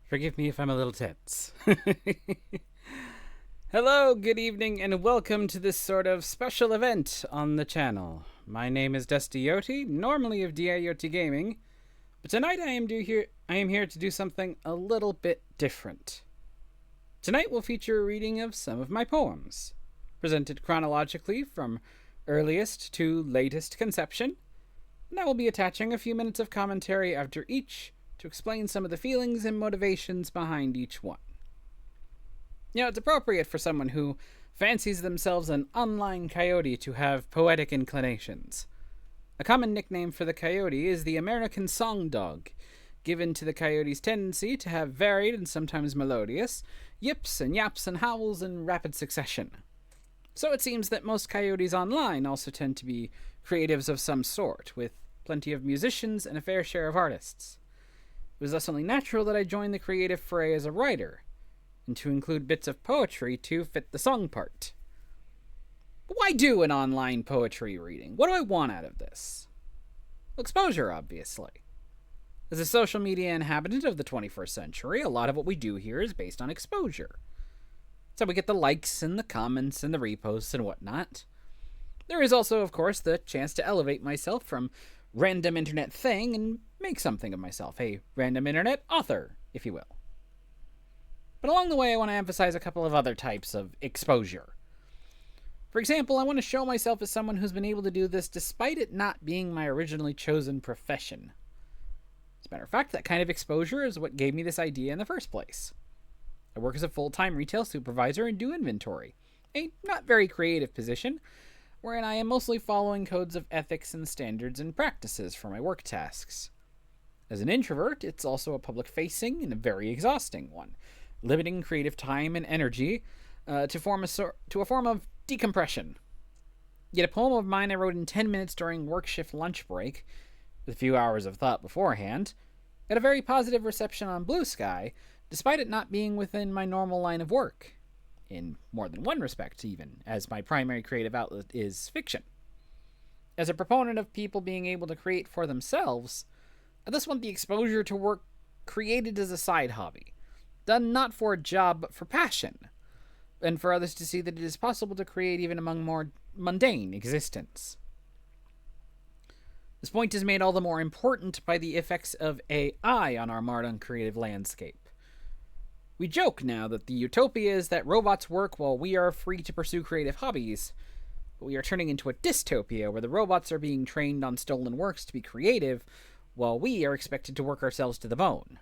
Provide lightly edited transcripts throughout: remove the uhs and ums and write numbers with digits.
Forgive me if I'm a little tense. Hello, good evening, and welcome to this sort of special event on the channel. My name is D.I.Yote, normally of D.I.Yote Gaming, but tonight I am here to do something a little bit different. Tonight will feature a reading of some of my poems, presented chronologically from earliest to latest conception, and I will be attaching a few minutes of commentary after each to explain some of the feelings and motivations behind each one. You know, it's appropriate for someone who fancies themselves an online coyote to have poetic inclinations. A common nickname for the coyote is the American song dog, given to the coyote's tendency to have varied and sometimes melodious yips and yaps and howls in rapid succession. So it seems that most coyotes online also tend to be creatives of some sort, with plenty of musicians and a fair share of artists. It was thus only natural that I joined the creative fray as a writer, and to include bits of poetry to fit the song part. But why do an online poetry reading? What do I want out of this? Well, exposure, obviously. As a social media inhabitant of the 21st century, a lot of what we do here is based on exposure. So we get the likes and the comments and the reposts and whatnot. There is also, of course, the chance to elevate myself from random internet thing and make something of myself, a random internet author, if you will. But along the way, I want to emphasize a couple of other types of exposure. For example, I want to show myself as someone who's been able to do this despite it not being my originally chosen profession. As a matter of fact, that kind of exposure is what gave me this idea in the first place. I work as a full-time retail supervisor and do inventory, a not very creative position, wherein I am mostly following codes of ethics and standards and practices for my work tasks. As an introvert, it's also a public-facing and a very exhausting one, limiting creative time and energy to a form of decompression. Yet a poem of mine I wrote in 10 minutes during work shift lunch break, with a few hours of thought beforehand, got a very positive reception on Blue Sky, despite it not being within my normal line of work. In more than one respect, even, as my primary creative outlet is fiction. As a proponent of people being able to create for themselves, I thus want the exposure to work created as a side hobby, done not for a job but for passion, and for others to see that it is possible to create even among more mundane existence. This point is made all the more important by the effects of AI on our modern creative landscape. We joke now that the utopia is that robots work while we are free to pursue creative hobbies, but we are turning into a dystopia where the robots are being trained on stolen works to be creative, while we are expected to work ourselves to the bone.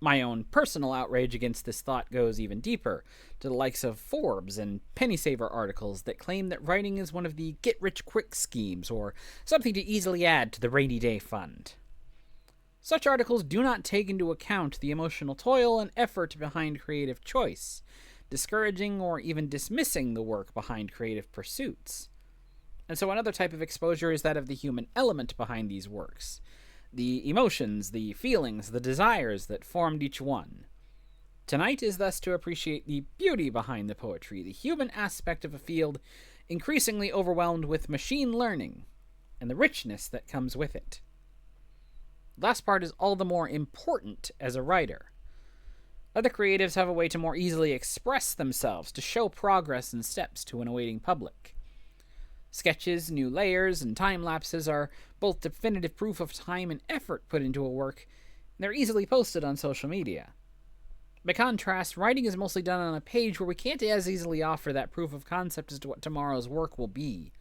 My own personal outrage against this thought goes even deeper, to the likes of Forbes and penny saver articles that claim that writing is one of the get-rich-quick schemes, or something to easily add to the rainy day fund. Such articles do not take into account the emotional toil and effort behind creative choice, discouraging or even dismissing the work behind creative pursuits. And so another type of exposure is that of the human element behind these works, the emotions, the feelings, the desires that formed each one. Tonight is thus to appreciate the beauty behind the poetry, the human aspect of a field increasingly overwhelmed with machine learning, and the richness that comes with it. The last part is all the more important as a writer. Other creatives have a way to more easily express themselves, to show progress and steps to an awaiting public. Sketches, new layers, and time lapses are both definitive proof of time and effort put into a work, and they're easily posted on social media. By contrast, writing is mostly done on a page where we can't as easily offer that proof of concept as to what tomorrow's work will be.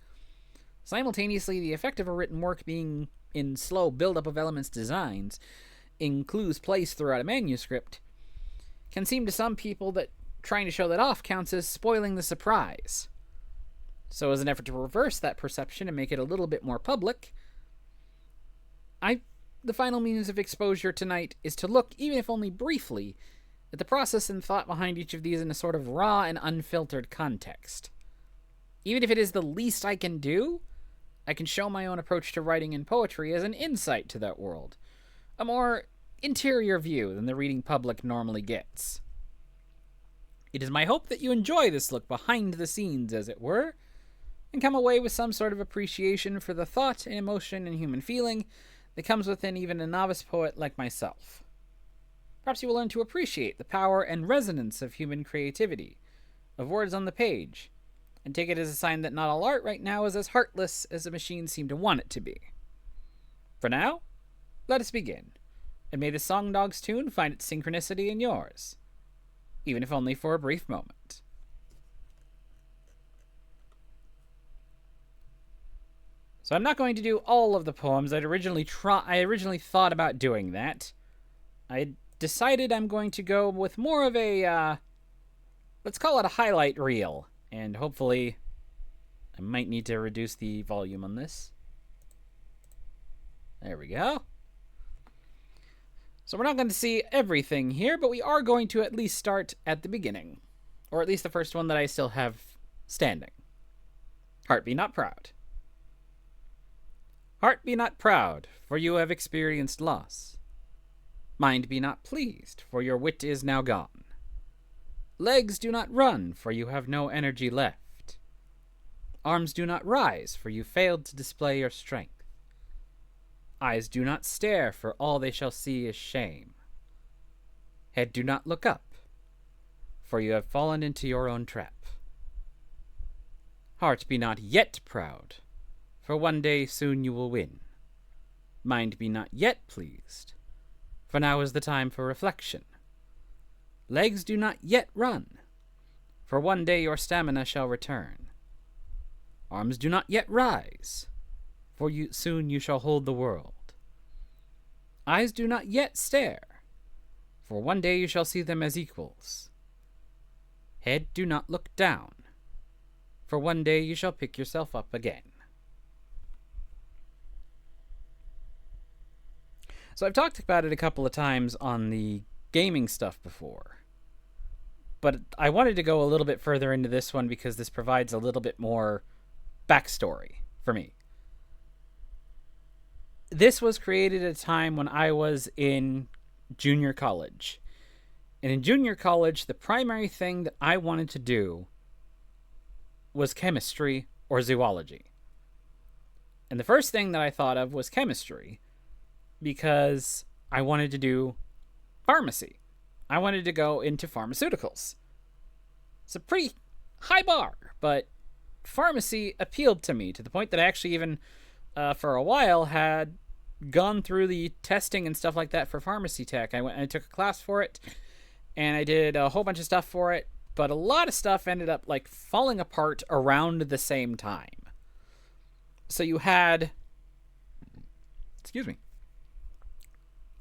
Simultaneously, the effect of a written work being in slow build-up of elements designs, in clues placed throughout a manuscript, can seem to some people that trying to show that off counts as spoiling the surprise. So as an effort to reverse that perception and make it a little bit more public, the final means of exposure tonight is to look, even if only briefly, at the process and thought behind each of these in a sort of raw and unfiltered context. Even if it is the least I can do, I can show my own approach to writing and poetry as an insight to that world, a more interior view than the reading public normally gets. It is my hope that you enjoy this look behind the scenes, as it were, and come away with some sort of appreciation for the thought and emotion and human feeling that comes within even a novice poet like myself. Perhaps you will learn to appreciate the power and resonance of human creativity, of words on the page, and take it as a sign that not all art right now is as heartless as the machines seem to want it to be. For now, let us begin, and may the Song Dog's tune find its synchronicity in yours, even if only for a brief moment. So I'm not going to do all of the poems. I originally thought about doing that. I decided I'm going to go with more of a, let's call it a highlight reel. And hopefully, I might need to reduce the volume on this. There we go. So we're not going to see everything here, but we are going to at least start at the beginning. Or at least the first one that I still have standing. Heart be not proud. Heart be not proud, for you have experienced loss. Mind be not pleased, for your wit is now gone. Legs do not run, for you have no energy left. Arms do not rise, for you failed to display your strength. Eyes do not stare, for all they shall see is shame. Head do not look up, for you have fallen into your own trap. Heart be not yet proud, for one day soon you will win. Mind be not yet pleased, for now is the time for reflection. Legs do not yet run, for one day your stamina shall return. Arms do not yet rise, for soon you shall hold the world. Eyes do not yet stare, for one day you shall see them as equals. Head do not look down, for one day you shall pick yourself up again. So I've talked about it a couple of times on the gaming stuff before, but I wanted to go a little bit further into this one because this provides a little bit more backstory for me. This was created at a time when I was in junior college. And in junior college, the primary thing that I wanted to do was chemistry or zoology. And the first thing that I thought of was chemistry, because I wanted to do pharmacy. I wanted to go into pharmaceuticals. It's a pretty high bar, but pharmacy appealed to me to the point that I actually even, for a while, had gone through the testing and stuff like that for pharmacy tech. I took a class for it, and I did a whole bunch of stuff for it, but a lot of stuff ended up like falling apart around the same time. So you had,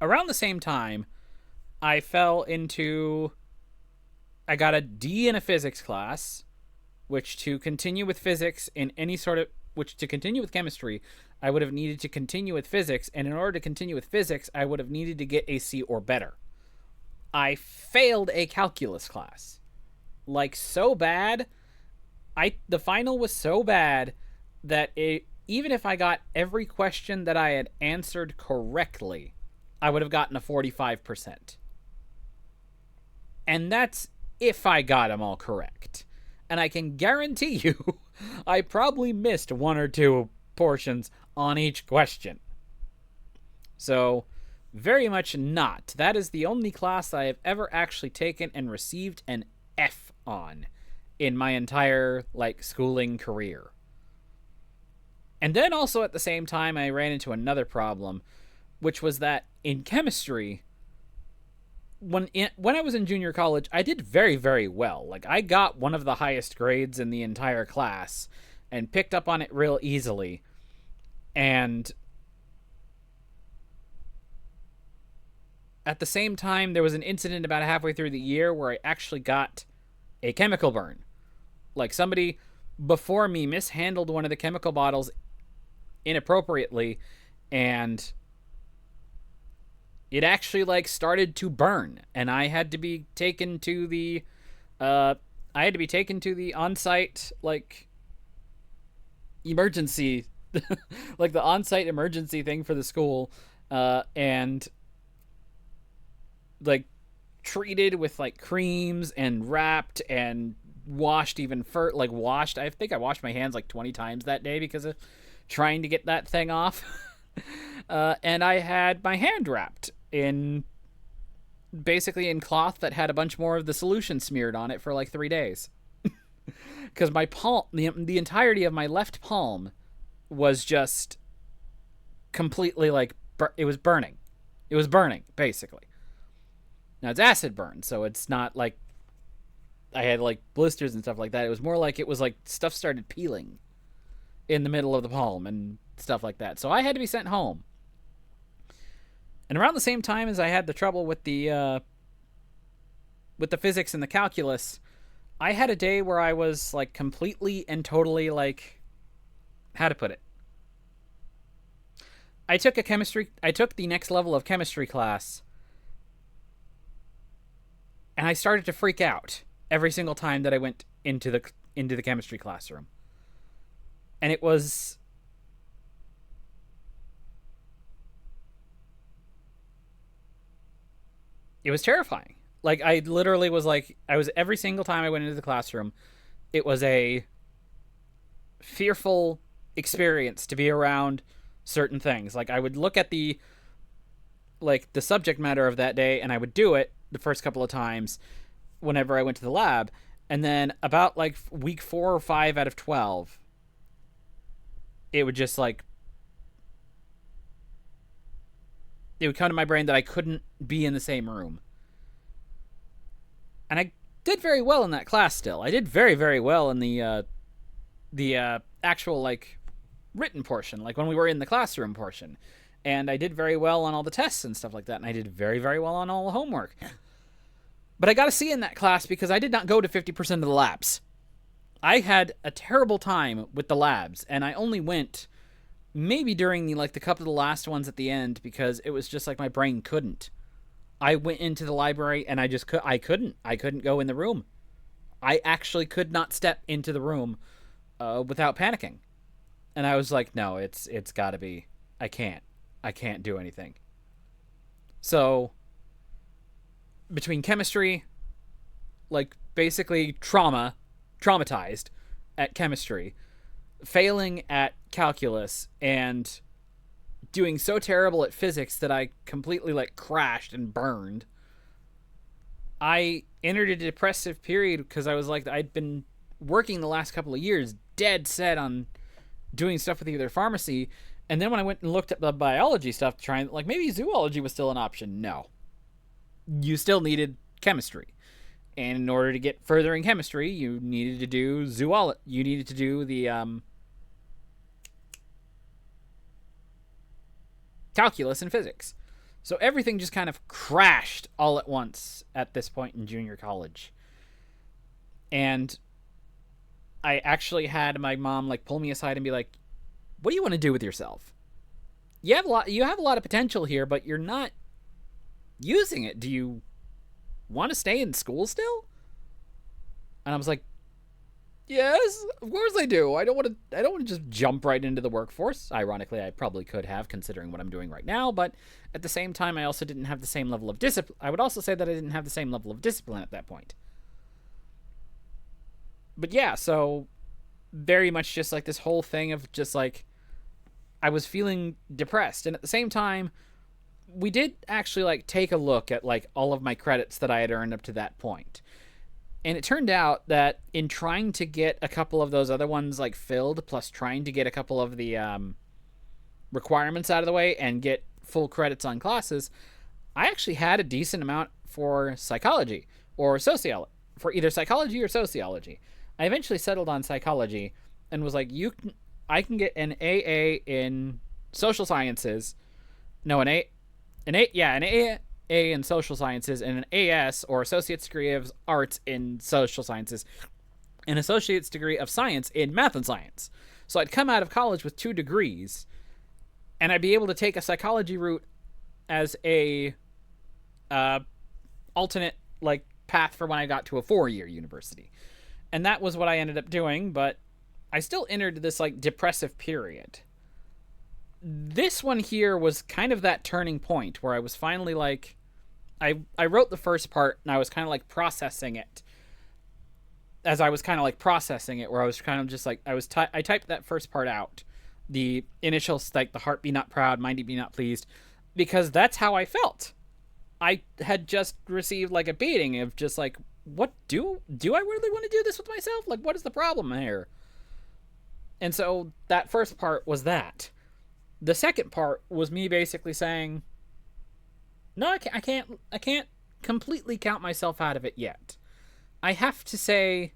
around the same time, I got a D in a physics class, which to continue with physics in any sort of, which to continue with chemistry, I would have needed to continue with physics, and in order to continue with physics, I would have needed to get a C or better. I failed a calculus class. Like, so bad. The final was so bad that even if I got every question that I had answered correctly, I would have gotten a 45%. And that's if I got them all correct. And I can guarantee you, I probably missed one or two portions on each question. So, very much not. That is the only class I have ever actually taken and received an F on in my entire, schooling career. And then also at the same time, I ran into another problem, which was that in chemistry, when I was in junior college, I did very, very well. Like, I got one of the highest grades in the entire class and picked up on it real easily. And at the same time, there was an incident about halfway through the year where I actually got a chemical burn. Like, somebody before me mishandled one of the chemical bottles inappropriately, and it actually started to burn, and I had to be taken to the on-site emergency the on-site emergency thing for the school, and treated with creams and wrapped and washed washed. I think I washed my hands 20 times that day because of trying to get that thing off. And I had my hand wrapped in basically in cloth that had a bunch more of the solution smeared on it for like 3 days. Because my palm, the entirety of my left palm was just completely like, it was burning. It was burning, basically. Now it's acid burn, so it's not like I had like blisters and stuff like that. It was more like it was like stuff started peeling in the middle of the palm and stuff like that. So I had to be sent home. And around the same time as I had the trouble with the physics and the calculus, I had a day where I was like completely and totally like, how to put it? I took the next level of chemistry class, and I started to freak out every single time that I went into the chemistry classroom. And it was terrifying. Like, I literally was like, every single time I went into the classroom, it was a fearful experience to be around certain things. Like, I would look at the subject matter of that day, and I would do it the first couple of times whenever I went to the lab. And then about like week 4 or 5 out of 12, it would just like, it would come to my brain that I couldn't be in the same room. And I did very well in that class still. I did very, very well in the actual like written portion, like when we were in the classroom portion. And I did very well on all the tests and stuff like that. And I did very, very well on all the homework. But I got a C in that class because I did not go to 50% of the labs. I had a terrible time with the labs, and I only went maybe during the couple of the last ones at the end because it was just like my brain couldn't. I went into the library and I couldn't go in the room. I actually could not step into the room without panicking. And I was like, no, it's got to be. I can't do anything. So between chemistry, like basically traumatized at chemistry, failing at calculus, and doing so terrible at physics that I completely like crashed and burned, I entered a depressive period because I was like, I'd been working the last couple of years dead set on doing stuff with either pharmacy. And then when I went and looked at the biology stuff, trying like maybe zoology was still an option. No, you still needed chemistry. And in order to get further in chemistry, you needed to do zoology. You needed to do the calculus and physics. So everything just kind of crashed all at once at this point in junior college. And I actually had my mom like pull me aside and be like, "What do you want to do with yourself? You have a lot of potential here, but you're not using it. Do you want to stay in school still?" And I was like, "Yes, of course I do. I don't want to just jump right into the workforce." Ironically, I probably could have, considering what I'm doing right now, but at the same time, I also didn't have the same level of discipline. I would also say that I didn't have the same level of discipline at that point. But yeah, so very much just like this whole thing of just like, I was feeling depressed. And at the same time, we did actually like take a look at like all of my credits that I had earned up to that point. And it turned out that in trying to get a couple of those other ones like filled, plus trying to get a couple of the requirements out of the way and get full credits on classes, I actually had a decent amount for psychology or sociology, for either psychology or sociology. I eventually settled on psychology and was like, I can get an AA in social sciences. No, an A in social sciences, and an AS, or Associate's Degree of Arts in Social Sciences, an Associate's Degree of Science in Math and Science. So I'd come out of college with 2 degrees, and I'd be able to take a psychology route as a alternate like path for when I got to a 4-year university. And that was what I ended up doing, but I still entered this like depressive period. This one here was kind of that turning point where I was finally like, I wrote the first part and I was kind of like processing it. As I was kind of like processing it, where I was kind of just like, I typed that first part out. The initial, like, the heart be not proud, mind be not pleased, because that's how I felt. I had just received like a beating of just like, what do I really want to do this with myself? Like, what is the problem here? And so that first part was that. The second part was me basically saying, no, I can't completely count myself out of it yet. I have to say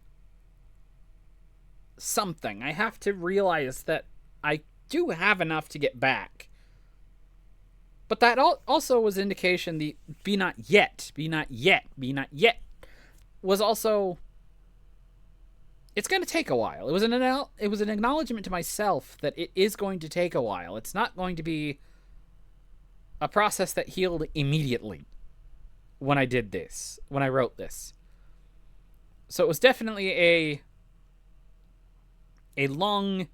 something. I have to realize that I do have enough to get back. But that also was indication the be not yet was also, it's going to take a while. It was an acknowledgement to myself that it is going to take a while. It's not going to be a process that healed immediately when I wrote this. So it was definitely a long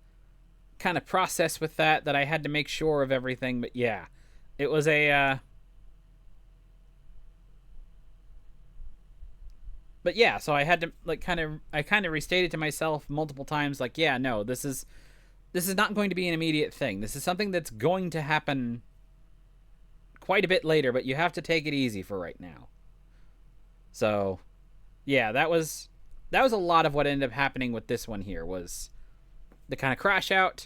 kind of process with that I had to make sure of everything. But yeah, it was but yeah, so I had to like kind of restated to myself multiple times, like, yeah, no, this is not going to be an immediate thing. This is something that's going to happen quite a bit later, but you have to take it easy for right now. So yeah, that was a lot of what ended up happening with this one here, was the kind of crash out,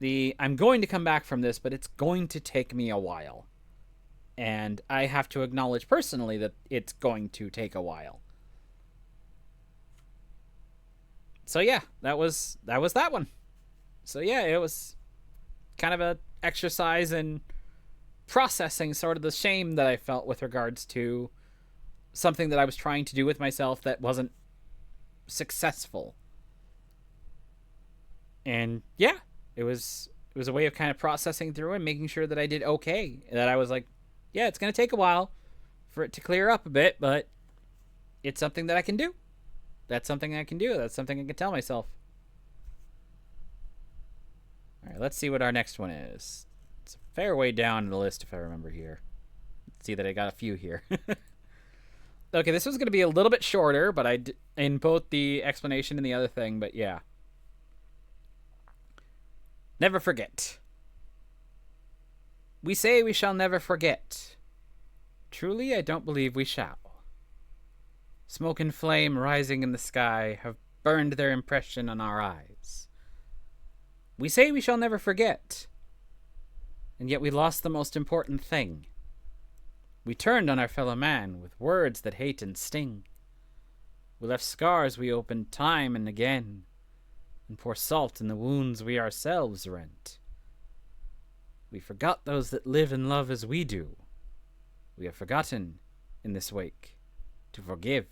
I'm going to come back from this, but it's going to take me a while. And I have to acknowledge personally that it's going to take a while. So yeah, that was that one. So yeah, it was kind of a exercise in processing sort of the shame that I felt with regards to something that I was trying to do with myself that wasn't successful. And yeah, it was a way of kind of processing through and making sure that I did okay. That I was like, yeah, it's going to take a while for it to clear up a bit, but it's something that I can do. That's something I can do. That's something I can tell myself. All right, let's see what our next one is. It's a fair way down in the list if I remember here. Let's see that I got a few here. Okay, this was going to be a little bit shorter, but in both the explanation and the other thing, but yeah. Never forget. We say we shall never forget. Truly, I don't believe we shall. Smoke and flame rising in the sky have burned their impression on our eyes. We say we shall never forget, and yet we lost the most important thing. We turned on our fellow man with words that hate and sting. We left scars we opened time and again, and pour salt in the wounds we ourselves rent. We forgot those that live and love as we do. We have forgotten, in this wake, to forgive.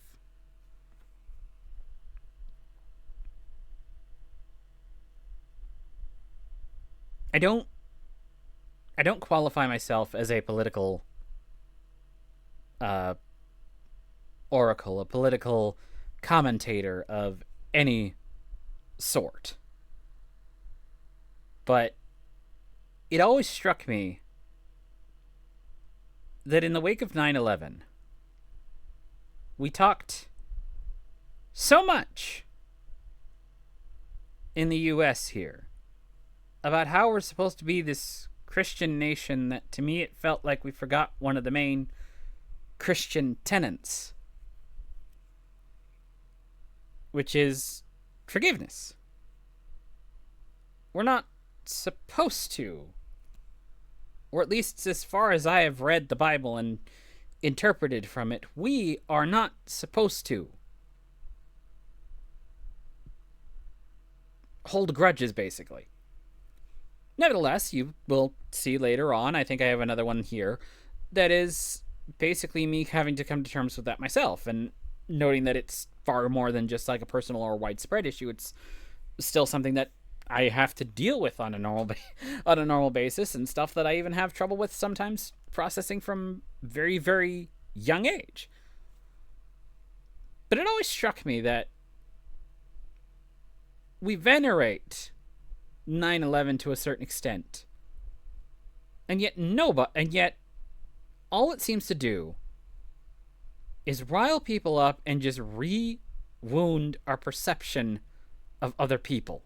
I don't qualify myself as a political oracle, a political commentator of any sort. But it always struck me that in the wake of 9/11, we talked so much in the US here about how we're supposed to be this Christian nation that, to me, it felt like we forgot one of the main Christian tenets, which is forgiveness. We're not supposed to, or at least as far as I have read the Bible and interpreted from it, we are not supposed to hold grudges, basically. Nevertheless, you will see later on, I think I have another one here, that is basically me having to come to terms with that myself, and noting that it's far more than just like a personal or widespread issue. It's still something that I have to deal with on a normal basis, and stuff that I even have trouble with sometimes processing from very, very young age. But it always struck me that we venerate 9/11 to a certain extent, and yet all it seems to do is rile people up and just re-wound our perception of other people.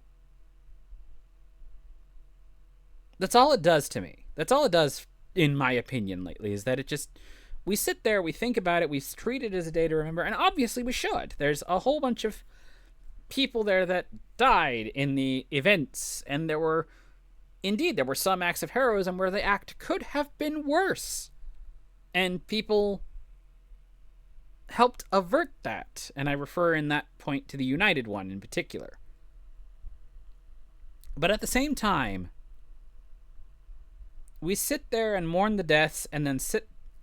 That's all it does to me. That's all it does, in my opinion, lately, is that it just we sit there, we think about it, we treat it as a day to remember, and obviously we should. There's a whole bunch of people there that died in the events, and there were some acts of heroism where the act could have been worse. And people helped avert that. And I refer in that point to the United one in particular. But at the same time, we sit there and mourn the deaths and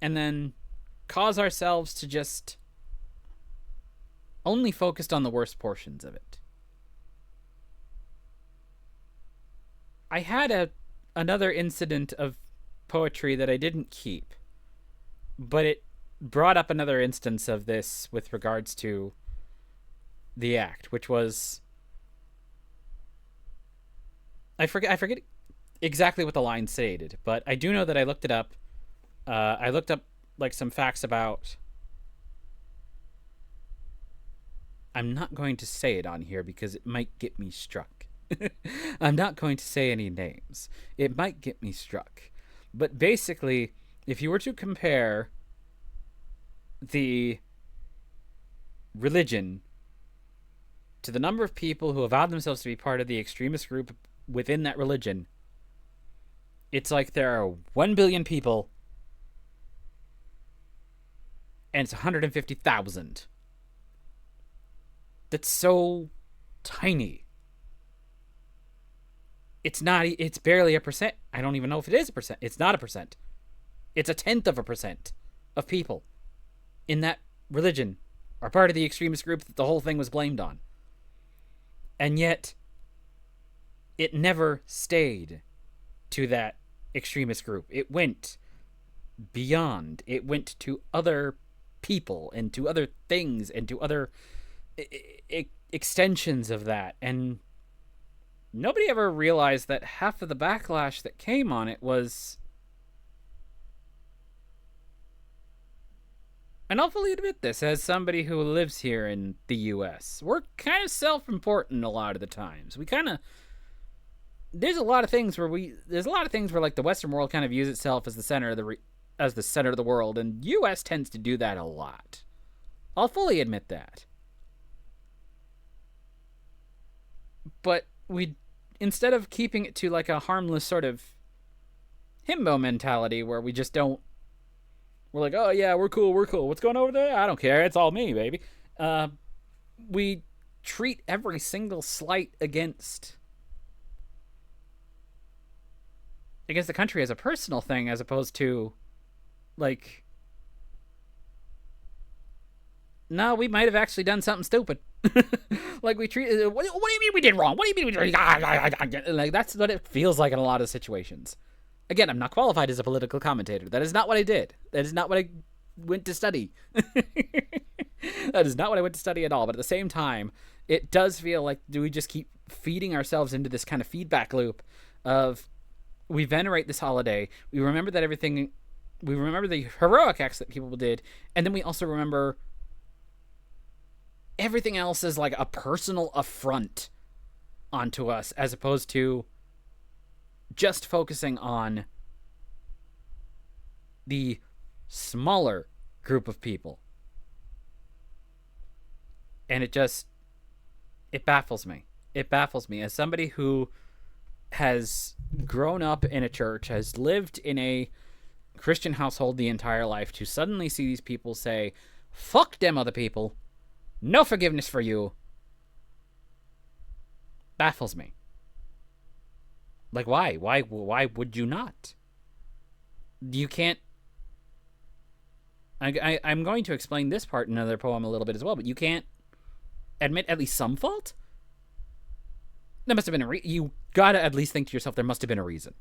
then cause ourselves to just only focused on the worst portions of it. I had another incident of poetry that I didn't keep, but it brought up another instance of this with regards to the act, which was, I forget exactly what the line stated, but I do know that I looked it up. I looked up like some facts about, I'm not going to say it on here because it might get me struck. I'm not going to say any names. It might get me struck. But basically, if you were to compare the religion to the number of people who avowed themselves to be part of the extremist group within that religion, it's like there are 1 billion people and it's 150,000. That's so tiny. It's barely a percent. I don't even know if it is a percent. It's not a percent. It's 0.1% of people in that religion are part of the extremist group that the whole thing was blamed on. And yet, it never stayed to that extremist group. It went beyond. It went to other people and to other things and to other extensions of that. And nobody ever realized that half of the backlash that came on it was, and I'll fully admit this as somebody who lives here in the U.S., we're kind of self-important a lot of the times. There's a lot of things where like the Western world kind of views itself as the center of the world, and U.S. tends to do that a lot. I'll fully admit that. But instead of keeping it to like a harmless sort of himbo mentality where we just don't, we're like, oh yeah, we're cool. What's going over there? I don't care. It's all me, baby. We treat every single slight against the country as a personal thing, as opposed to like, no, we might have actually done something stupid. Like we treat, what do you mean we did wrong? What do you mean we did wrong? Like that's what it feels like in a lot of situations. Again, I'm not qualified as a political commentator. That is not what I did. That is not what I went to study. That is not what I went to study at all. But at the same time, it does feel like, do we just keep feeding ourselves into this kind of feedback loop of, we venerate this holiday, we remember the heroic acts that people did, and then we also remember everything else is like a personal affront onto us, as opposed to just focusing on the smaller group of people. And it baffles me. It baffles me as somebody who has grown up in a church, has lived in a Christian household the entire life, to suddenly see these people say, fuck them other people, no forgiveness for you, baffles me. Like, why? Why would you not? You can't... I'm going to explain this part in another poem a little bit as well, but you can't admit at least some fault? There must have been you gotta at least think to yourself, there must have been a reason.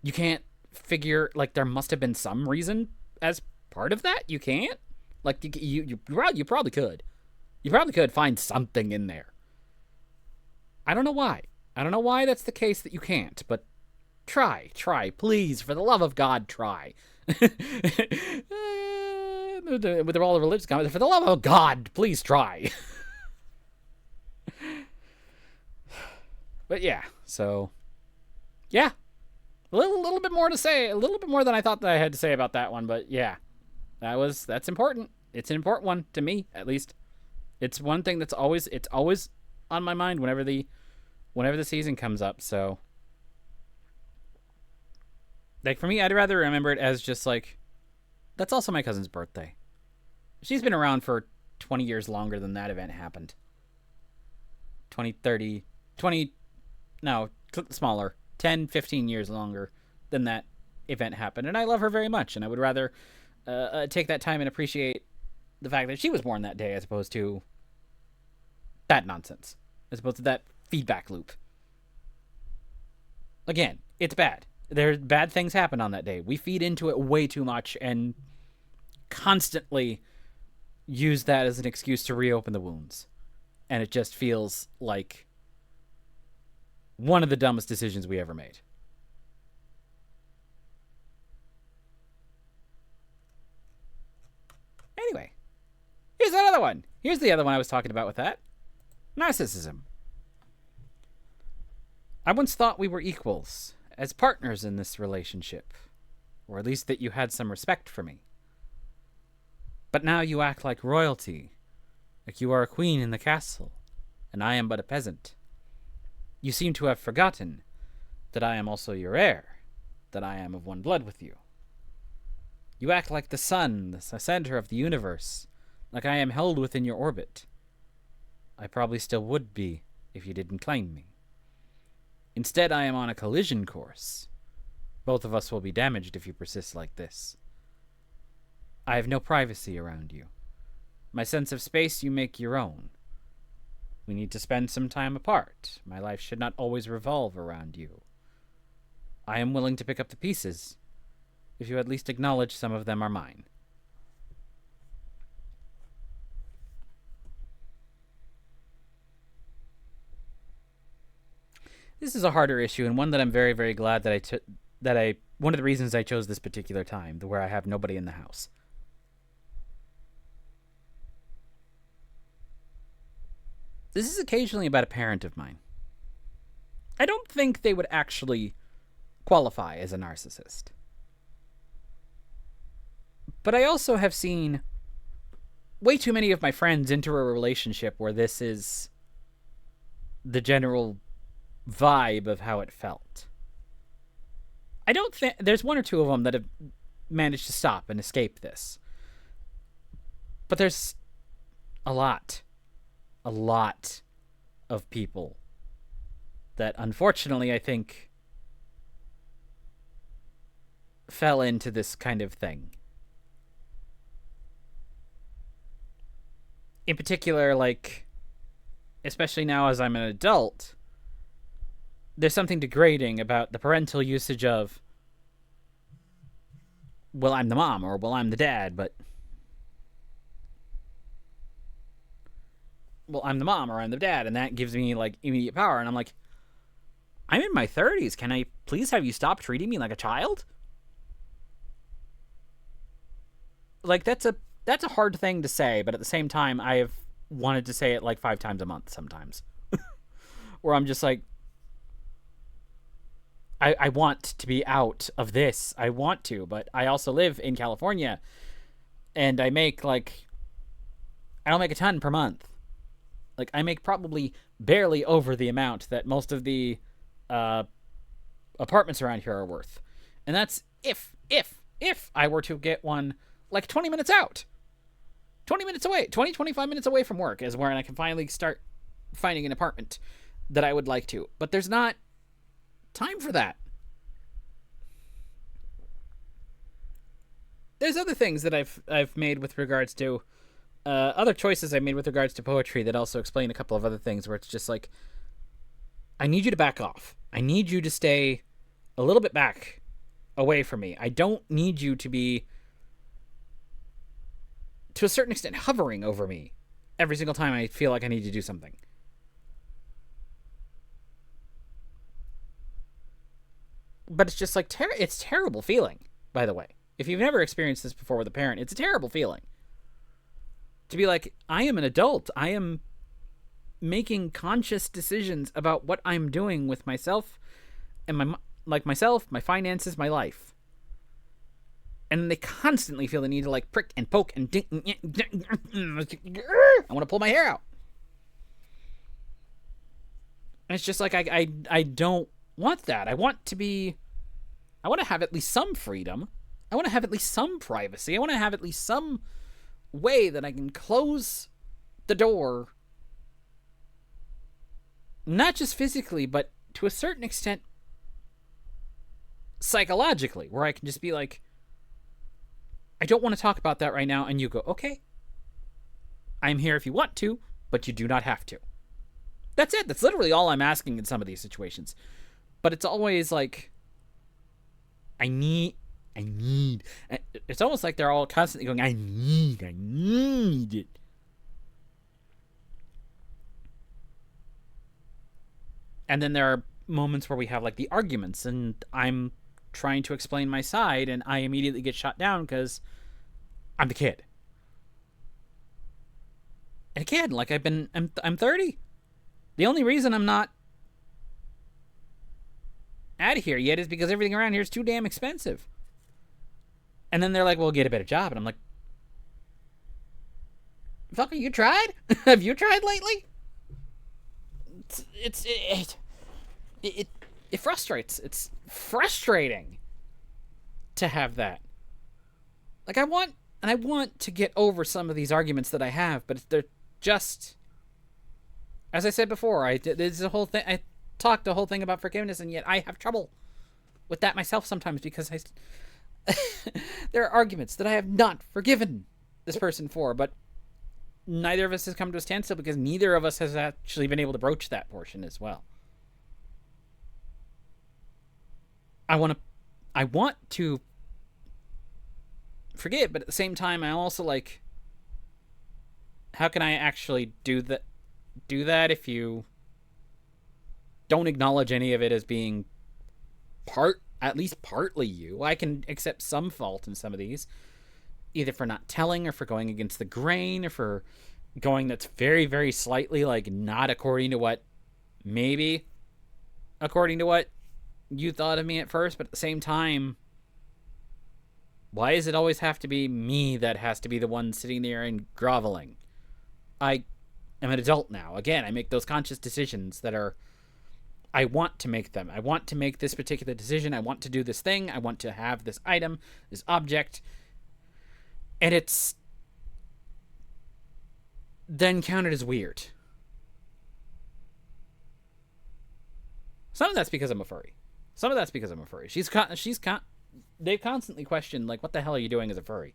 You can't figure, like, there must have been some reason as part of that? You can't? Like, you probably could. You probably could find something in there. I don't know why. I don't know why that's the case that you can't, but try, please, for the love of God, try. With all the religious comments, for the love of God, please try. But yeah, so yeah, a little bit more to say, a little bit more than I thought that I had to say about that one, but yeah, That's important. It's an important one to me, at least. It's one thing that's always on my mind whenever the season comes up. So, like, for me, I'd rather remember it as just like, that's also my cousin's birthday. She's been around for 20 years longer than that event happened. 20, 30, 20, no, smaller, 10, 15 years longer than that event happened. And I love her very much, and I would rather take that time and appreciate the fact that she was born that day as opposed to that nonsense, as opposed to that feedback loop. Again, it's bad. There's bad things happen on that day. We feed into it way too much and constantly use that as an excuse to reopen the wounds. And it just feels like one of the dumbest decisions we ever made. Anyway, here's another one. Here's the other one I was talking about with that. Narcissism. I once thought we were equals, as partners in this relationship, or at least that you had some respect for me. But now you act like royalty, like you are a queen in the castle, and I am but a peasant. You seem to have forgotten that I am also your heir, that I am of one blood with you. You act like the sun, the center of the universe, like I am held within your orbit. I probably still would be if you didn't claim me. Instead, I am on a collision course. Both of us will be damaged if you persist like this. I have no privacy around you. My sense of space you make your own. We need to spend some time apart. My life should not always revolve around you. I am willing to pick up the pieces, if you at least acknowledge some of them are mine. This is a harder issue, and one that I'm very, very glad that one of the reasons I chose this particular time, where I have nobody in the house. This is occasionally about a parent of mine. I don't think they would actually qualify as a narcissist. But I also have seen way too many of my friends enter a relationship where this is the general vibe of how it felt. I don't think there's one or two of them that have managed to stop and escape this. But there's a lot of people that unfortunately I think fell into this kind of thing. In particular, like, especially now as I'm an adult, there's something degrading about the parental usage of, well, I'm the mom, or well, I'm the dad, but well, I'm the mom or I'm the dad, and that gives me like immediate power. And I'm like, I'm in my 30s. Can I please have you stop treating me like a child? Like, that's a hard thing to say, but at the same time, I have wanted to say it like 5 times a month sometimes. Where I'm just like, I want to be out of this. I want to, but I also live in California, and I don't make a ton per month. Like, I make probably barely over the amount that most of the apartments around here are worth. And that's if I were to get one like 20 minutes out. 20 minutes away. 20, 25 minutes away from work is where I can finally start finding an apartment that I would like to. But there's not time for that. There's other things that I've made with regards to other choices I made with regards to poetry that also explain a couple of other things where it's just like, I need you to back off. I need you to stay a little bit back away from me. I don't need you to be, to a certain extent, hovering over me every single time I feel like I need to do something. But it's just like, it's a terrible feeling, by the way. If you've never experienced this before with a parent, it's a terrible feeling. To be like, I am an adult. I am making conscious decisions about what I'm doing with myself and my finances, my life. And they constantly feel the need to like prick and poke and ding. I want to pull my hair out. And it's just like I don't want that. I want to have at least some freedom. I want to have at least some privacy. I want to have at least some way that I can close the door. Not just physically, but to a certain extent psychologically, where I can just be like, I don't want to talk about that right now, and you go, okay. I'm here if you want to, but you do not have to. That's it. That's literally all I'm asking in some of these situations. But it's always like, I need. It's almost like they're all constantly going, I need it. And then there are moments where we have like the arguments, and I'm trying to explain my side, and I immediately get shot down because I'm the kid. And again, like I'm 30. The only reason I'm not out of here yet is because everything around here is too damn expensive. And then they're like, well, get a better job. And I'm like, fucker, you tried? Have you tried lately? It frustrates. It's frustrating to have that. Like, I want to get over some of these arguments that I have, but they're just, as I said before, there's a whole thing. I talked the whole thing about forgiveness, and yet I have trouble with that myself sometimes because there are arguments that I have not forgiven this person for, but neither of us has come to a standstill because neither of us has actually been able to broach that portion as well. I want to forgive, but at the same time, I'm also like, how can I actually do that if you don't acknowledge any of it as being at least partly you? I can accept some fault in some of these, either for not telling, or for going against the grain, or for going that's very, very slightly like not according to what you thought of me at first. But at the same time, why does it always have to be me that has to be the one sitting there and groveling? I am an adult now. Again, I make those conscious decisions that are, I want to make them. I want to make this particular decision. I want to do this thing. I want to have this item, this object. And it's then counted as weird. Some of that's because I'm a furry. They've constantly questioned, like, what the hell are you doing as a furry?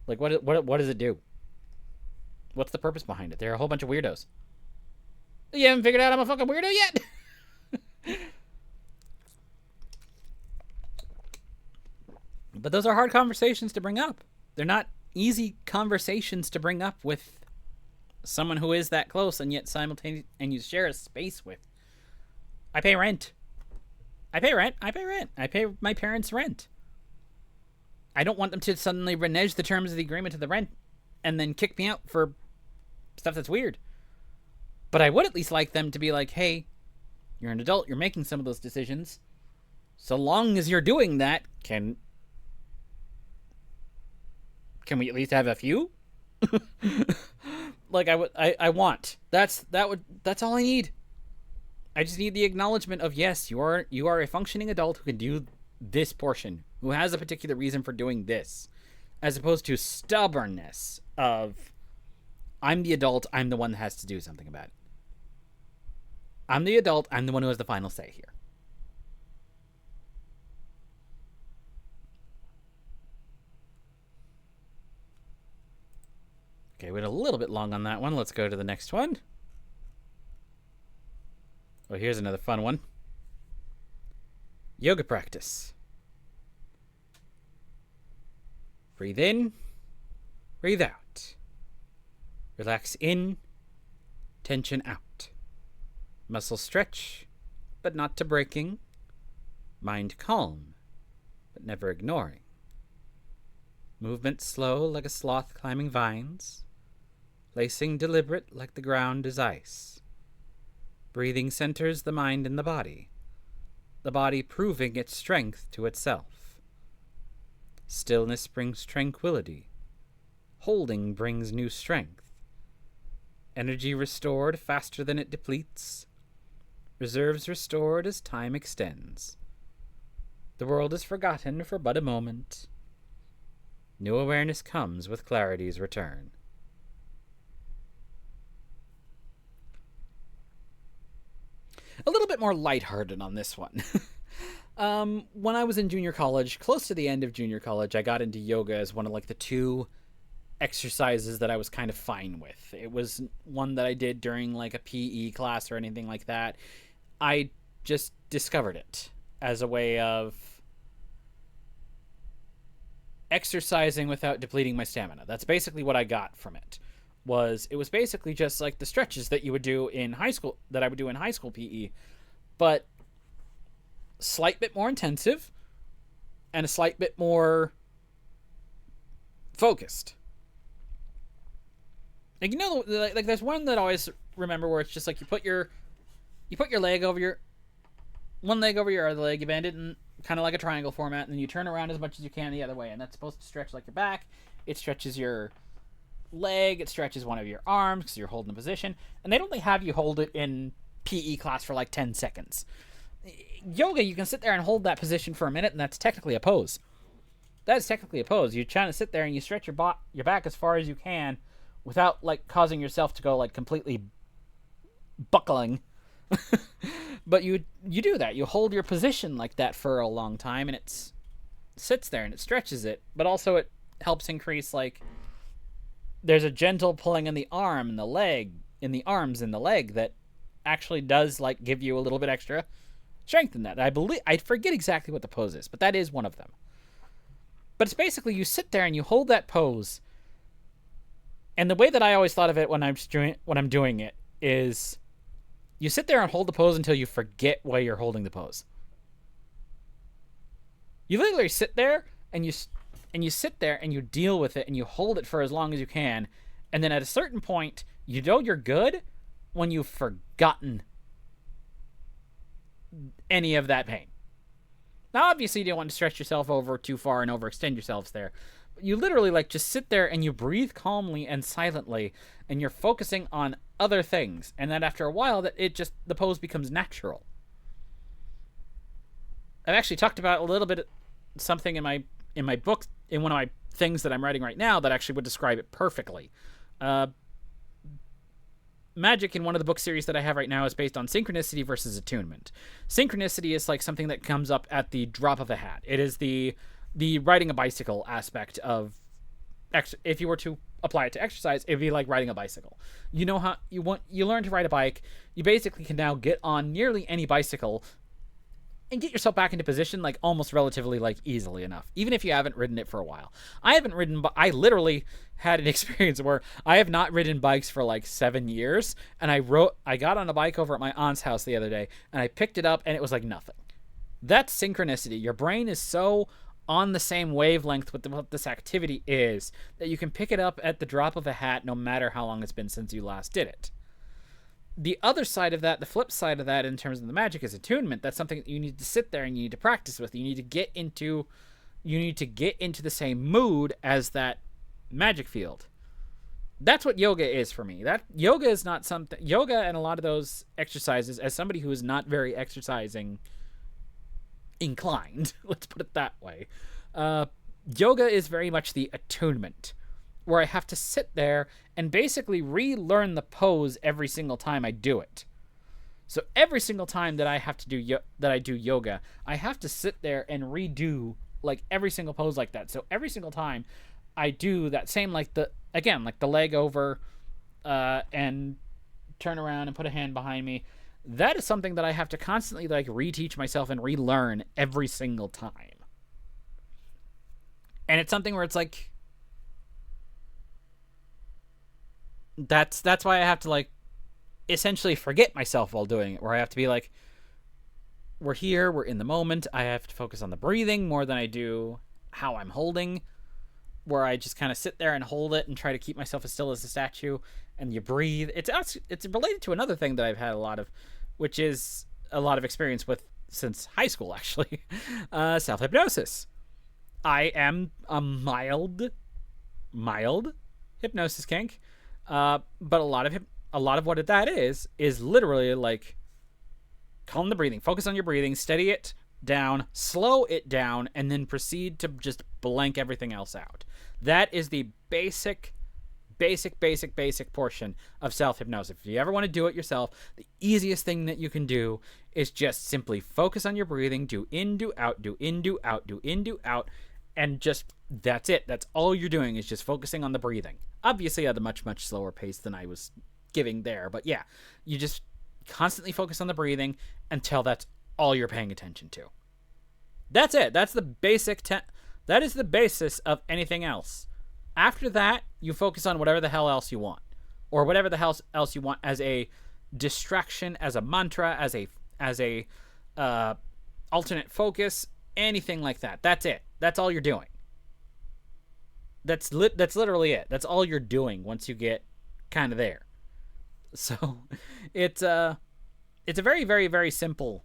Like, what does it do? What's the purpose behind it? They're a whole bunch of weirdos. You haven't figured out I'm a fucking weirdo yet? But those are hard conversations to bring up. They're not easy conversations to bring up with someone who is that close and yet simultaneously, and you share a space with. I pay rent. I pay my parents' rent. I don't want them to suddenly renege the terms of the agreement to the rent and then kick me out for stuff that's weird. But I would at least like them to be like, hey, you're an adult, you're making some of those decisions. So long as you're doing that, can we at least have a few? Like I want. That's all I need. I just need the acknowledgement of, yes, you are a functioning adult who can do this portion, who has a particular reason for doing this, as opposed to stubbornness of, I'm the adult, I'm the one that has to do something about it. I'm the adult, I'm the one who has the final say here. Okay, we went a little bit long on that one. Let's go to the next one. Well, here's another fun one. Yoga practice. Breathe in, breathe out. Relax in, tension out. Muscle stretch, but not to breaking. Mind calm, but never ignoring. Movement slow like a sloth climbing vines. Lacing deliberate like the ground is ice. Breathing centers the mind and the body proving its strength to itself. Stillness brings tranquility. Holding brings new strength. Energy restored faster than it depletes. Reserves restored as time extends. The world is forgotten for but a moment. New awareness comes with clarity's return. A little bit more lighthearted on this one. When I was in junior college, close to the end of junior college, I got into yoga as one of like the two exercises that I was kind of fine with. It was one that I did during like a PE class or anything like that. I just discovered it as a way of exercising without depleting my stamina. That's basically what I got from it. It was basically just like the stretches that you would do in high school, that I would do in high school PE, but slight bit more intensive and a slight bit more focused. Like, you know, like there's one that I always remember where it's just like you put your leg over your one leg over your other leg, you bend it in kind of like a triangle format, and then you turn around as much as you can the other way, and that's supposed to stretch like your back. It stretches your leg, it stretches one of your arms because you're holding a position, and they'd only have you hold it in PE class for like 10 seconds. Yoga, you can sit there and hold that position for a minute, and that's technically a pose. That's technically a pose. You're trying to sit there and you stretch your back as far as you can without like causing yourself to go like completely buckling. But you do that. You hold your position like that for a long time, and it sits there and it stretches it, but also it helps increase, like, there's a gentle pulling in the arm and the leg, in the arms and the leg, that actually does like give you a little bit extra strength in that. I forget exactly what the pose is, but that is one of them. But it's basically you sit there and you hold that pose, and the way that I always thought of it when I'm doing it is you sit there and hold the pose until you forget why you're holding the pose. You literally sit there and you sit there and you deal with it and you hold it for as long as you can, and then at a certain point you know you're good when you've forgotten any of that pain. Now, obviously, you don't want to stretch yourself over too far and overextend yourselves there. But you literally like just sit there and you breathe calmly and silently, and you're focusing on other things. And then after a while, the pose becomes natural. I've actually talked about a little bit something in my book, in one of my things that I'm writing right now, that actually would describe it perfectly. Magic in one of the book series that I have right now is based on synchronicity versus attunement. Synchronicity is like something that comes up at the drop of a hat. It is the riding a bicycle aspect of, if you were to apply it to exercise, it'd be like riding a bicycle. You know how you learn to ride a bike, you basically can now get on nearly any bicycle and get yourself back into position like almost relatively like easily enough, even if you haven't ridden it for a while. I literally had an experience where I have not ridden bikes for like 7 years, and I got on a bike over at my aunt's house the other day, and I picked it up and it was like nothing. That's synchronicity. Your brain is so on the same wavelength with what this activity is that you can pick it up at the drop of a hat no matter how long it's been since you last did it. The other side of that, the flip side of that in terms of the magic, is attunement. That's something that you need to sit there and you need to practice with. You need to get into the same mood as that magic field. That's what yoga is for me. That yoga is not something, yoga and a lot of those exercises, as somebody who is not very exercising inclined, let's put it that way. Yoga is very much the attunement, where I have to sit there and basically relearn the pose every single time I do it. So every single time that I have to do I do yoga, I have to sit there and redo like every single pose like that. So every single time I do that same, like the leg over and turn around and put a hand behind me, that is something that I have to constantly like reteach myself and relearn every single time. And it's something where it's like, that's why I have to like essentially forget myself while doing it, where I have to be like, we're here, we're in the moment. I have to focus on the breathing more than I do how I'm holding, where I just kind of sit there and hold it and try to keep myself as still as a statue, and you breathe. It's related to another thing that I've had a lot of, which is a lot of experience with since high school, actually. Self-hypnosis. I am a mild hypnosis kink, but a lot of what that is literally like calm the breathing, focus on your breathing, steady it down, slow it down, and then proceed to just blank everything else out. That is the basic portion of self-hypnosis. If you ever want to do it yourself, the easiest thing that you can do is just simply focus on your breathing, do in, do out, do in, do out, do in, do out, and just, that's it. That's all you're doing, is just focusing on the breathing. Obviously at a much slower pace than I was giving there, but yeah, you just constantly focus on the breathing until that's all you're paying attention to. That's it. That's the basic that is the basis of anything else. After that, you focus on whatever the hell else you want, or whatever the hell else you want as a distraction, as a mantra, as a alternate focus, anything like that. That's it. That's all you're doing. That's literally it. That's all you're doing once you get kind of there. So it's a very simple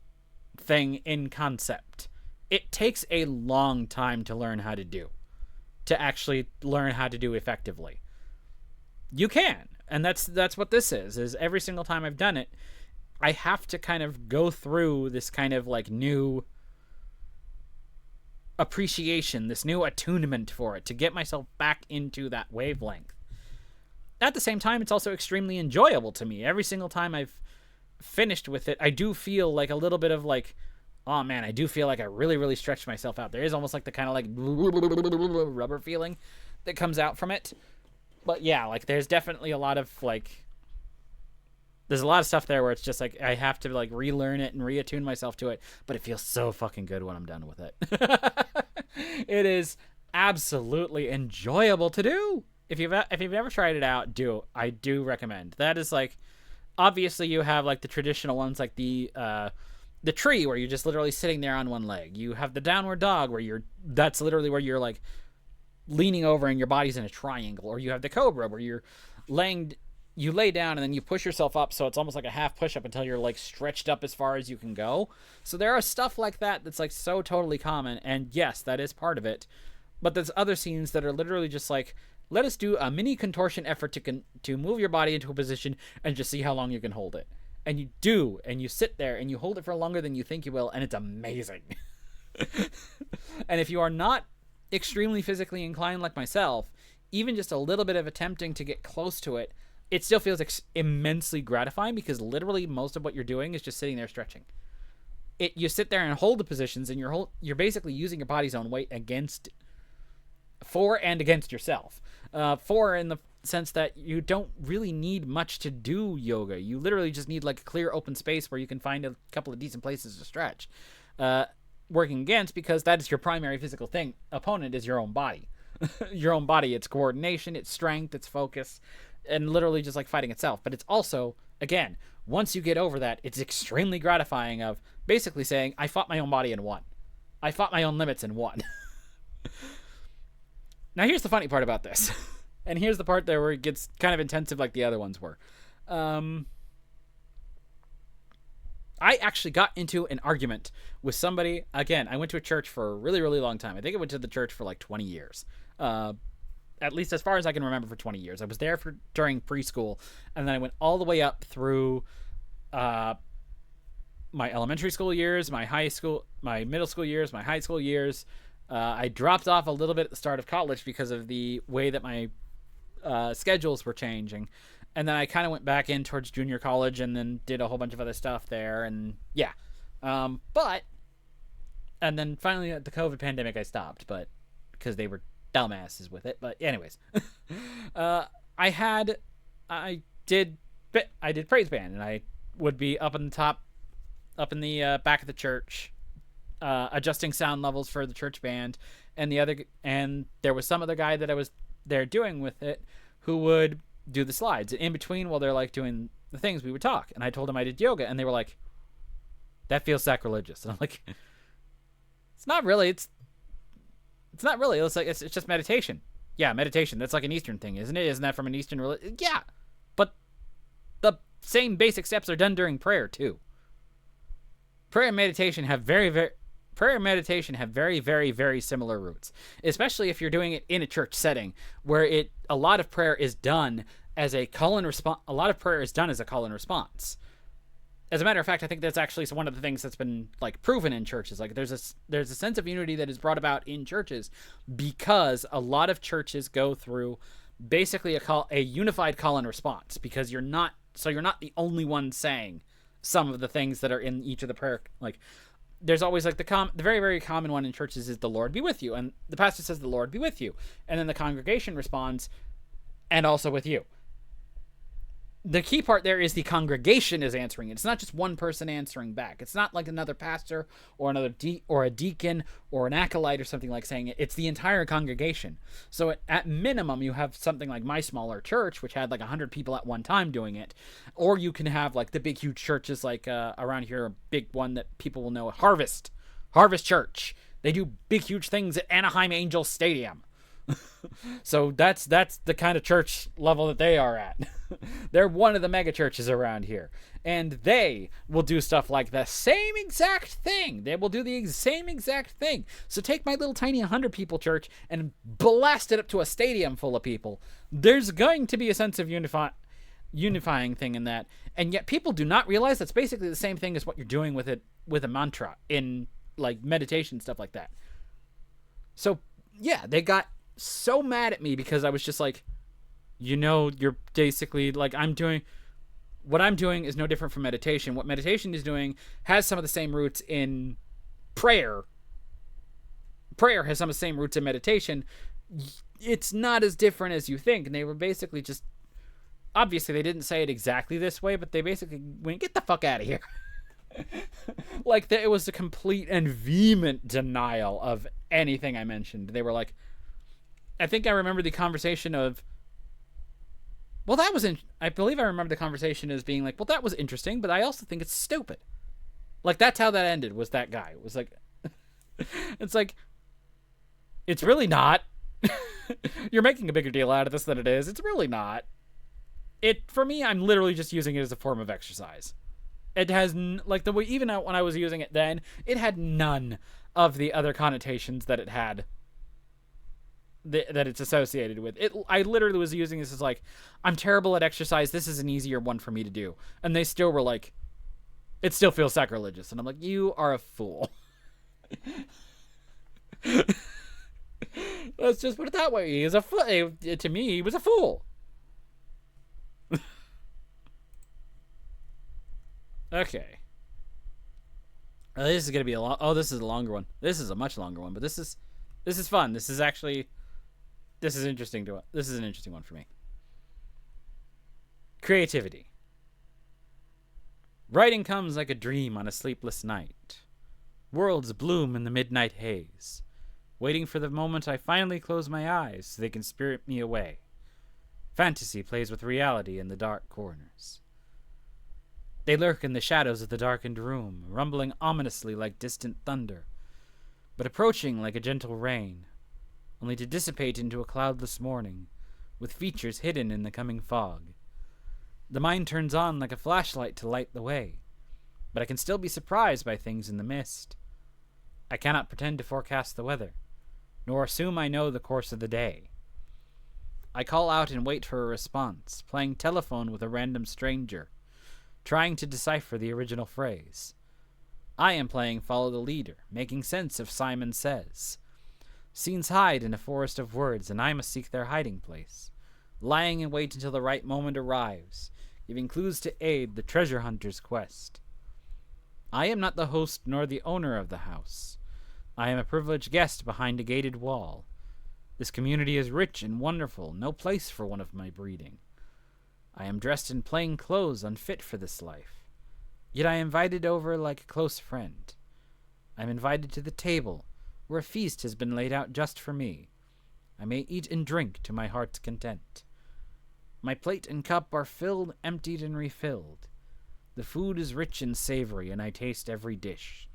thing in concept. It takes a long time to learn how to do, to actually learn how to do effectively. You can, and that's what this is every single time I've done it, I have to kind of go through this kind of like new appreciation, this new attunement for it, to get myself back into that wavelength. At the same time, it's also extremely enjoyable to me. Every single time I've finished with it, I do feel like a little bit of like, oh man, I do feel like I really stretched myself out. There is almost like the kind of like rubber feeling that comes out from it. But yeah, like there's definitely a lot of like, there's a lot of stuff there where it's just like I have to like relearn it and reattune myself to it, but it feels so fucking good when I'm done with it. It is absolutely enjoyable to do. If you've ever tried it out, I do recommend. That is like, obviously you have like the traditional ones, like the tree where you're just literally sitting there on one leg. You have the downward dog where that's literally where you're like leaning over and your body's in a triangle. Or you have the cobra where you lay down and then you push yourself up, so it's almost like a half push-up until you're like stretched up as far as you can go. So there are stuff like that that's like so totally common, and yes, that is part of it. But there's other scenes that are literally just like, let us do a mini contortion effort to move your body into a position and just see how long you can hold it. And you do, and you sit there and you hold it for longer than you think you will, and it's amazing. And if you are not extremely physically inclined like myself, even just a little bit of attempting to get close to it, it still feels immensely gratifying, because literally most of what you're doing is just sitting there stretching. You sit there and hold the positions, and you're basically using your body's own weight for and against yourself. For in the sense that you don't really need much to do yoga. You literally just need like a clear open space where you can find a couple of decent places to stretch. Working against, because that is your primary physical opponent is your own body. Your own body, its coordination, its strength, its focus, and literally just like fighting itself. But it's also, again, once you get over that, it's extremely gratifying of basically saying, I fought my own body and won. I fought my own limits and won. Now here's the funny part about this. And here's the part there where it gets kind of intensive like the other ones were. I actually got into an argument with somebody. Again, I went to a church for a really long time. I think I went to the church for like 20 years. At least as far as I can remember, for 20 years. I was there during preschool, and then I went all the way up through my elementary school years, my middle school years, my high school years. I dropped off a little bit at the start of college because of the way that my schedules were changing. And then I kind of went back in towards junior college and then did a whole bunch of other stuff there. And yeah. And then finally at the COVID pandemic, I stopped, but because they were dumbasses with it. But anyways, I did praise band, and I would be up in the back of the church, adjusting sound levels for the church band, and there was some other guy that I was there doing with it who would do the slides. In between, while they're like doing the things, we would talk, and I told them I did yoga, and they were like, that feels sacrilegious. And I'm like, it's not really. It's not really. It's like it's just meditation. Yeah, meditation. That's like an Eastern thing, isn't it? Isn't that from an Eastern religion? Yeah, but the same basic steps are done during prayer too. Prayer and meditation have very prayer and meditation have very, very, very similar roots, especially if you're doing it in a church setting where a lot of prayer is done as a call and response. A lot of prayer is done as a call and response. As a matter of fact, I think that's actually one of the things that's been like proven in churches. Like there's a sense of unity that is brought about in churches because a lot of churches go through basically a unified call and response, because you're not the only one saying some of the things that are in each of the prayer. Like there's always like the very, very common one in churches is the Lord be with you, and the pastor says the Lord be with you, and then the congregation responds, and also with you. The key part there is the congregation is answering it. It's not just one person answering back. It's not like another pastor or a deacon or an acolyte or something like saying it. It's the entire congregation. So at minimum, you have something like my smaller church, which had like 100 people at one time doing it. Or you can have like the big, huge churches like around here, a big one that people will know, Harvest Church. They do big, huge things at Anaheim Angels Stadium. So that's the kind of church level that they are at. They're one of the mega churches around here, and they will do stuff like the same exact thing. They will do the same exact thing. So take my little tiny 100 people church and blast it up to a stadium full of people. There's going to be a sense of unifying thing in that, and yet people do not realize that's basically the same thing as what you're doing with a mantra in like meditation, stuff like that. So yeah, they got so mad at me because I was just like, you're basically like, what I'm doing is no different from meditation. What meditation is doing has some of the same roots in prayer. Prayer has some of the same roots in meditation. It's not as different as you think. And they were basically just, obviously they didn't say it exactly this way, but they basically went, get the fuck out of here. Like it was a complete and vehement denial of anything I mentioned. They were like, I think I remember the conversation of, well, I believe I remember the conversation as being like, well, that was interesting, but I also think it's stupid. Like, that's how that ended, was that guy. It was like, it's like, it's really not. You're making a bigger deal out of this than it is. It's really not. For me, I'm literally just using it as a form of exercise. It has, like, the way, even when I was using it then, it had none of the other connotations that it had, that it's associated with it. I literally was using this as like, I'm terrible at exercise, this is an easier one for me to do, and they still were like, it still feels sacrilegious, and I'm like, you are a fool. Let's just put it that way. He is a fool. To me, he was a fool. Okay. This is gonna be this is a longer one. This is a much longer one, but this is fun. This is interesting this is an interesting one for me. Creativity. Writing comes like a dream on a sleepless night. Worlds bloom in the midnight haze, waiting for the moment I finally close my eyes so they can spirit me away. Fantasy plays with reality in the dark corners. They lurk in the shadows of the darkened room, rumbling ominously like distant thunder, but approaching like a gentle rain, only to dissipate into a cloudless morning, with features hidden in the coming fog. The mind turns on like a flashlight to light the way, but I can still be surprised by things in the mist. I cannot pretend to forecast the weather, nor assume I know the course of the day. I call out and wait for a response, playing telephone with a random stranger, trying to decipher the original phrase. I am playing Follow the Leader, making sense of Simon Says. Scenes hide in a forest of words, and I must seek their hiding place, lying in wait until the right moment arrives, giving clues to aid the treasure hunter's quest. I am not the host nor the owner of the house. I am a privileged guest behind a gated wall. This community is rich and wonderful, no place for one of my breeding. I am dressed in plain clothes, unfit for this life. Yet I am invited over like a close friend. I am invited to the table, where a feast has been laid out just for me. I may eat and drink to my heart's content. My plate and cup are filled, emptied, and refilled. The food is rich and savory, and I taste every dish.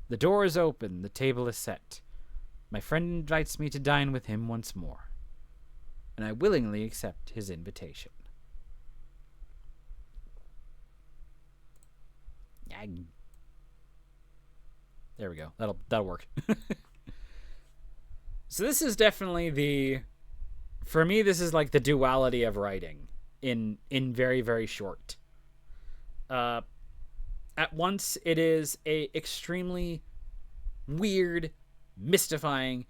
The door is open, the table is set. My friend invites me to dine with him once more, and I willingly accept his invitation. There we go. That'll work. So this is definitely for me, this is like the duality of writing in very, very short. At once, it is a extremely weird, mystifying,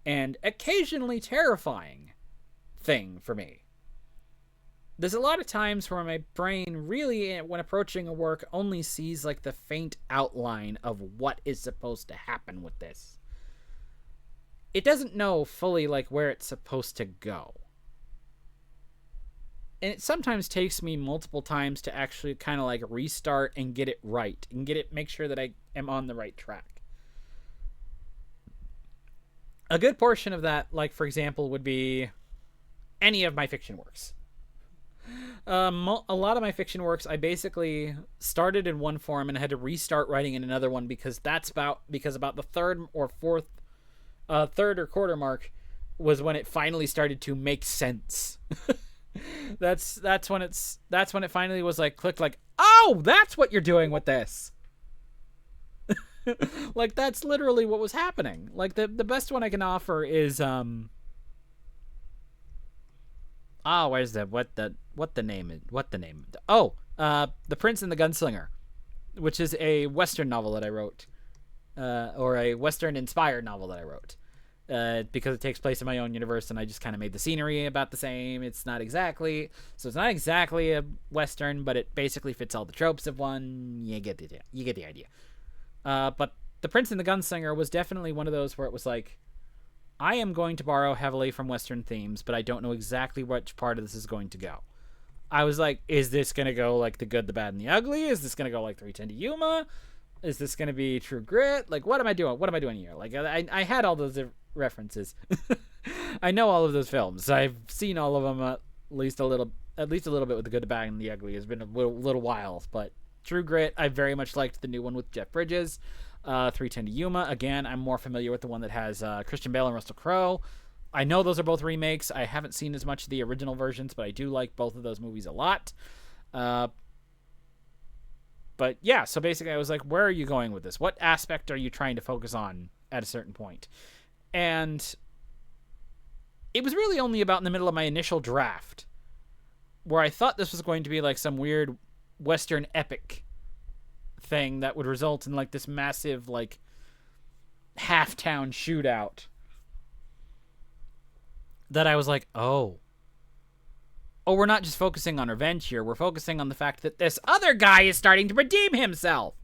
and occasionally terrifying thing for me. There's a lot of times where my brain really, when approaching a work, only sees like the faint outline of what is supposed to happen with this. It doesn't know fully like where it's supposed to go. And it sometimes takes me multiple times to actually kind of like restart and get it right and make sure that I am on the right track. A good portion of that, like for example, would be any of my fiction works. A lot of my fiction works, I basically started in one form and I had to restart writing in another one because about the third or quarter mark was when it finally started to make sense. that's when it finally was like clicked, like, oh, that's what you're doing with this. Like that's literally what was happening. Like the best one I can offer is where's the what the name? Oh, The Prince and the Gunslinger, which is a Western novel that I wrote, or a Western inspired novel that I wrote. Because it takes place in my own universe, and I just kind of made the scenery about the same. It's not exactly a Western, but it basically fits all the tropes of one. You get the idea. But The Prince and the Gunslinger was definitely one of those where it was like, I am going to borrow heavily from Western themes, but I don't know exactly which part of this is going to go. I was like, is this going to go like The Good, the Bad, and the Ugly? Is this going to go like 3:10 to Yuma? Is this going to be True Grit? Like, what am I doing? What am I doing here? Like, I had all those references. I know all of those films. I've seen all of them at least a little bit with The Good, the Bad, and the Ugly. It's been a little while, but True Grit, I very much liked the new one with Jeff Bridges. 3:10 to Yuma, again, I'm more familiar with the one that has Christian Bale and Russell Crowe. I know those are both remakes. I haven't seen as much of the original versions, but I do like both of those movies a lot. But yeah, so basically I was like, where are you going with this? What aspect are you trying to focus on at a certain point? And it was really only about in the middle of my initial draft where I thought this was going to be like some weird Western epic thing that would result in like this massive like half-town shootout, that I was like, oh, we're not just focusing on revenge here. We're focusing on the fact that this other guy is starting to redeem himself.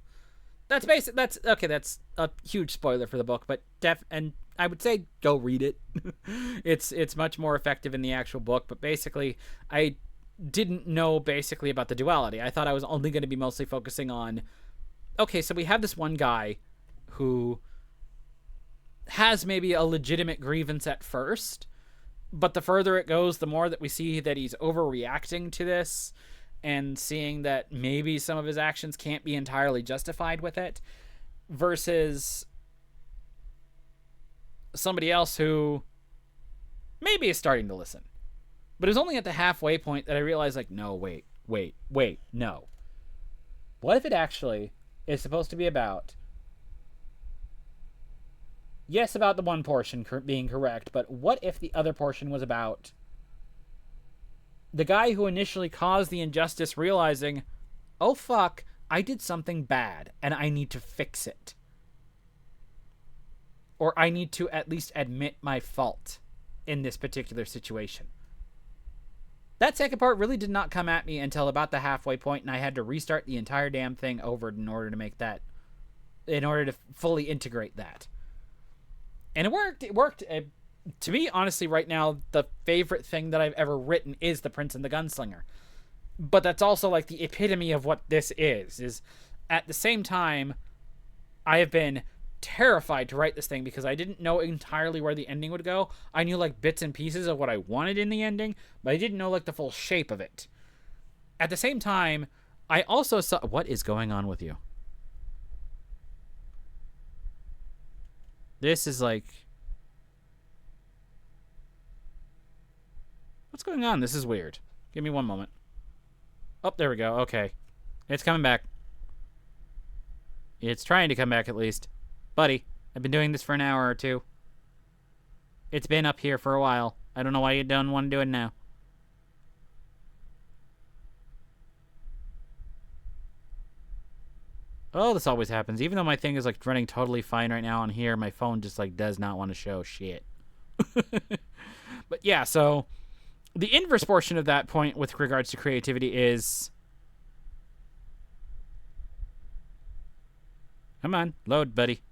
That's basic. That's okay. That's a huge spoiler for the book, but and I would say go read it. It's much more effective in the actual book, but basically I didn't know basically about the duality. I thought I was only going to be mostly focusing on, okay, so we have this one guy who has maybe a legitimate grievance at first, but the further it goes, the more that we see that he's overreacting to this and seeing that maybe some of his actions can't be entirely justified with it, versus somebody else who maybe is starting to listen. But it was only at the halfway point that I realized, like, no, wait, no. What if it actually is supposed to be about, yes, about the one portion being correct, but what if the other portion was about the guy who initially caused the injustice realizing, oh fuck, I did something bad and I need to fix it. Or I need to at least admit my fault in this particular situation. That second part really did not come at me until about the halfway point, and I had to restart the entire damn thing over in order to fully integrate that. And it worked. To me, honestly, right now, the favorite thing that I've ever written is The Prince and the Gunslinger. But that's also like the epitome of what this is at the same time, I have been terrified to write this thing because I didn't know entirely where the ending would go. I knew like bits and pieces of what I wanted in the ending, but I didn't know like the full shape of it. At the same time, I also saw... What is going on with you? This is like... What's going on? This is weird. Give me one moment. Oh, there we go. Okay. It's coming back. It's trying to come back at least. Buddy, I've been doing this for an hour or two. It's been up here for a while. I don't know why you don't want to do it now. Oh, this always happens. Even though my thing is like running totally fine right now on here, my phone just like does not want to show shit. But yeah, so the inverse portion of that point with regards to creativity is... Come on, load, buddy.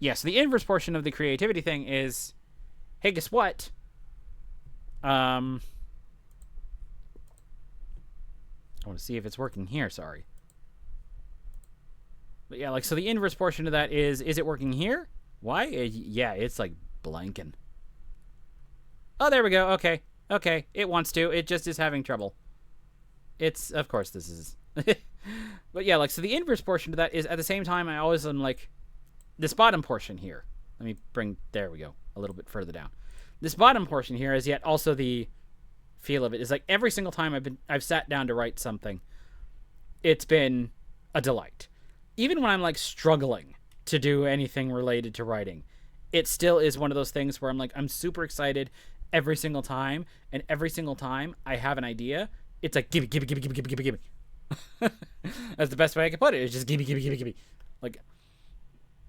Yeah, so the inverse portion of the creativity thing is... Hey, guess what? I want to see if it's working here, sorry. But yeah, like, so the inverse portion of that is it working here? Why? Yeah, it's like blanking. Oh, there we go. Okay. Okay. It wants to. It just is having trouble. It's, of course, this is... But yeah, like, so the inverse portion of that is at the same time, I always am like, this bottom portion here. Let me bring, there we go, a little bit further down. This bottom portion here is yet also the feel of it. Is like every single time I've sat down to write something, it's been a delight. Even when I'm like struggling to do anything related to writing, it still is one of those things where I'm like, I'm super excited every single time, and every single time I have an idea, it's like, gimme, gimme, gimme, gimme, gimme, gimme, gimme. That's the best way I can put it. It's just gimme, gimme, gimme, gimme. Like,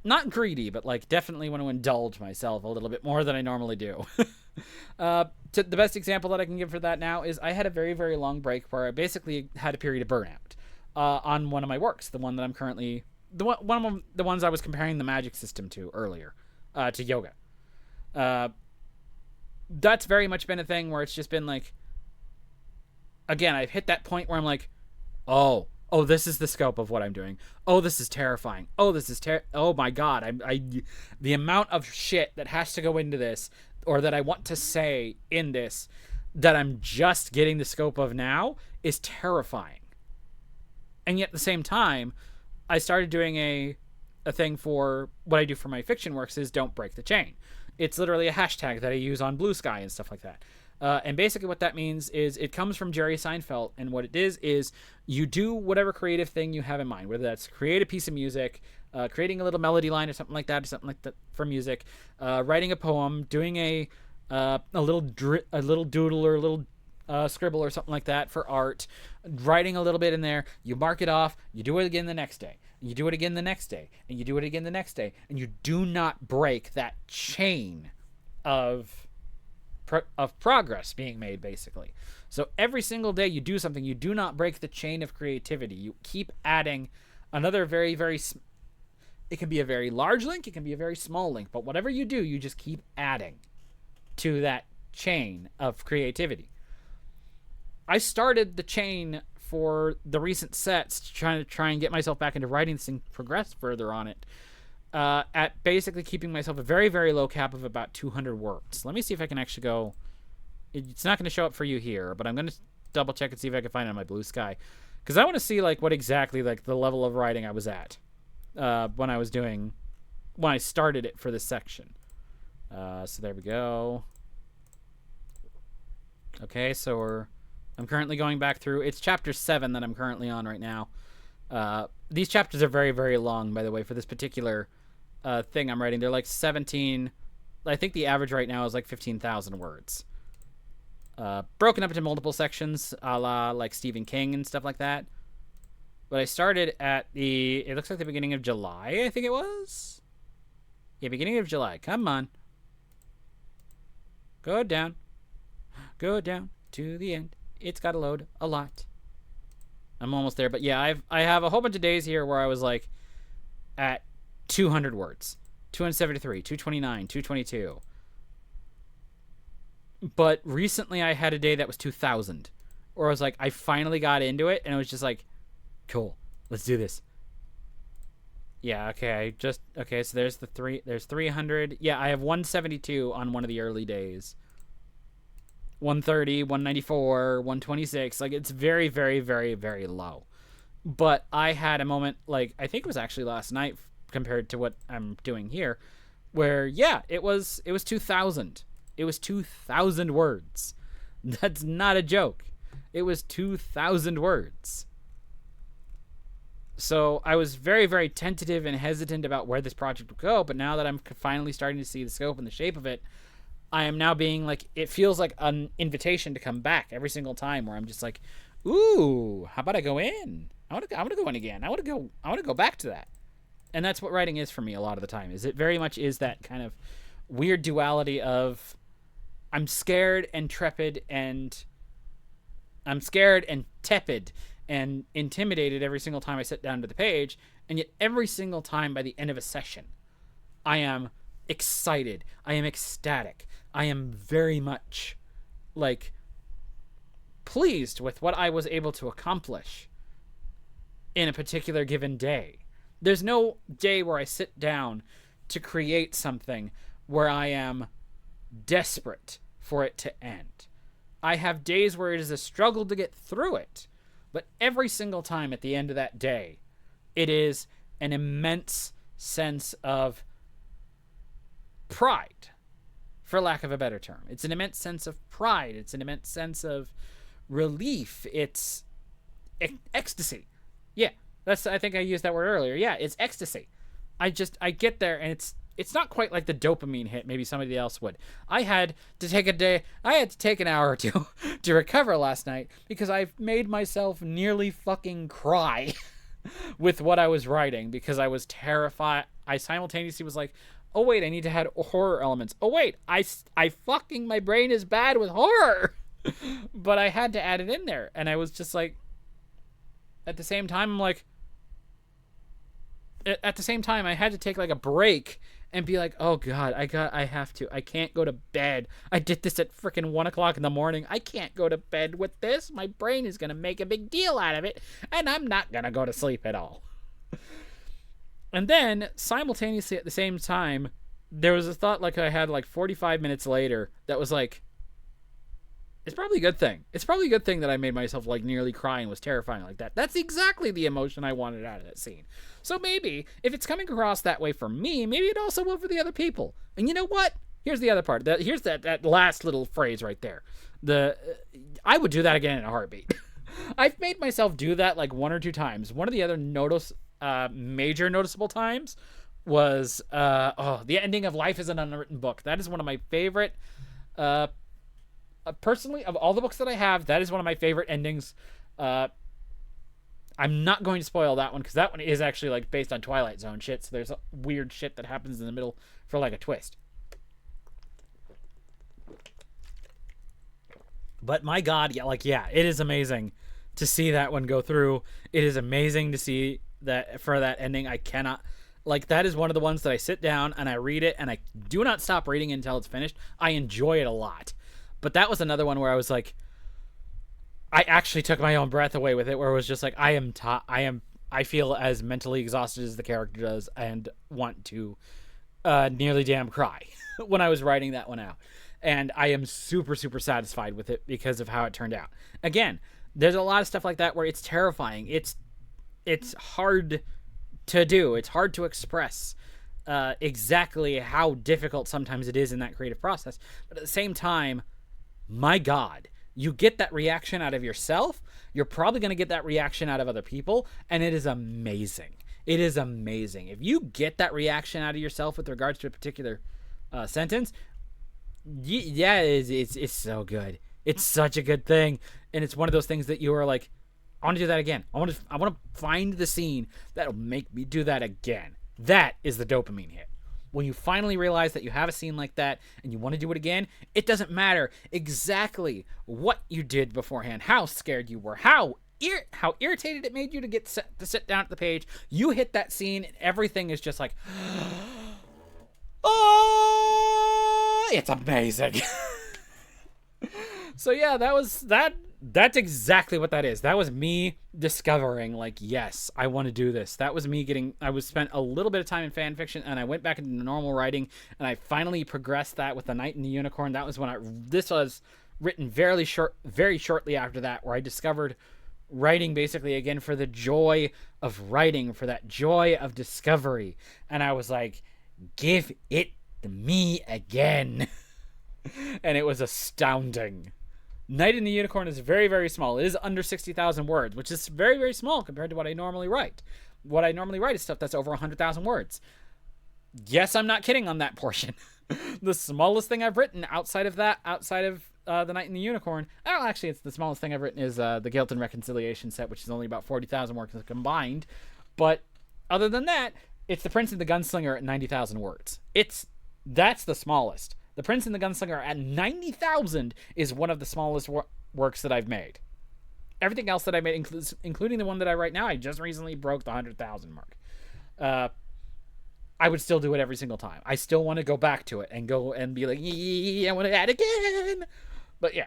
not greedy, but like definitely want to indulge myself a little bit more than I normally do. The best example that I can give for that now is I had a very, very long break where I basically had a period of burnout on one of my works, the one that I'm currently, one of the ones I was comparing the magic system to earlier, to yoga. That's very much been a thing where it's just been like, again, I've hit that point where I'm like, oh, this is the scope of what I'm doing. Oh, this is terrifying. Oh, this is oh my God. The amount of shit that has to go into this, or that I want to say in this, that I'm just getting the scope of now, is terrifying. And yet at the same time, I started doing a thing for what I do for my fiction works is don't break the chain. It's literally a hashtag that I use on Blue Sky and stuff like that. And basically what that means is it comes from Jerry Seinfeld, and what it is you do whatever creative thing you have in mind, whether that's create a piece of music, creating a little melody line or something like that for music, writing a poem, doing a little doodle or a little scribble or something like that for art, writing a little bit in there, you mark it off, you do it again the next day, and you do it again the next day, and you do it again the next day, and you do not break that chain of progress being made, basically. So every single day you do something, you do not break the chain of creativity. You keep adding another very, very... It can be a very large link, it can be a very small link, but whatever you do, you just keep adding to that chain of creativity. I started the chain for the recent sets to try and get myself back into writing this and progress further on it. At basically keeping myself a very, very low cap of about 200 words. Let me see if I can actually go... It's not going to show up for you here, but I'm going to double check and see if I can find it on my Blue Sky. Because I want to see like what exactly like the level of writing I was at when I started it for this section. So there we go. Okay, so I'm currently going back through... It's chapter 7 that I'm currently on right now. These chapters are very, very long, by the way, for this particular thing I'm writing. They're like 17... I think the average right now is like 15,000 words. Broken up into multiple sections, a la like Stephen King and stuff like that. But I started at it looks like the beginning of July, I think it was? Yeah, beginning of July. Come on. Go down. Go down to the end. It's got to load a lot. I'm almost there, but yeah, I have a whole bunch of days here where I was like at 200 words, 273, 229, 222. But recently I had a day that was 2,000, where I was like, I finally got into it, and it was just like, cool, let's do this. Yeah, okay, okay, so there's there's 300. Yeah, I have 172 on one of the early days. 130, 194, 126. Like, it's very, very, very, very low. But I had a moment, like, I think it was actually last night compared to what I'm doing here, where, yeah, it was 2,000. It was 2,000 words. That's not a joke. It was 2,000 words. So I was very, very tentative and hesitant about where this project would go, but now that I'm finally starting to see the scope and the shape of it, I am now being like, it feels like an invitation to come back every single time, where I'm just like, ooh, how about I go in? I want to go in again. I want to go back to that. And that's what writing is for me a lot of the time. Is it very much is that kind of weird duality of I'm scared and trepid, and I'm scared and tepid and intimidated every single time I sit down to the page, and yet every single time by the end of a session, I am excited. I am ecstatic. I am very much like pleased with what I was able to accomplish in a particular given day. There's no day where I sit down to create something where I am desperate for it to end. I have days where it is a struggle to get through it, but every single time at the end of that day, it is an immense sense of pride, for lack of a better term. It's an immense sense of pride. It's an immense sense of relief. It's ecstasy. Yeah, I think I used that word earlier. Yeah, it's ecstasy. I get there, and it's not quite like the dopamine hit maybe somebody else would. I had to take an hour or two to recover last night because I made myself nearly fucking cry with what I was writing because I was terrified. I simultaneously was like, oh wait, I need to add horror elements. Oh wait, I fucking, my brain is bad with horror. But I had to add it in there, and I was just like, at the same time, I had to take like a break and be like, oh God, I can't go to bed. I did this at freaking 1 o'clock in the morning. I can't go to bed with this. My brain is going to make a big deal out of it, and I'm not going to go to sleep at all. And then simultaneously at the same time, there was a thought like I had like 45 minutes later that was like, it's probably a good thing. It's probably a good thing that I made myself like nearly cry and was terrifying like that. That's exactly the emotion I wanted out of that scene. So maybe if it's coming across that way for me, maybe it also will for the other people. And you know what? Here's the other part. Here's that last little phrase right there. I would do that again in a heartbeat. I've made myself do that like 1 or 2 times. One of the other major noticeable times was the ending of Life is an Unwritten Book. That is one of my favorite. Personally, of all the books that I have, that is one of my favorite endings. I'm not going to spoil that one because that one is actually like based on Twilight Zone shit. So there's weird shit that happens in the middle for like a twist. But my God, it is amazing to see that one go through. It is amazing to see that for that ending. I cannot, that is one of the ones that I sit down and I read it and I do not stop reading until it's finished. I enjoy it a lot. But that was another one where I was like, I actually took my own breath away with it, where it was just like, I feel as mentally exhausted as the character does and want to nearly damn cry when I was writing that one out. And I am super, super satisfied with it because of how it turned out. Again, there's a lot of stuff like that where it's terrifying. It's hard to do. It's hard to express exactly how difficult sometimes it is in that creative process. But at the same time, my God, you get that reaction out of yourself. You're probably going to get that reaction out of other people. And it is amazing. It is amazing. If you get that reaction out of yourself with regards to a particular sentence, it's so good. It's such a good thing. And it's one of those things that you are like, I want to do that again. I want to find the scene that'll make me do that again. That is the dopamine hit. When you finally realize that you have a scene like that and you want to do it again, it doesn't matter exactly what you did beforehand, how scared you were, how irritated it made you to sit down at the page. You hit that scene and everything is just like, oh, it's amazing. So yeah, that's exactly what that is. That was me discovering, yes, I want to do this. That was me spent a little bit of time in fan fiction, and I went back into normal writing, and I finally progressed that with The Knight and the Unicorn. That was when this was written very shortly after that, where I discovered writing basically again for the joy of writing, for that joy of discovery. And I was like, give it to me again. And it was astounding. Knight and the Unicorn is very, very small. It is under 60,000 words, which is very, very small compared to what I normally write. what I normally write is stuff that's over 100,000 words. Yes, I'm not kidding on that portion. The smallest thing I've written outside of The Knight and the Unicorn. Oh, actually, it's the smallest thing I've written is the Guilt and Reconciliation set, which is only about 40,000 words combined. But other than that, it's The Prince and the Gunslinger at 90,000 words. That's the smallest. The Prince and the Gunslinger at 90,000 is one of the smallest works that I've made. Everything else that I made, including the one that I write now, I just recently broke the 100,000 mark. I would still do it every single time. I still want to go back to it and go and be like, I want to add again. But yeah.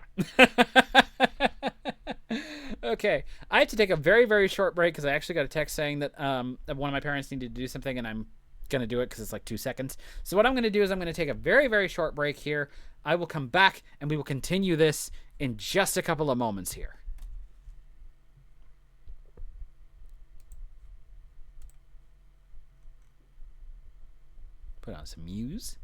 Okay. I had to take a very, very short break because I actually got a text saying that one of my parents needed to do something, and I'm going to do it because it's like 2 seconds. So what I'm going to do is I'm going to take a very, very short break here. I will come back and we will continue this in just a couple of moments here. Put on some Muse.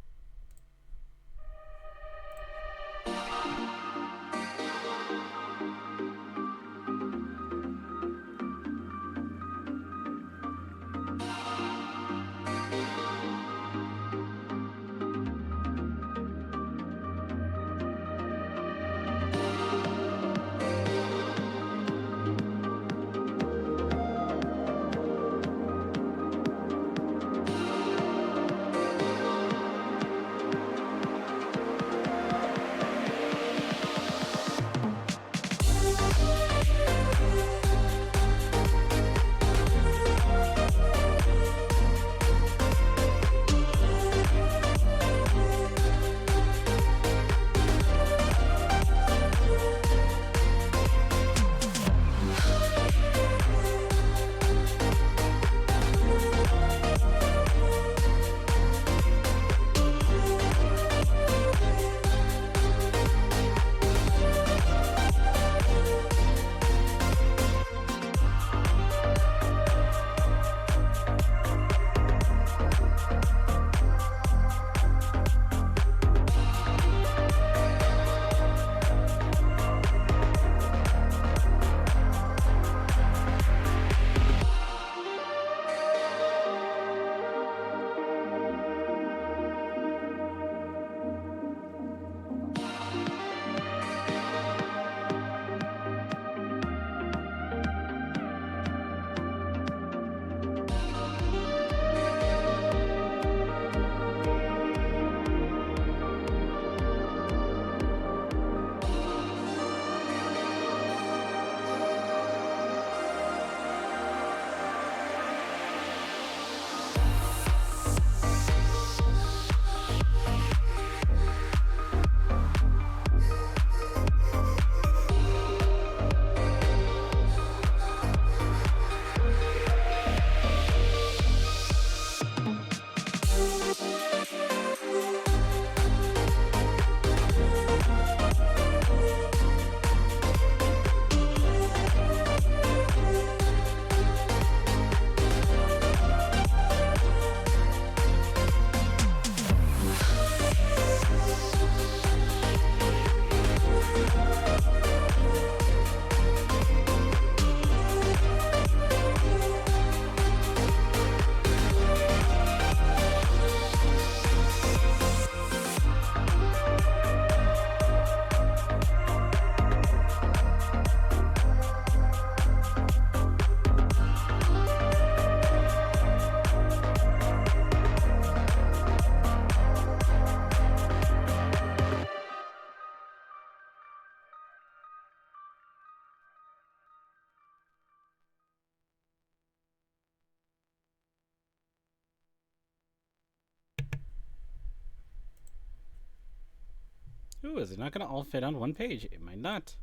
Ooh, is it not going to all fit on one page? It might not.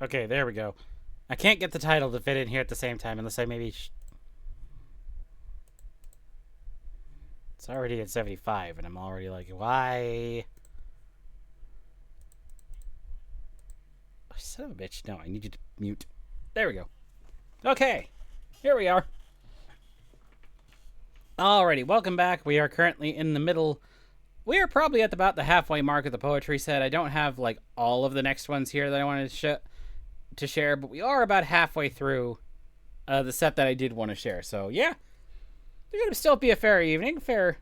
Okay, there we go. I can't get the title to fit in here at the same time unless I maybe... It's already at 75, and I'm already like, why? Oh, son of a bitch. No, I need you to mute. There we go. Okay, here we are. Alrighty, welcome back. We are currently in the middle... We are probably at about the halfway mark of the poetry set. I don't have like all of the next ones here that I wanted to share, but we are about halfway through the set that I did want to share. So yeah, it's gonna still be a fair evening, fair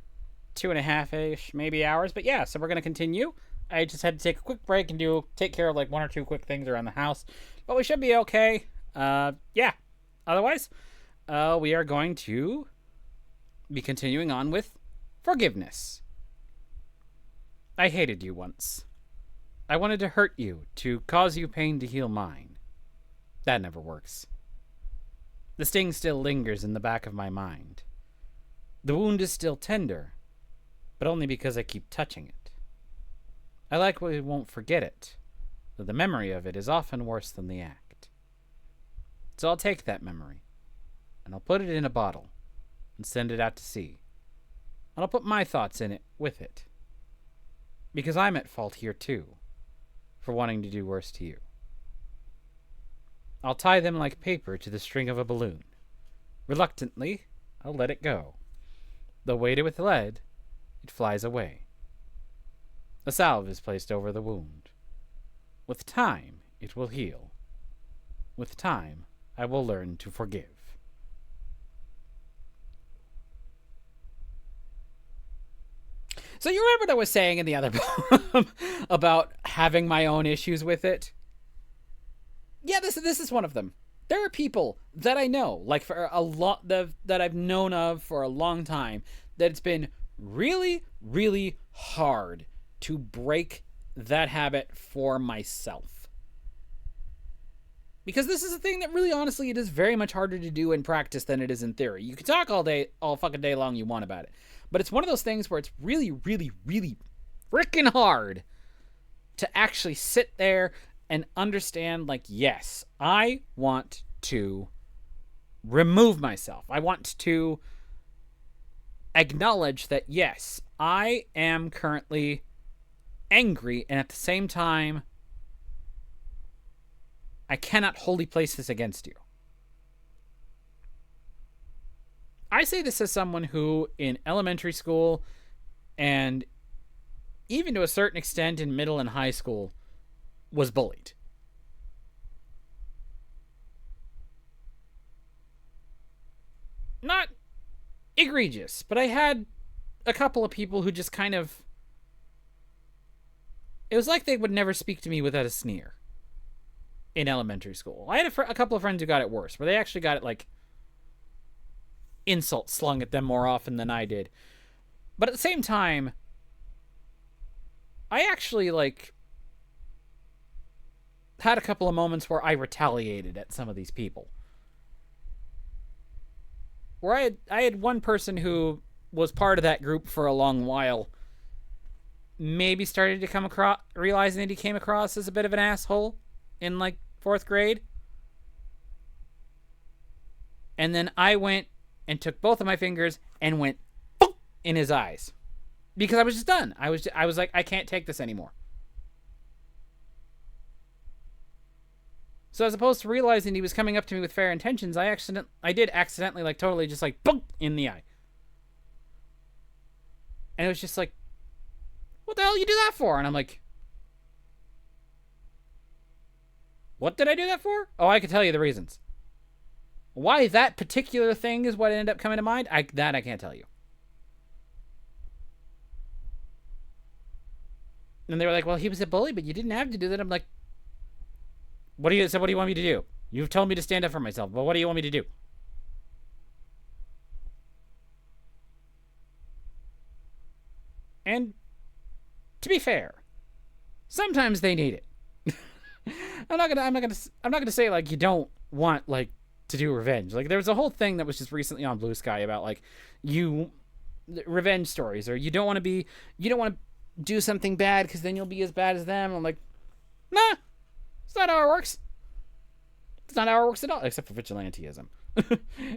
2.5-ish maybe hours. But yeah, so we're gonna continue. I just had to take a quick break and take care of like 1 or 2 quick things around the house, but we should be okay. Yeah. Otherwise, we are going to be continuing on with forgiveness. I hated you once. I wanted to hurt you, to cause you pain to heal mine. That never works. The sting still lingers in the back of my mind. The wound is still tender, but only because I keep touching it. I likely won't forget it, though the memory of it is often worse than the act. So I'll take that memory, and I'll put it in a bottle, and send it out to sea. And I'll put my thoughts in it with it. Because I'm at fault here too, for wanting to do worse to you. I'll tie them like paper to the string of a balloon. Reluctantly, I'll let it go. Though weighted with lead, it flies away. A salve is placed over the wound. With time, it will heal. With time, I will learn to forgive. So you remember what I was saying in the other poem about having my own issues with it? Yeah, this is one of them. There are people that I know, like for a lot that I've known of for a long time, that it's been really, really hard to break that habit for myself. Because this is a thing that really, honestly, it is very much harder to do in practice than it is in theory. You can talk all fucking day long you want about it. But it's one of those things where it's really, really, really freaking hard to actually sit there and understand, like, yes, I want to remove myself. I want to acknowledge that, yes, I am currently angry, and at the same time, I cannot wholly place this against you. I say this as someone who, in elementary school, and even to a certain extent in middle and high school, was bullied. Not egregious, but I had a couple of people who just kind of... It was like they would never speak to me without a sneer in elementary school. I had a couple of friends who got it worse, where they actually got it, like, insults slung at them more often than I did. But at the same time, I actually, like, had a couple of moments where I retaliated at some of these people. Where I had one person who was part of that group for a long while, maybe started to come across, realizing that he came across as a bit of an asshole in, like, 4th grade. And then I went and took both of my fingers and went boop in his eyes. Because I was just done. I was like, I can't take this anymore. So as opposed to realizing he was coming up to me with fair intentions, I did accidentally, like, totally just, like, boop in the eye. And it was just like, what the hell you do that for? And I'm like, what did I do that for? Oh, I can tell you the reasons. Why that particular thing is what ended up coming to mind, I can't tell you. And they were like, well, he was a bully, but you didn't have to do that. I'm like, what do you want me to do? You've told me to stand up for myself, but what do you want me to do? And to be fair, sometimes they need it. I'm not gonna say, like, you don't want, like, to do revenge. Like, there was a whole thing that was just recently on Blue Sky about, like, revenge stories, or you don't want to do something bad because then you'll be as bad as them. I'm like, nah, it's not how it works. It's not how it works at all, except for vigilantism.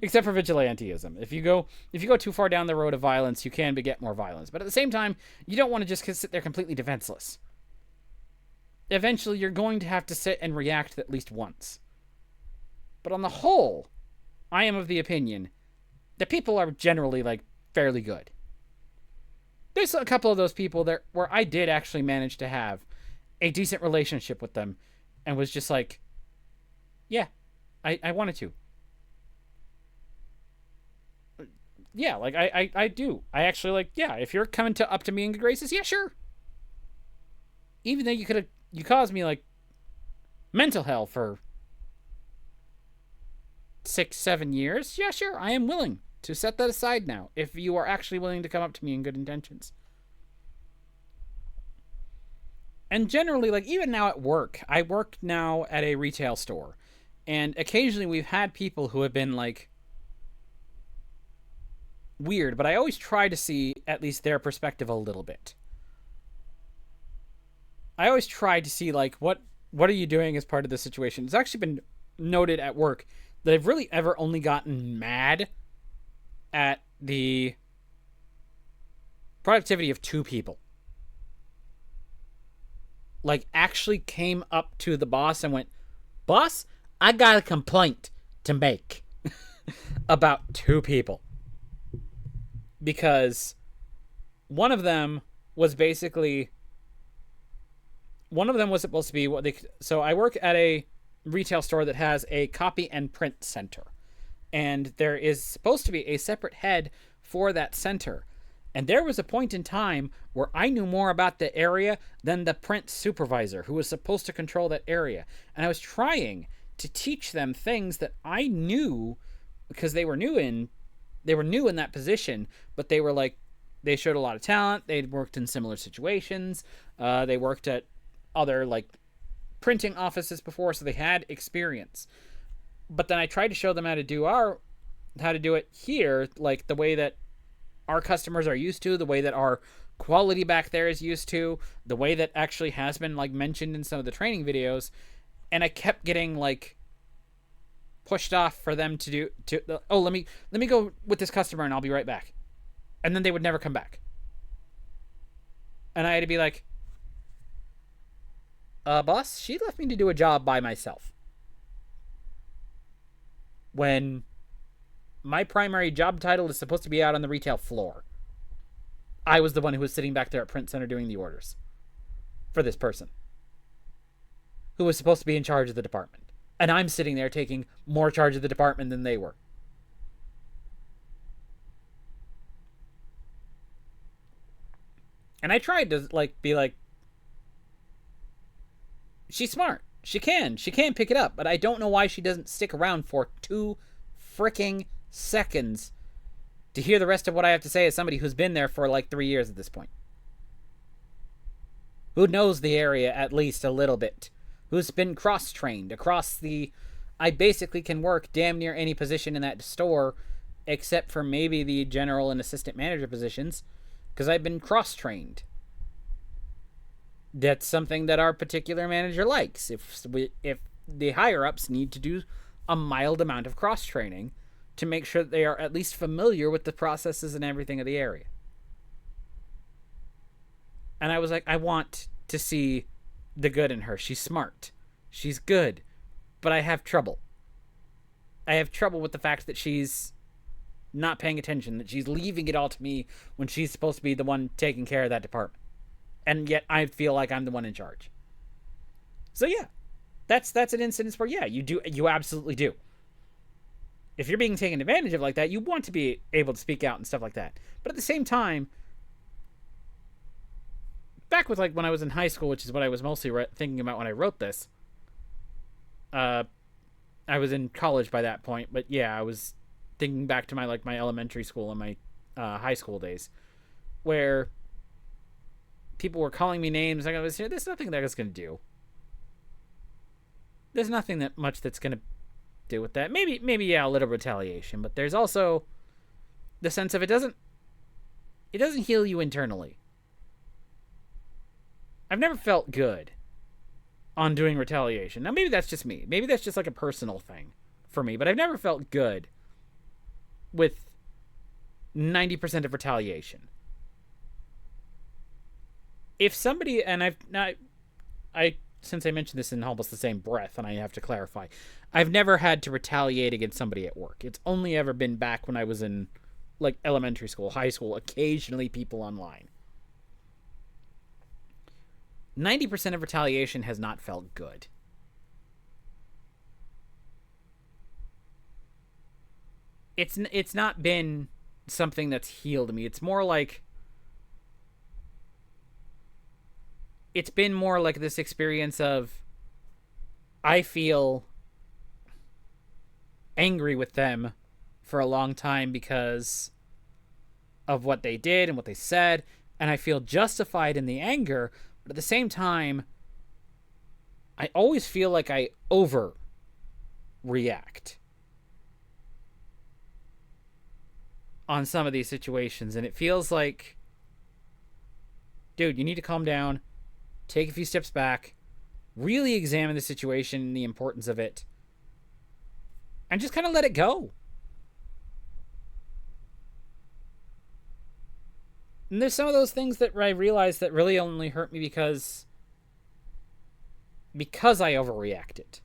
Except for vigilantism. If you go too far down the road of violence, you can beget more violence. But at the same time, you don't want to just sit there completely defenseless. Eventually, you're going to have to sit and react at least once. But on the whole, I am of the opinion that people are generally, like, fairly good. There's a couple of those people there where I did actually manage to have a decent relationship with them and was just like, yeah, I wanted to. yeah, like I do. I actually like, yeah, if you're coming to up to me in good graces, yeah, sure. Even though you caused me like mental hell for 6, 7 years, yeah, sure, I am willing to set that aside now if you are actually willing to come up to me in good intentions. And generally, like, even now at work, I work now at a retail store, and occasionally we've had people who have been like weird, but I always try to see at least their perspective a little bit. I always try to see like what are you doing as part of the situation. It's actually been noted at work that I've really ever only gotten mad at the productivity of 2 people. Like, actually came up to the boss and went, "Boss, I got a complaint to make about 2 people." Because one of them was basically, one of them was supposed to be what they, so I work at a retail store that has a copy and print center. And there is supposed to be a separate head for that center. And there was a point in time where I knew more about the area than the print supervisor who was supposed to control that area. And I was trying to teach them things that I knew because they were new in that position, but they were like, they showed a lot of talent. They'd worked in similar situations. They worked at other like printing offices before, so they had experience. But then I tried to show them how to do it here, like the way that our customers are used to, the way that our quality back there is used to, the way that actually has been like mentioned in some of the training videos. And I kept getting like pushed off for them let me go with this customer and I'll be right back. And then they would never come back. And I had to be like, boss, she left me to do a job by myself. When my primary job title is supposed to be out on the retail floor. I was the one who was sitting back there at Print Center doing the orders for this person who was supposed to be in charge of the department. And I'm sitting there taking more charge of the department than they were. And I tried to like be like, she's smart. She can pick it up, but I don't know why she doesn't stick around for 2 freaking seconds to hear the rest of what I have to say as somebody who's been there for like 3 years at this point. Who knows the area at least a little bit. Who's been cross-trained across the... I basically can work damn near any position in that store except for maybe the general and assistant manager positions because I've been cross-trained. That's something that our particular manager likes. If the higher-ups need to do a mild amount of cross-training to make sure that they are at least familiar with the processes and everything of the area. And I was like, I want to see the good in her. She's smart. She's good. But I have trouble. I have trouble with the fact that she's not paying attention, that she's leaving it all to me when she's supposed to be the one taking care of that department. And yet I feel like I'm the one in charge. So yeah, that's an instance where, yeah, you absolutely do. If you're being taken advantage of like that, you want to be able to speak out and stuff like that. But at the same time, back with like when I was in high school, which is what I was mostly thinking about when I wrote this. I was in college by that point, but yeah, I was thinking back to my elementary school and my high school days, where people were calling me names. Like I was here. There's nothing that it's gonna do. There's nothing that much that's gonna do with that. Maybe yeah, a little retaliation, but there's also the sense of it doesn't heal you internally. I've never felt good on doing retaliation. Now maybe that's just me. Maybe that's just like a personal thing for me, but I've never felt good with 90% of retaliation. If somebody, and I since I mentioned this in almost the same breath, and I have to clarify, I've never had to retaliate against somebody at work. It's only ever been back when I was in like elementary school, high school, occasionally people online. 90% of retaliation has not felt good. It's not been something that's healed me. It's more like, it's been more like this experience of, I feel angry with them for a long time because of what they did and what they said, and I feel justified in the anger, but at the same time, I always feel like I overreact. On some of these situations, and it feels like, dude, you need to calm down, take a few steps back, really examine the situation and the importance of it, and just kind of let it go. And there's some of those things that I realize that really only hurt me because I overreacted.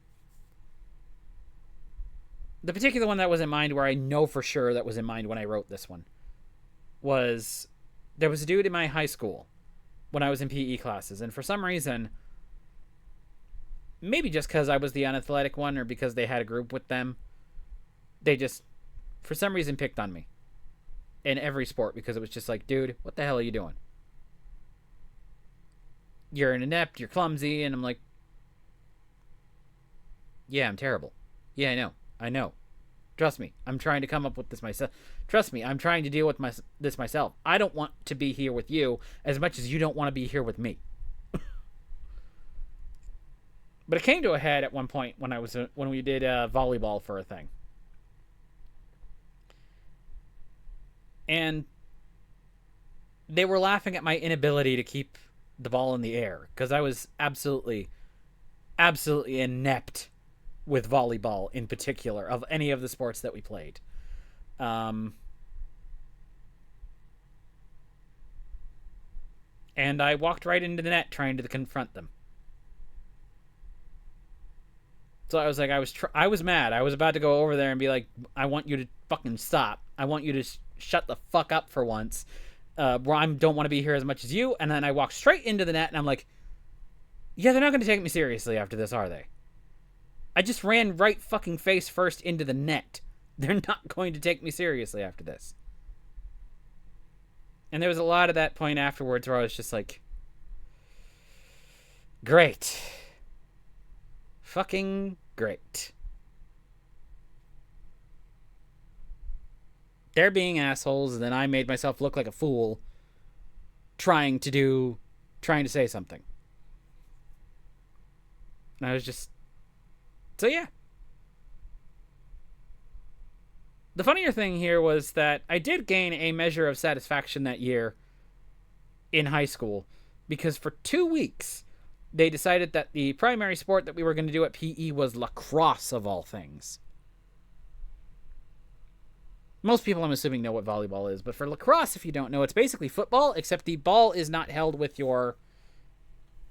The particular one that was in mind, where I know for sure that was in mind when I wrote this one, was there was a dude in my high school when I was in PE classes, and for some reason, maybe just because I was the unathletic one or because they had a group with them, they just, for some reason, picked on me in every sport, because it was just like, dude, what the hell are you doing? You're an inept, you're clumsy, and I'm like, yeah, I'm terrible. Yeah, I know. Trust me, I'm trying to come up with this myself. Trust me, I'm trying to deal with this myself. I don't want to be here with you as much as you don't want to be here with me. But it came to a head at one point when we did volleyball for a thing. And they were laughing at my inability to keep the ball in the air, because I was absolutely inept with volleyball in particular, of any of the sports that we played. And I walked right into the net trying to confront them. So I was like, I was mad. I was about to go over there and be like, I want you to fucking stop. I want you to shut the fuck up for once. I don't want to be here as much as you. And then I walked straight into the net, and I'm like, yeah, they're not going to take me seriously after this, are they? I just ran right fucking face first into the net. They're not going to take me seriously after this. And there was a lot of that point afterwards where I was just like, great. Fucking great. They're being assholes, and then I made myself look like a fool trying to say something. And I was just, so yeah. The funnier thing here was that I did gain a measure of satisfaction that year in high school, because for 2 weeks they decided that the primary sport that we were going to do at PE was lacrosse, of all things. Most people, I'm assuming, know what volleyball is, but for lacrosse, if you don't know, it's basically football, except the ball is not held with your...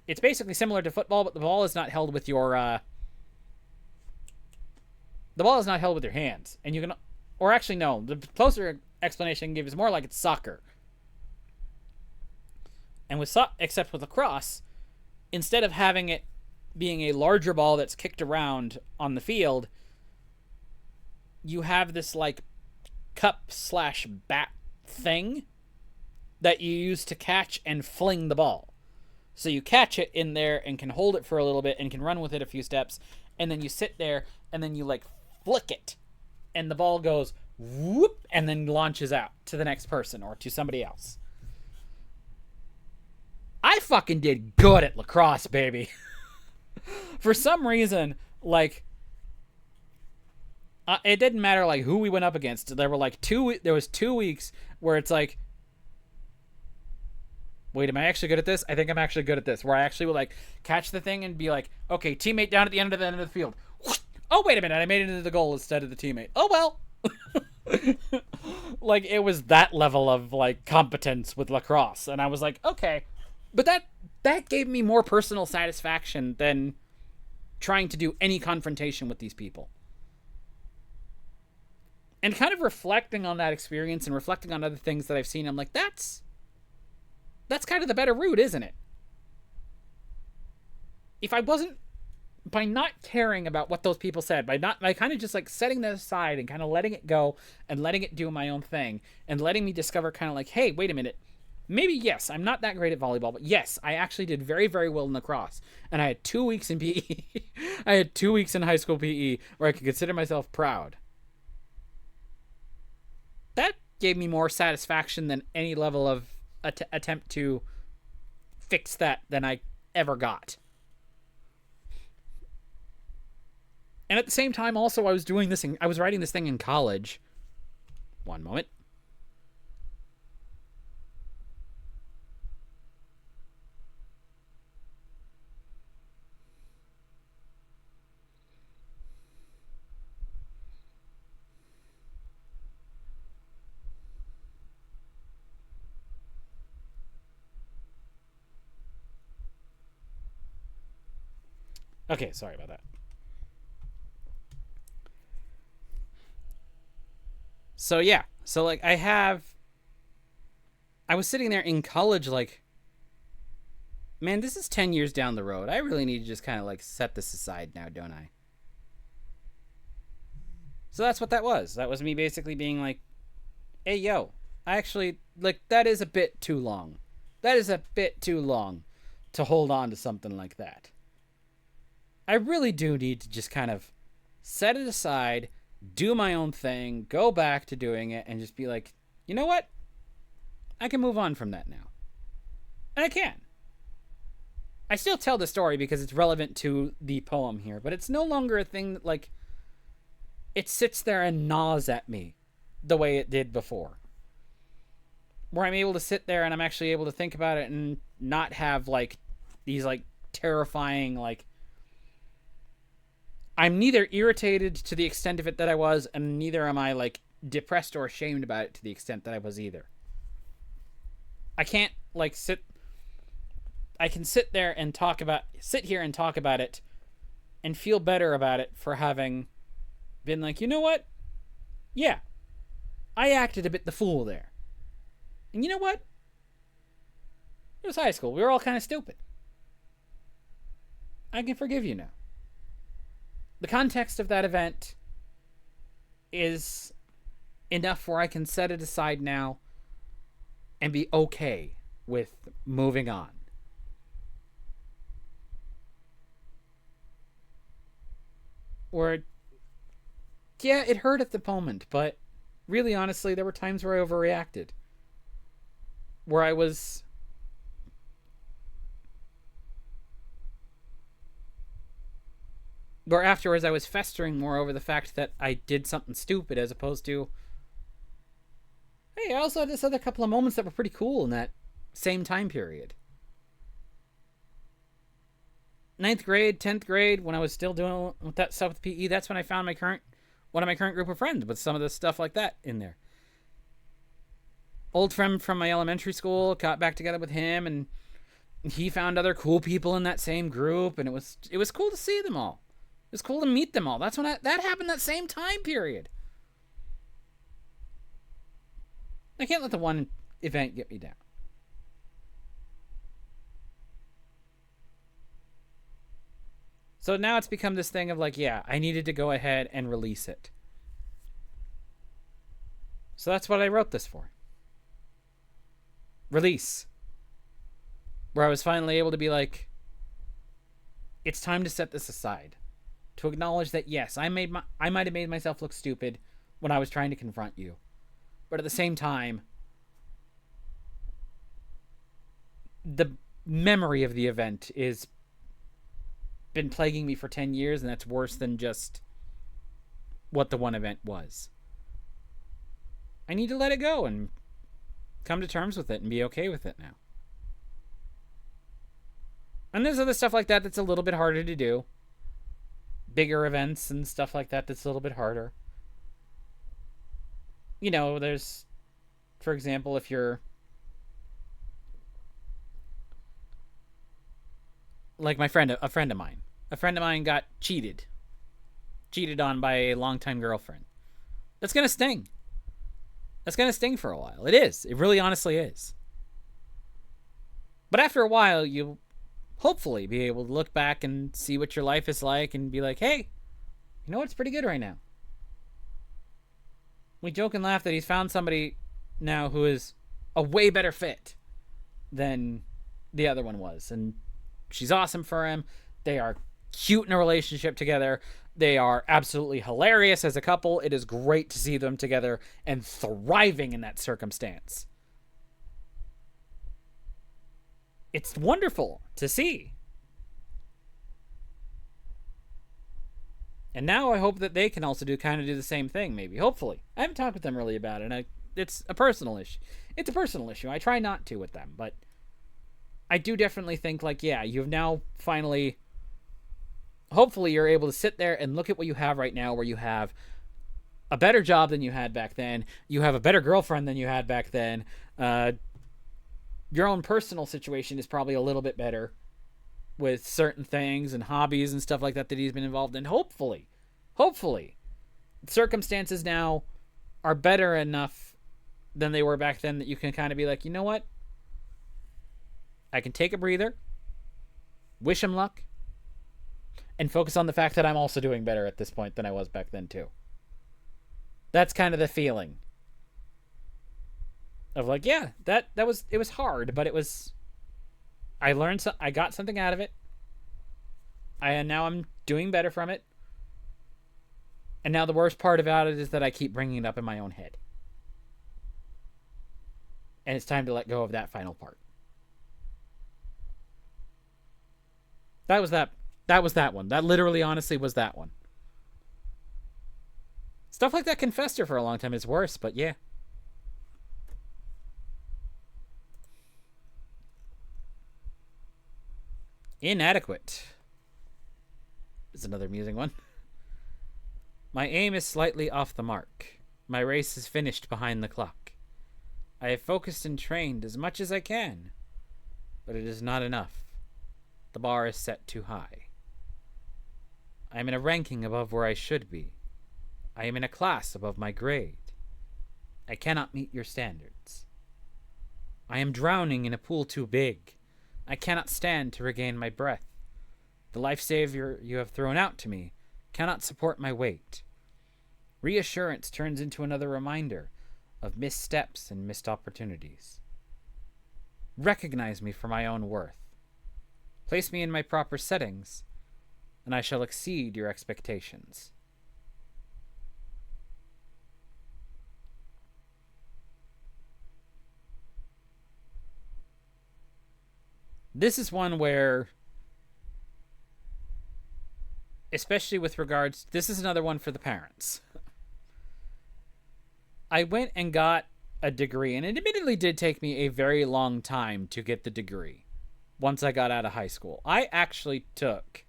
It's basically similar to football, but the ball is not held with your... The ball is not held with your hands. And you can... Or actually, no. The closer explanation I can give is more like it's soccer. And except with lacrosse, instead of having it being a larger ball that's kicked around on the field, you have this, like, cup/bat thing that you use to catch and fling the ball. So you catch it in there and can hold it for a little bit and can run with it a few steps, and then you sit there and then you, like, flick it, and the ball goes whoop and then launches out to the next person or to somebody else. I fucking did good at lacrosse, baby. For some reason, like, it didn't matter, like, who we went up against. There was 2 weeks where it's like, wait, am I actually good at this? I think I'm actually good at this. Where I actually would, like, catch the thing and be like, okay, teammate down at the end of the field. Oh, wait a minute, I made it into the goal instead of the teammate. Oh, well. Like, it was that level of, like, competence with lacrosse. And I was like, okay. But that gave me more personal satisfaction than trying to do any confrontation with these people. And kind of reflecting on that experience and reflecting on other things that I've seen, I'm like, that's kind of the better route, isn't it? If I wasn't by not caring about what those people said, by kind of just like setting that aside and kind of letting it go and letting it do my own thing and letting me discover kind of like, hey, wait a minute. Maybe, yes, I'm not that great at volleyball, but yes, I actually did very, very well in lacrosse. And I had 2 weeks in PE. I had 2 weeks in high school PE where I could consider myself proud. That gave me more satisfaction than any level of attempt to fix that than I ever got. And at the same time, also, I was writing this thing in college. One moment. Okay, sorry about that. So yeah, so like I was sitting there in college like, man, this is 10 years down the road. I really need to just kind of like set this aside now, don't I? So that's what that was. That was me basically being like, hey, yo, I actually, like, that is a bit too long. That is a bit too long to hold on to something like that. I really do need to just kind of set it aside, do my own thing, go back to doing it, and just be like, you know what? I can move on from that now. And I can. I still tell the story because it's relevant to the poem here, but it's no longer a thing that, like, it sits there and gnaws at me the way it did before. Where I'm able to sit there and I'm actually able to think about it and not have, like, these, like, terrifying, like, I'm neither irritated to the extent of it that I was, and neither am I, like, depressed or ashamed about it to the extent that I was either. I can't, like, I can sit here and talk about it and feel better about it for having been like, you know what? Yeah, I acted a bit the fool there. And you know what? It was high school. We were all kind of stupid. I can forgive you now. The context of that event is enough where I can set it aside now and be okay with moving on. Or, yeah, it hurt at the moment, but really honestly, there were times where I overreacted. Where I was... Where afterwards I was festering more over the fact that I did something stupid as opposed to, hey, I also had this other couple of moments that were pretty cool in that same time period. 9th grade, 10th grade, when I was still doing with that stuff with PE, that's when I found one of my current group of friends with some of the stuff like that in there. Old friend from my elementary school, got back together with him, and he found other cool people in that same group, and it was cool to see them all. It was cool to meet them all. That's when that happened that same time period. I can't let the one event get me down. So now it's become this thing of like, yeah, I needed to go ahead and release it. So that's what I wrote this for. Release. Where I was finally able to be like, it's time to set this aside. To acknowledge that, yes, I might have made myself look stupid when I was trying to confront you. But at the same time, the memory of the event is been plaguing me for 10 years, and that's worse than just what the one event was. I need to let it go and come to terms with it and be okay with it now. And there's other stuff like that that's a little bit harder to do. Bigger events and stuff like that that's a little bit harder. You know, there's, for example, if you're like a friend of mine got cheated on by a longtime girlfriend. That's gonna sting. That's gonna sting for a while. It is. It really honestly is. But after a while, you hopefully be able to look back and see what your life is like and be like, hey, you know what's pretty good right now? We joke and laugh that he's found somebody now who is a way better fit than the other one was. And she's awesome for him. They are cute in a relationship together. They are absolutely hilarious as a couple. It is great to see them together and thriving in that circumstance. It's wonderful to see. And now I hope that they can also do the same thing, maybe. Hopefully. I haven't talked with them really about it, and it's a personal issue. It's a personal issue. I try not to with them, but I do definitely think, like, yeah, you've now finally... Hopefully you're able to sit there and look at what you have right now, where you have a better job than you had back then. You have a better girlfriend than you had back then. Your own personal situation is probably a little bit better with certain things and hobbies and stuff like that he's been involved in. Hopefully, circumstances now are better enough than they were back then that you can kind of be like, you know what? I can take a breather, wish him luck, and focus on the fact that I'm also doing better at this point than I was back then too. That's kind of the feeling of like, yeah, it was hard, but I learned I got something out of it. Now I'm doing better from it. And now the worst part about it is that I keep bringing it up in my own head. And it's time to let go of that final part. That was that one. That literally, honestly, was that one. Stuff like that can fester for a long time. It's worse, but yeah. Inadequate is another amusing one. My aim is slightly off the mark. My race is finished behind the clock. I have focused and trained as much as I can, but it is not enough. The bar is set too high. I am in a ranking above where I should be. I am in a class above my grade. I cannot meet your standards. I am drowning in a pool too big. I cannot stand to regain my breath. The life-saver you have thrown out to me cannot support my weight. Reassurance turns into another reminder of missteps and missed opportunities. Recognize me for my own worth. Place me in my proper settings, and I shall exceed your expectations. This is one where, especially with regards, this is another one for the parents. I went and got a degree, and it admittedly did take me a very long time to get the degree once I got out of high school. I actually took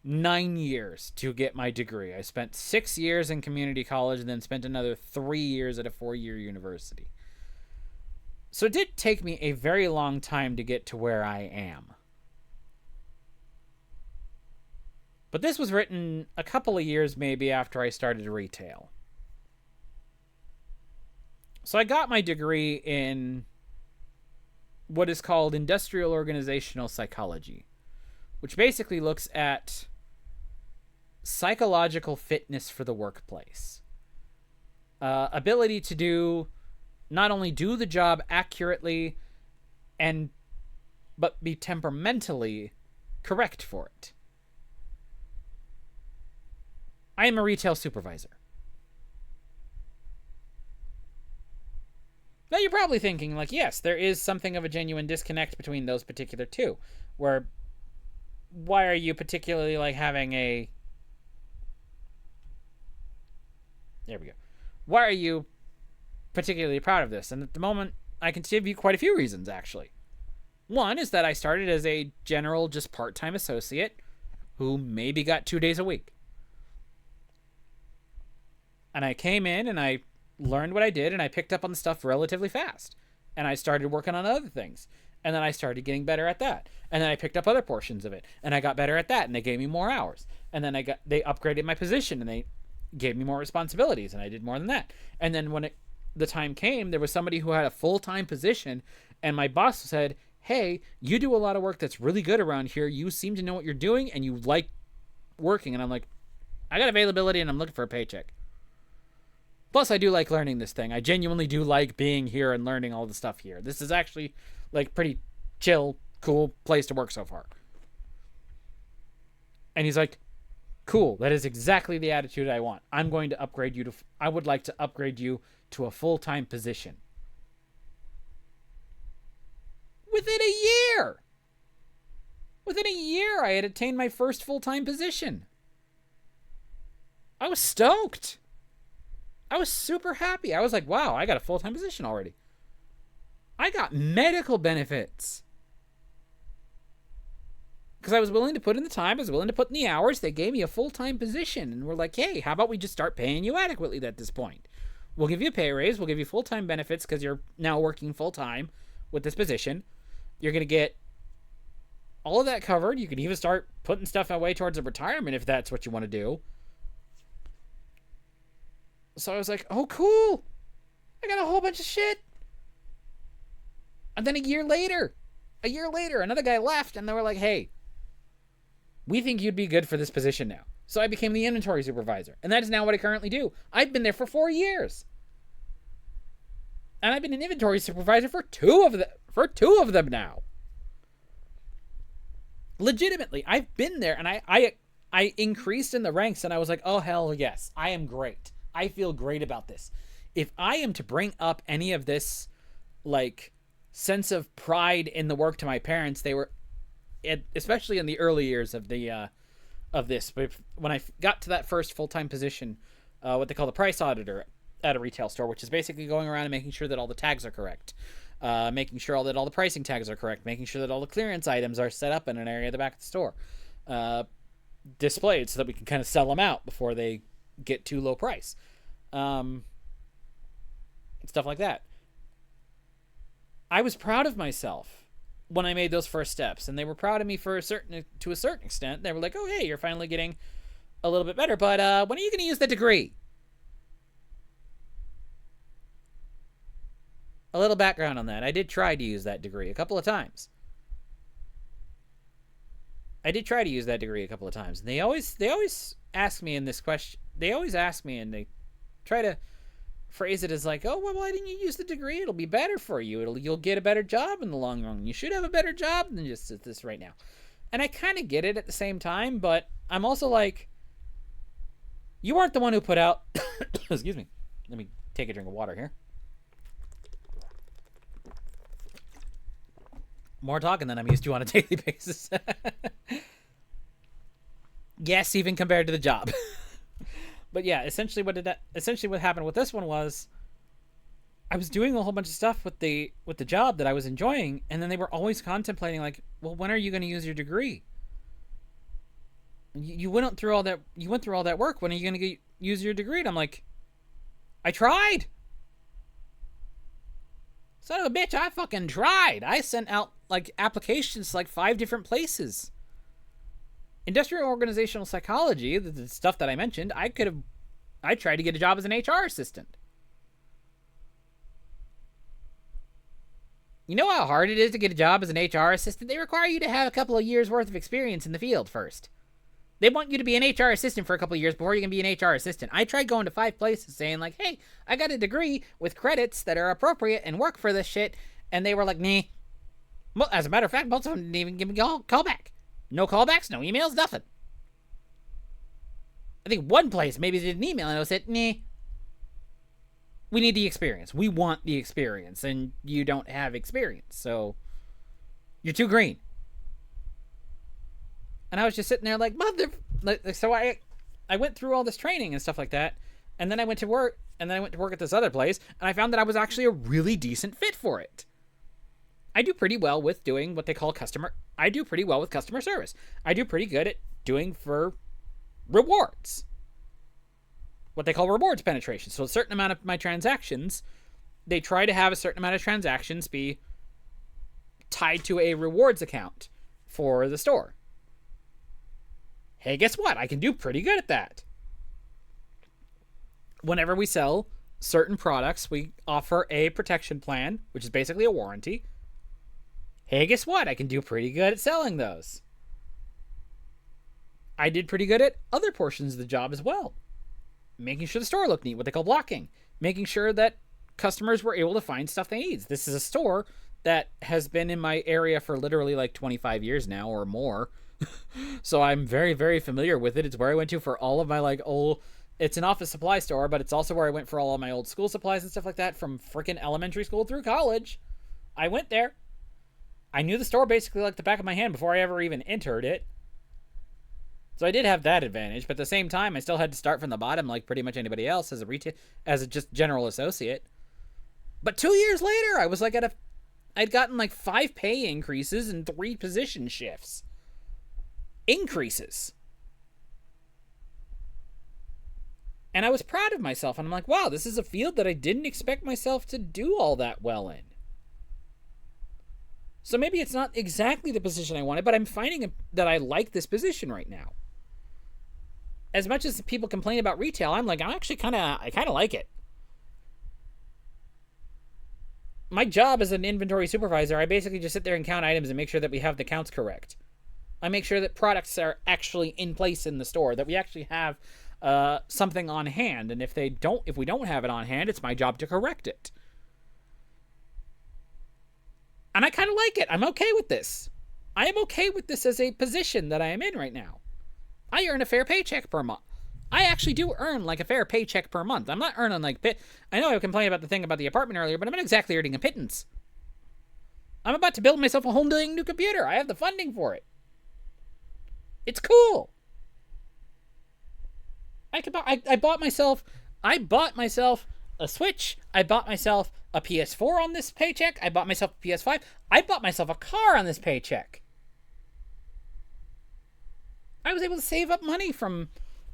9 years to get my degree. I spent 6 years in community college and then spent another 3 years at a 4-year university. So it did take me a very long time to get to where I am. But this was written a couple of years maybe after I started retail. So I got my degree in what is called industrial organizational psychology, which basically looks at psychological fitness for the workplace. Ability to not only do the job accurately but be temperamentally correct for it. I am a retail supervisor. Now you're probably thinking, like, yes, there is something of a genuine disconnect between those particular two, where why are you particularly, like, having a... There we go. Why are you particularly proud of this? And at the moment, I can give you quite a few reasons, actually. One is that I started as a general, just part-time associate who maybe got 2 days a week. And I came in and I learned what I did, and I picked up on the stuff relatively fast. And I started working on other things. And then I started getting better at that. And then I picked up other portions of it. And I got better at that, and they gave me more hours. And then they upgraded my position, and they gave me more responsibilities, and I did more than that. And then when the time came, there was somebody who had a full-time position, and my boss said, hey, you do a lot of work that's really good around here. You seem to know what you're doing and you like working. And I'm like, I got availability and I'm looking for a paycheck. Plus, I do like learning this thing. I genuinely do like being here and learning all the stuff here. This is actually like pretty chill, cool place to work so far. And he's like, cool, that is exactly the attitude I want. I'm going to upgrade you to, I would like to upgrade you to a full-time position. Within a year, I had attained my first full-time position. I was stoked. I was super happy. I was like, wow, I got a full-time position already. I got medical benefits. Because I was willing to put in the time, I was willing to put in the hours. They gave me a full-time position. And we're like, hey, how about we just start paying you adequately at this point? We'll give you a pay raise. We'll give you full-time benefits because you're now working full-time with this position. You're going to get all of that covered. You can even start putting stuff away towards a retirement if that's what you want to do. So I was like, oh, cool. I got a whole bunch of shit. And then a year later, another guy left and they were like, hey, we think you'd be good for this position now. So I became the inventory supervisor. And that is now what I currently do. I've been there for 4 years. And I've been an inventory supervisor for two of them now. Legitimately, I've been there and I increased in the ranks and I was like, oh, hell yes, I am great. I feel great about this. If I am to bring up any of this, like, sense of pride in the work to my parents, they were, especially in the early years of this, when I got to that first full-time position, what they call the price auditor at a retail store, which is basically going around and making sure that all the tags are correct, making sure that all the pricing tags are correct, making sure that all the clearance items are set up in an area at the back of the store, displayed so that we can kind of sell them out before they get too low price, stuff like that. I was proud of myself when I made those first steps, and they were proud of me to a certain extent. They were like, oh, hey, you're finally getting a little bit better, but when are you going to use the degree? A little background on that. I did try to use that degree a couple of times. And they always ask me in this question. They always ask me, and they try to phrase it as like, oh, well, why didn't you use the degree? It'll be better for you. You'll get a better job in the long run. You should have a better job than just this right now. And I kind of get it at the same time, but I'm also like, you aren't the one who put out, excuse me, let me take a drink of water here. More talking than I'm used to on a daily basis. Yes, even compared to the job. But yeah, essentially what happened with this one was I was doing a whole bunch of stuff with the job that I was enjoying, and then they were always contemplating like, well, when are you going to use your degree? You went through all that work. When are you going to use your degree? And I'm like, I tried. Son of a bitch, I fucking tried. I sent out like applications to like 5 different places. Industrial organizational psychology, the stuff that I mentioned, I tried to get a job as an HR assistant. You know how hard it is to get a job as an HR assistant? They require you to have a couple of years worth of experience in the field first. They want you to be an HR assistant for a couple of years before you can be an HR assistant. I tried going to 5 places saying like, hey, I got a degree with credits that are appropriate and work for this shit. And they were like, nah. Well, as a matter of fact, most of them didn't even give me a call back. No callbacks, no emails, nothing. I think one place maybe did an email and it said, nah. We need the experience. We want the experience, and you don't have experience, so you're too green. And I was just sitting there like, so I went through all this training and stuff like that, and then I went to work, at this other place, and I found that I was actually a really decent fit for it. I do pretty well with doing what they call customer service. I do pretty good at doing for rewards. What they call rewards penetration. So a certain amount of my transactions, they try to have a certain amount of transactions be tied to a rewards account for the store. Hey, guess what? I can do pretty good at that. Whenever we sell certain products, we offer a protection plan, which is basically a warranty. Hey, guess what? I can do pretty good at selling those. I did pretty good at other portions of the job as well. Making sure the store looked neat, what they call blocking. Making sure that customers were able to find stuff they need. This is a store that has been in my area for literally like 25 years now or more. So I'm very, very familiar with it. It's where I went to for all of my like old... It's an office supply store, but it's also where I went for all of my old school supplies and stuff like that from freaking elementary school through college. I went there. I knew the store basically like the back of my hand before I ever even entered it. So I did have that advantage, but at the same time, I still had to start from the bottom like pretty much anybody else as a just general associate. But 2 years later, I was like I'd gotten like 5 pay increases and 3 position shifts. Increases. And I was proud of myself, and I'm like, wow, this is a field that I didn't expect myself to do all that well in. So maybe it's not exactly the position I wanted, but I'm finding that I like this position right now. As much as people complain about retail, I'm like, I kind of like it. My job as an inventory supervisor, I basically just sit there and count items and make sure that we have the counts correct. I make sure that products are actually in place in the store, that we actually have something on hand, and if we don't have it on hand, it's my job to correct it. And I kind of like it. I'm okay with this. I am okay with this as a position that I am in right now. I earn a fair paycheck per month. I actually do earn like a fair paycheck per month. I'm not earning like I know I complained about the thing about the apartment earlier, but I'm not exactly earning a pittance. I'm about to build myself a whole new computer. I have the funding for it. It's cool. I bought myself a Switch. I bought myself a PS4 on this paycheck. I bought myself a PS5. I bought myself a car on this paycheck. I was able to save up money from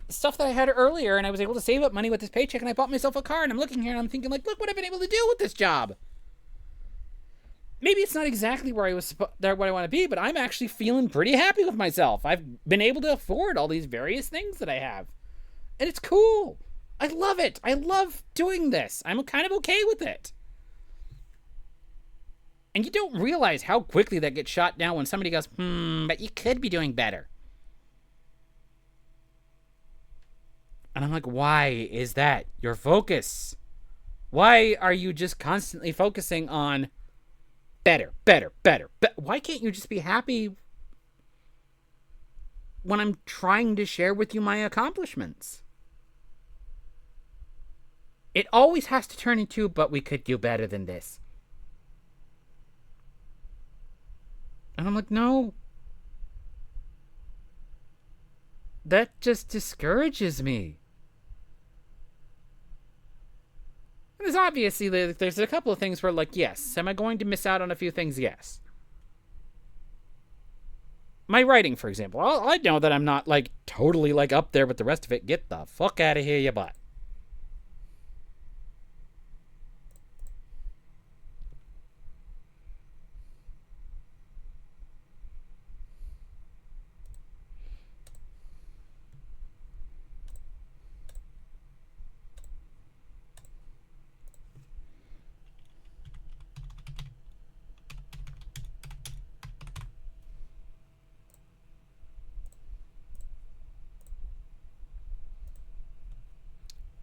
stuff that I had earlier, and I was able to save up money with this paycheck, and I bought myself a car, and I'm looking here, and I'm thinking, like, look what I've been able to do with this job. Maybe it's not exactly where what I want to be, but I'm actually feeling pretty happy with myself. I've been able to afford all these various things that I have, and it's cool. I love it. I love doing this. I'm kind of okay with it. And you don't realize how quickly that gets shot down when somebody goes, but you could be doing better. And I'm like, why is that your focus? Why are you just constantly focusing on better? Why can't you just be happy when I'm trying to share with you my accomplishments? It always has to turn into, but we could do better than this. And I'm like, no. That just discourages me. And there's obviously, there's a couple of things where, like, yes, am I going to miss out on a few things? Yes. My writing, for example. I know that I'm not, like, totally, like, up there with the rest of it. Get the fuck out of here, you butt.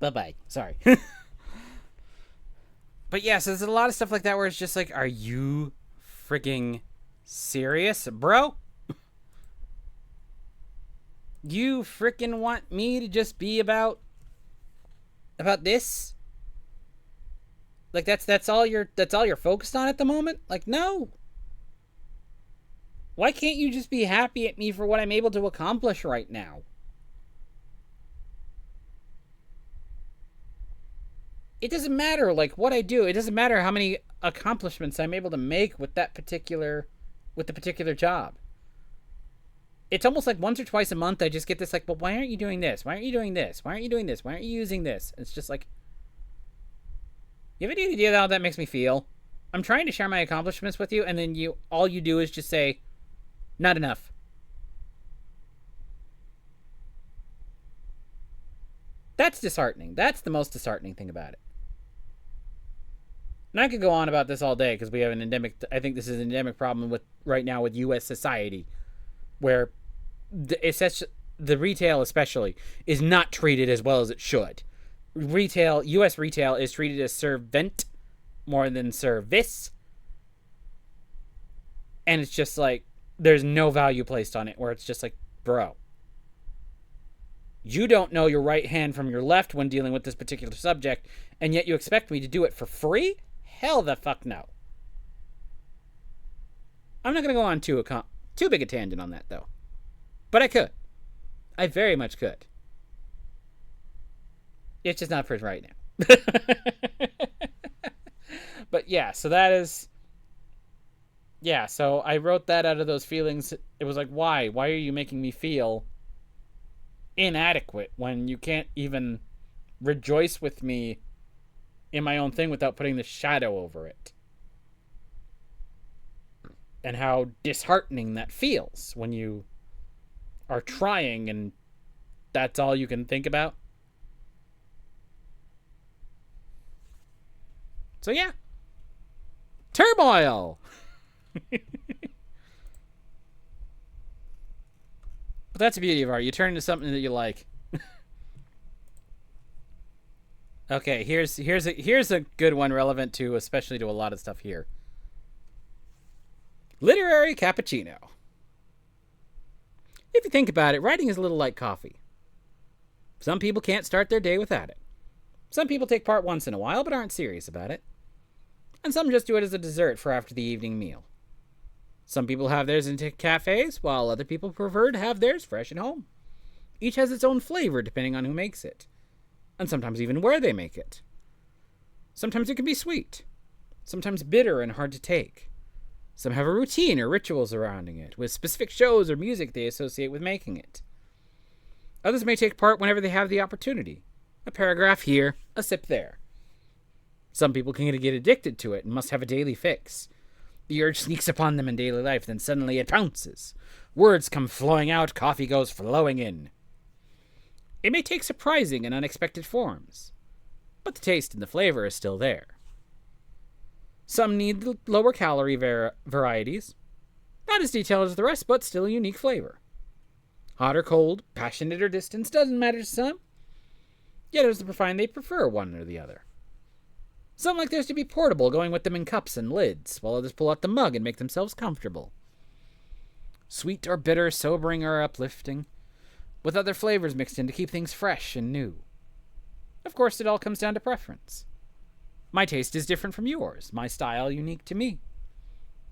Bye-bye. Sorry. But yes, there's a lot of stuff like that where it's just like, are you freaking serious, bro? You freaking want me to just be about this? Like that's all you're focused on at the moment? Like, no. Why can't you just be happy at me for what I'm able to accomplish right now? It doesn't matter, like, what I do. It doesn't matter how many accomplishments I'm able to make with the particular job. It's almost like once or twice a month I just get this, like, well, why aren't you doing this? Why aren't you doing this? Why aren't you doing this? Why aren't you using this? It's just like, you have any idea how that makes me feel? I'm trying to share my accomplishments with you, and then all you do is just say, not enough. That's disheartening. That's the most disheartening thing about it. And I could go on about this all day because we have an endemic. I think this is an endemic problem with right now with U.S. society, where the retail especially is not treated as well as it should. U.S. retail is treated as servant more than service, and it's just like there's no value placed on it. Where it's just like, bro, you don't know your right hand from your left when dealing with this particular subject, and yet you expect me to do it for free? Hell the fuck no. I'm not going to go on too big a tangent on that, though. But I could. I very much could. It's just not for right now. But yeah, so that is... Yeah, so I wrote that out of those feelings. It was like, why? Why are you making me feel inadequate when you can't even rejoice with me in my own thing without putting the shadow over it? And how disheartening that feels when you are trying and that's all you can think about. So yeah. Turmoil! But that's the beauty of art. You turn into something that you like. Okay, here's a good one relevant to, especially to a lot of stuff here. Literary cappuccino. If you think about it, writing is a little like coffee. Some people can't start their day without it. Some people take part once in a while but aren't serious about it. And some just do it as a dessert for after the evening meal. Some people have theirs in cafes, while other people prefer to have theirs fresh at home. Each has its own flavor depending on who makes it, and sometimes even where they make it. Sometimes it can be sweet, sometimes bitter and hard to take. Some have a routine or rituals surrounding it, with specific shows or music they associate with making it. Others may take part whenever they have the opportunity. A paragraph here, a sip there. Some people can get addicted to it and must have a daily fix. The urge sneaks upon them in daily life, then suddenly it pounces. Words come flowing out, coffee goes flowing in. It may take surprising and unexpected forms, but the taste and the flavor is still there. Some need the lower calorie varieties. Not as detailed as the rest, but still a unique flavor. Hot or cold, passionate or distant, doesn't matter to some. Yet others find they prefer one or the other. Some like theirs to be portable, going with them in cups and lids, while others pull out the mug and make themselves comfortable. Sweet or bitter, sobering or uplifting, with other flavors mixed in to keep things fresh and new. Of course, it all comes down to preference. My taste is different from yours, my style unique to me.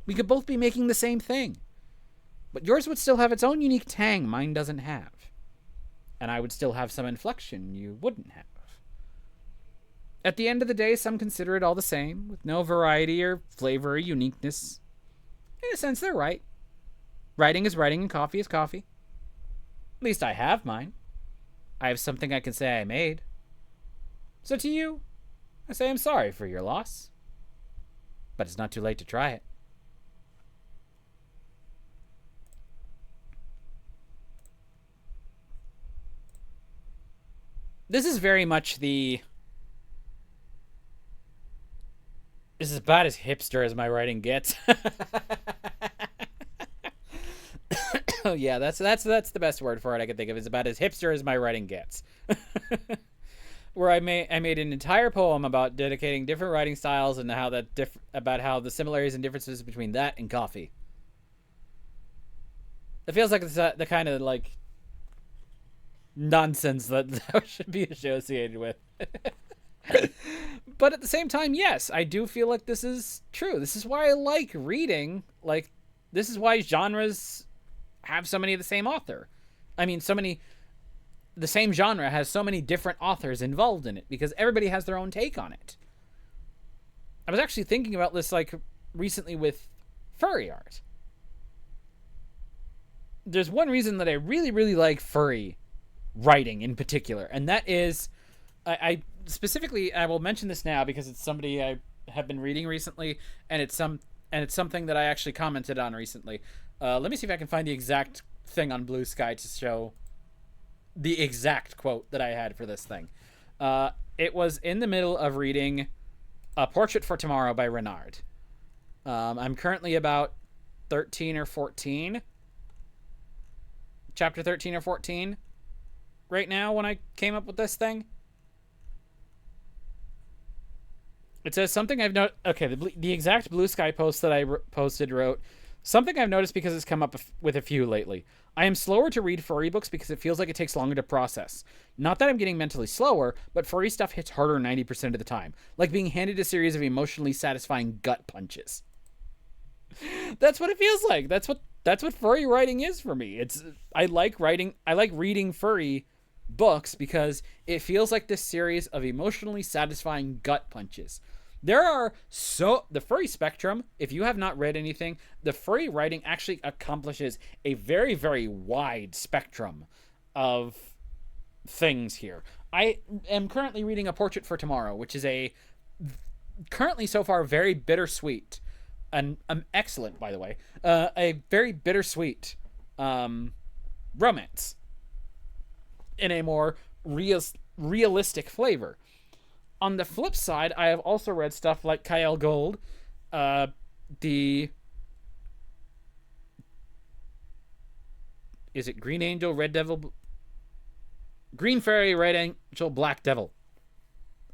We could both be making the same thing, but yours would still have its own unique tang mine doesn't have. And I would still have some inflection you wouldn't have. At the end of the day, some consider it all the same, with no variety or flavor or uniqueness. In a sense, they're right. Writing is writing and coffee is coffee. At least I have mine. I have something I can say I made. So to you, I say I'm sorry for your loss. But it's not too late to try it. This is very much the... This is about as hipster as my writing gets. Oh yeah, that's the best word for it I can think of. It's about as hipster as my writing gets. Where I made an entire poem about dedicating different writing styles and how about how the similarities and differences between that and coffee. It feels like it's the kind of like nonsense that should be associated with. But at the same time, yes, I do feel like this is true. This is why I like reading. Like, this is why genres have so many of the same author. I mean, the same genre has so many different authors involved in it because everybody has their own take on it. I was actually thinking about this, like, recently with furry art. There's one reason that I really, really like furry writing in particular, and that is, I specifically, I will mention this now because it's somebody I have been reading recently, and it's something that I actually commented on recently. Let me see if I can find the exact thing on Blue Sky to show the exact quote that I had for this thing. It was in the middle of reading A Portrait for Tomorrow by Renard. I'm currently about 13 or 14. Chapter 13 or 14 right now when I came up with this thing. It says something I've noticed. Okay, the exact Blue Sky post that I posted wrote, something I've noticed because it's come up with a few lately. I am slower to read furry books because it feels like it takes longer to process. Not that I'm getting mentally slower, but furry stuff hits harder 90% of the time. Like being handed a series of emotionally satisfying gut punches. That's what it feels like. That's what furry writing is for me. I like reading furry books because it feels like this series of emotionally satisfying gut punches. The furry spectrum, if you have not read anything, the furry writing actually accomplishes a very, very wide spectrum of things here. I am currently reading A Portrait for Tomorrow, which is currently so far very bittersweet, and excellent, by the way, a very bittersweet romance in a more realistic flavor. On the flip side, I have also read stuff like Kyle Gold, is it Green Angel, Red Devil, Green Fairy, Red Angel, Black Devil.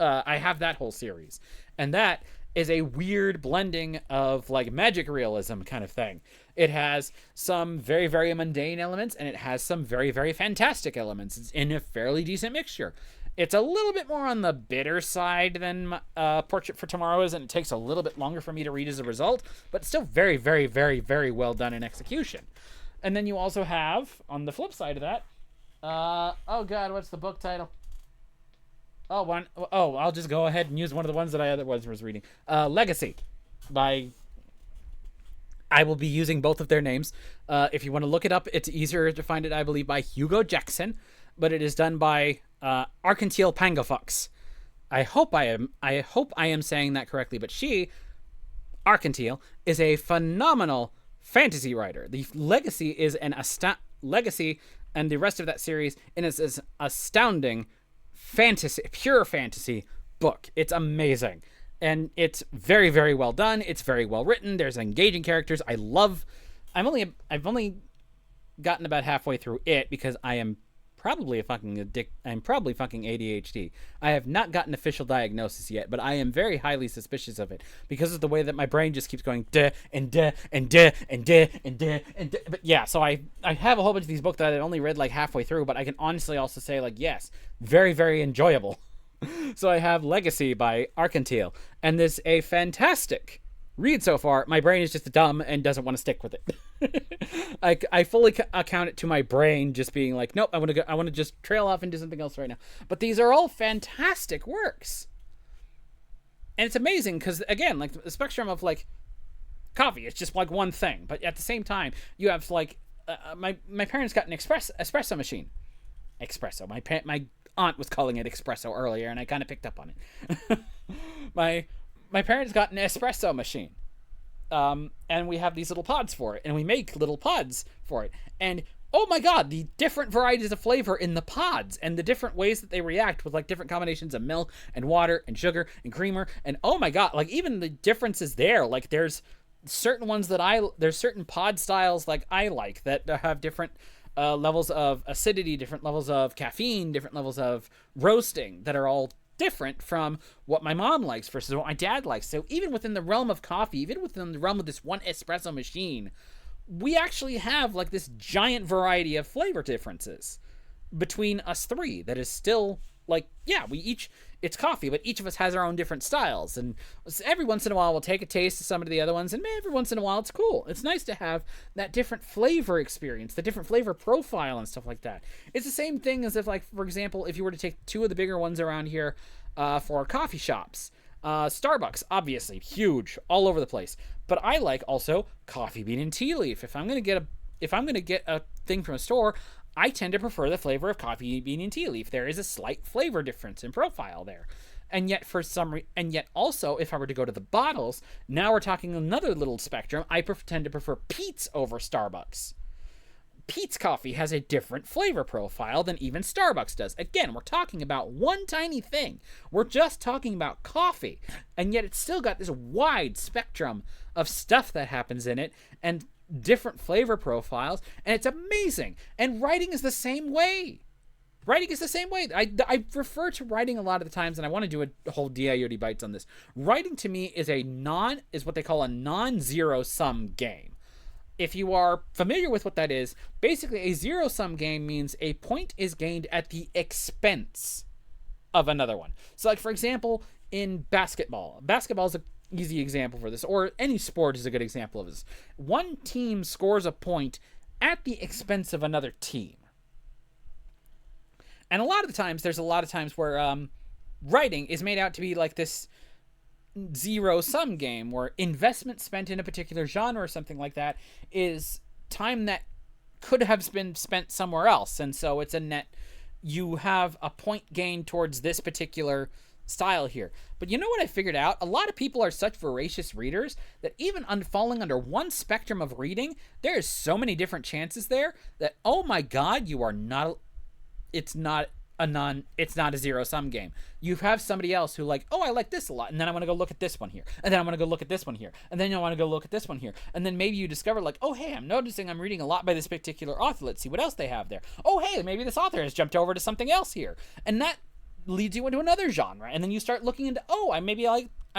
I have that whole series, and that is a weird blending of like magic realism kind of thing. It has some very, very mundane elements, and it has some very, very fantastic elements. It's in a fairly decent mixture. It's a little bit more on the bitter side than Portrait for Tomorrow is, and it takes a little bit longer for me to read as a result, but it's still very, very, very, very well done in execution. And then you also have, on the flip side of that, oh god, what's the book title? I'll just go ahead and use one of the ones that I otherwise was reading. Legacy by... I will be using both of their names. If you want to look it up, it's easier to find it, I believe, by Hugo Jackson, but it is done by Arcantil Pangafox. I hope I am saying that correctly, but she, Arcantil, is a phenomenal fantasy writer. The Legacy is Legacy, and the rest of that series is an astounding pure fantasy book. It's amazing. And it's very, very well done. It's very well written. There's engaging characters. I've only gotten about halfway through it because I am probably I'm probably fucking ADHD. I have not gotten official diagnosis yet, but I am very highly suspicious of it because of the way that my brain just keeps going duh and duh and duh and duh and duh and duh. But yeah, so I have a whole bunch of these books that I only read like halfway through, but I can honestly also say like, yes, very, very enjoyable. So I have Legacy by Arcantil, and this a fantastic read so far. My brain is just dumb and doesn't want to stick with it. I fully account it to my brain just being like, nope, I want to just trail off and do something else right now. But these are all fantastic works, and it's amazing because again, like the spectrum of like coffee, it's just like one thing, but at the same time, you have like my parents got an espresso machine. Espresso. My aunt was calling it espresso earlier, and I kind of picked up on it. My parents got an espresso machine, and we have these little pods for it, and we make little pods for it. And oh my god, the different varieties of flavor in the pods, and the different ways that they react with like different combinations of milk and water and sugar and creamer. And oh my god, like even the differences there, like there's certain ones there's certain pod styles like I like that have different levels of acidity, different levels of caffeine, different levels of roasting that are all different from what my mom likes versus what my dad likes. So even within the realm of coffee, even within the realm of this one espresso machine, we actually have like this giant variety of flavor differences between us three that is still like, yeah, it's coffee, but each of us has our own different styles. And every once in a while we'll take a taste of some of the other ones, and every once in a while it's cool. It's nice to have that different flavor experience, the different flavor profile and stuff like that. It's the same thing as if, like, for example, if you were to take two of the bigger ones around here for coffee shops. Starbucks, obviously, huge, all over the place. But I like also coffee bean and tea leaf. If I'm gonna get a thing from a store, I tend to prefer the flavor of coffee bean and tea leaf. There is a slight flavor difference in profile there. And yet also, if I were to go to the bottles, now we're talking another little spectrum. I tend to prefer Peet's over Starbucks. Peet's Coffee has a different flavor profile than even Starbucks does. Again, we're talking about one tiny thing. We're just talking about coffee. And yet it's still got this wide spectrum of stuff that happens in it and different flavor profiles. And it's amazing. And writing is the same way. Writing is the same way. I refer to writing a lot of the times, and I want to do a whole D.I.Yote bites on this. Writing to me is what they call a non-zero sum game. If you are familiar with what that is, basically a zero-sum game means a point is gained at the expense of another one. So, like, for example, in basketball is an easy example for this, or any sport is a good example of this. One team scores a point at the expense of another team. And there's a lot of times where writing is made out to be like this zero-sum game where investment spent in a particular genre or something like that is time that could have been spent somewhere else. And so it's a net, you have a point gained towards this particular style here. But you know what I figured out? A lot of people are such voracious readers that even falling under one spectrum of reading, there's so many different chances there that, oh my God, it's not a zero-sum game. You have somebody else who like, oh, I like this a lot, and then I want to go look at this one here, and then I want to go look at this one here, and then I want to go look at this one here, and then maybe you discover like, oh, hey, I'm noticing I'm reading a lot by this particular author. Let's see what else they have there. Oh, hey, maybe this author has jumped over to something else here, and that leads you into another genre, and then you start looking into, oh, I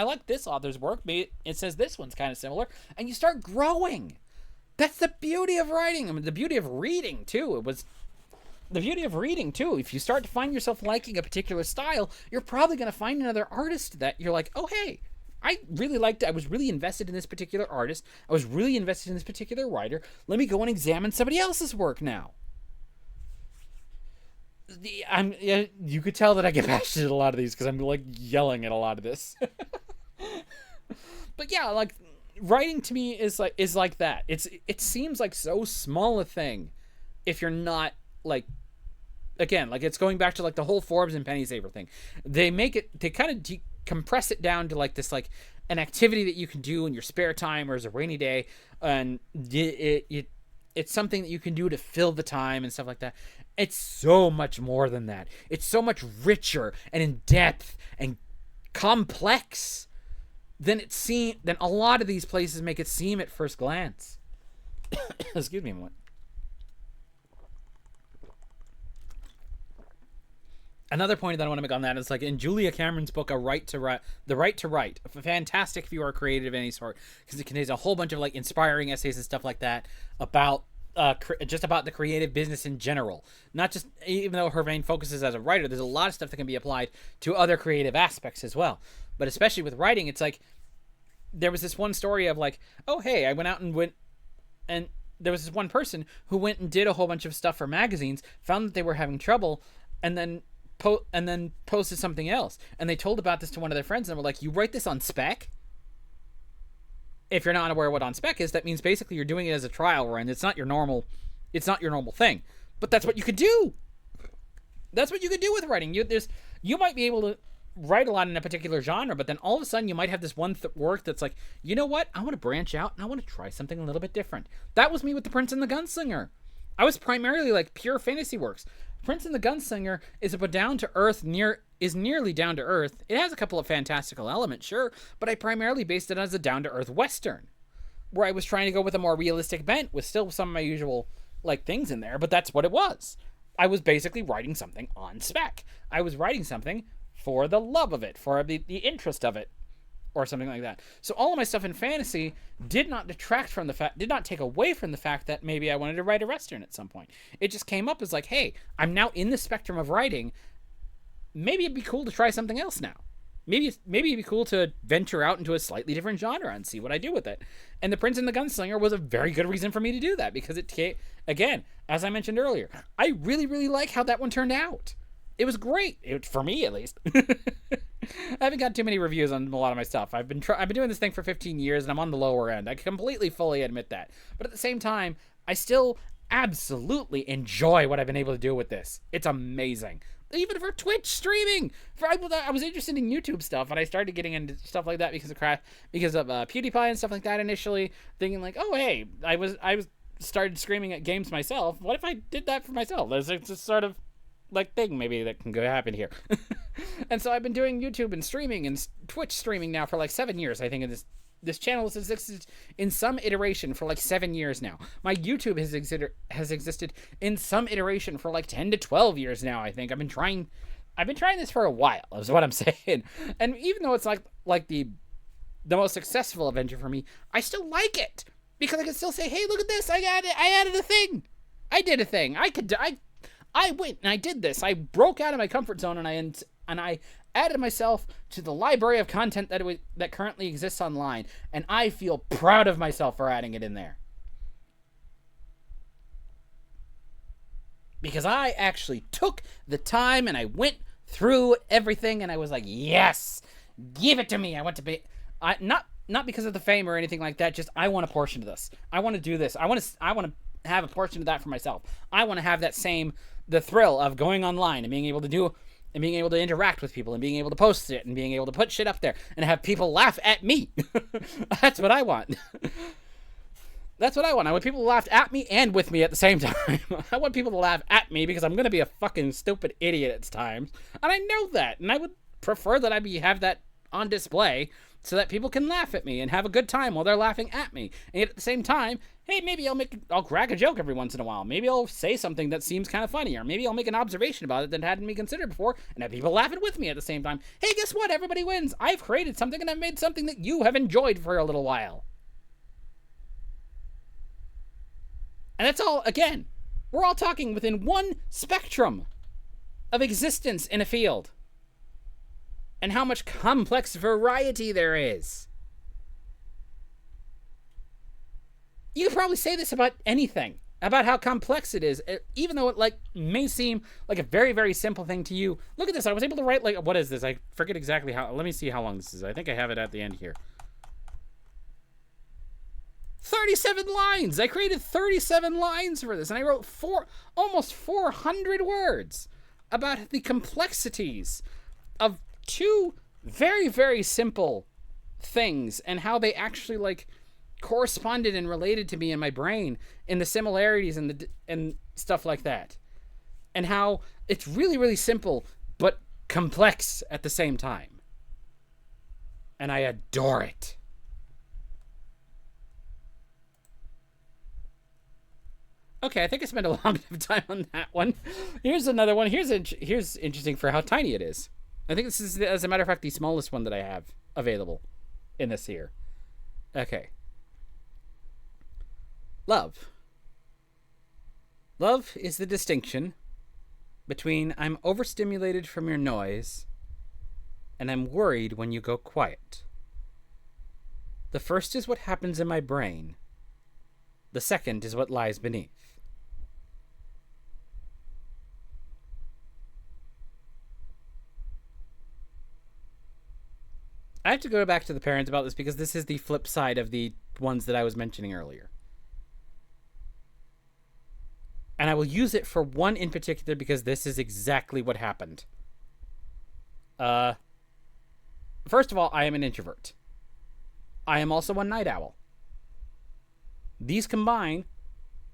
like this author's work. Maybe it says this one's kind of similar, and you start growing. That's the beauty of writing. I mean, the beauty of reading too. The beauty of reading, too, if you start to find yourself liking a particular style, you're probably going to find another artist that you're like, oh, hey, I really liked it. I was really invested in this particular artist. I was really invested in this particular writer. Let me go and examine somebody else's work now. You could tell that I get passionate at a lot of these because I'm, like, yelling at a lot of this. But, yeah, like, writing to me is like that. It seems like so small a thing if you're not, like, again, like, it's going back to like the whole Forbes and Penny Saver thing. They kind of compress it down to like this, like an activity that you can do in your spare time or as a rainy day, and it's something that you can do to fill the time and stuff like that. It's so much more than that. It's so much richer and in depth and complex than a lot of these places make it seem at first glance. Excuse me a moment. Another point that I want to make on that is like in Julia Cameron's book, The Right to Write, fantastic if you are creative of any sort, because it contains a whole bunch of like inspiring essays and stuff like that about just about the creative business in general. Not just, even though her main focus is as a writer, there's a lot of stuff that can be applied to other creative aspects as well. But especially with writing, it's like there was this one story of like, oh hey, I went out and there was this one person who went and did a whole bunch of stuff for magazines, found that they were having trouble, and then posted something else, and they told about this to one of their friends, and were like, you write this on spec? If you're not aware of what on spec is, that means basically you're doing it as a trial run. It's not your normal thing, but that's what you could do. That's what you could do with writing. You might be able to write a lot in a particular genre, but then all of a sudden you might have this one work that's like, you know what, I want to branch out and I want to try something a little bit different. That was me with The Prince and the Gunslinger. I was primarily like pure fantasy works. Prince and the Gunslinger is nearly down to earth. It has a couple of fantastical elements, sure, but I primarily based it as a down to earth western, where I was trying to go with a more realistic bent with still some of my usual like things in there, but that's what it was. I was basically writing something on spec. I was writing something for the love of it, for the interest of it, or something like that. So all of my stuff in fantasy did not take away from the fact that maybe I wanted to write a western at some point. It just came up as like, hey, I'm now in the spectrum of writing. Maybe it'd be cool to try something else now. Maybe it'd be cool to venture out into a slightly different genre and see what I do with it. And The Prince and the Gunslinger was a very good reason for me to do that, because again, as I mentioned earlier, I really, really like how that one turned out. It was great, for me at least. I haven't got too many reviews on a lot of my stuff. I've been doing this thing for 15 years, and I'm on the lower end. I completely, fully admit that. But at the same time, I still absolutely enjoy what I've been able to do with this. It's amazing. Even for Twitch streaming. I was interested in YouTube stuff, and I started getting into stuff like that because of PewDiePie and stuff like that initially, thinking like, oh hey, I was started screaming at games myself, what if I did that for myself? There's this sort of like thing maybe that can go happen here. And so I've been doing YouTube and streaming and Twitch streaming now for like 7 years. I think this channel has existed in some iteration for like 7 years now. My YouTube has existed in some iteration for like 10 to 12 years now. I think I've been trying this for a while, is what I'm saying. And even though it's like the most successful adventure for me, I still like it because I can still say, "Hey, look at this! I added a thing. I did a thing. I went and I did this. I broke out of my comfort zone and I added myself to the library of content that currently exists online, and I feel proud of myself for adding it in there. Because I actually took the time and I went through everything and I was like, yes, give it to me. I want to be, not because of the fame or anything like that, just I want a portion of this. I want to do this. I want to have a portion of that for myself. I want to have the thrill of going online and being able to interact with people and being able to post it and being able to put shit up there and have people laugh at me. That's what I want. That's what I want. I want people to laugh at me and with me at the same time. I want people to laugh at me because I'm going to be a fucking stupid idiot at times. And I know that. And I would prefer that I have that on display so that people can laugh at me and have a good time while they're laughing at me. And yet at the same time, hey, maybe I'll crack a joke every once in a while. Maybe I'll say something that seems kind of funny, or maybe I'll make an observation about it that hadn't been considered before, and have people laughing with me at the same time. Hey, guess what? Everybody wins. I've created something, and I've made something that you have enjoyed for a little while. And that's all, again, we're all talking within one spectrum of existence in a field. And how much complex variety there is. You could probably say this about anything, about how complex it is, even though it may seem like a very, very simple thing to you. Look at this. I was able to write what is this? I forget exactly how. Let me see how long this is. I think I have it at the end here. 37 lines. I created 37 lines for this, and I wrote almost 400 words about the complexities of two very, very simple things and how they actually corresponded and related to me in my brain in the similarities and stuff like that, and how it's really, really simple but complex at the same time, and I adore it. Okay, I think I spent a long enough time on that one. Here's another one. Here's interesting for how tiny it is. I think this is, as a matter of fact, the smallest one that I have available in this here. Okay. Love. Love is the distinction between I'm overstimulated from your noise and I'm worried when you go quiet. The first is what happens in my brain. The second is what lies beneath. I have to go back to the parents about this because this is the flip side of the ones that I was mentioning earlier. And I will use it for one in particular because this is exactly what happened. First of all, I am an introvert. I am also a night owl. These combine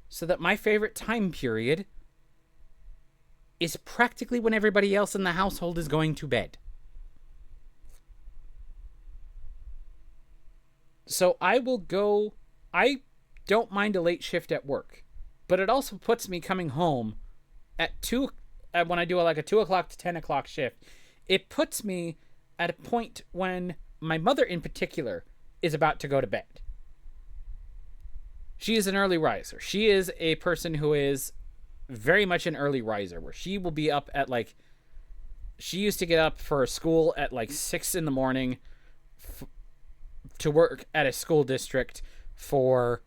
so that my favorite time period is practically when everybody else in the household is going to bed. So I don't mind a late shift at work, but it also puts me coming home at when I do a 2 o'clock to 10 o'clock shift, it puts me at a point when my mother in particular is about to go to bed. She is an early riser. She is a person who is very much an early riser, where she will be up at she used to get up for school at 6 in the morning to work at a school district for,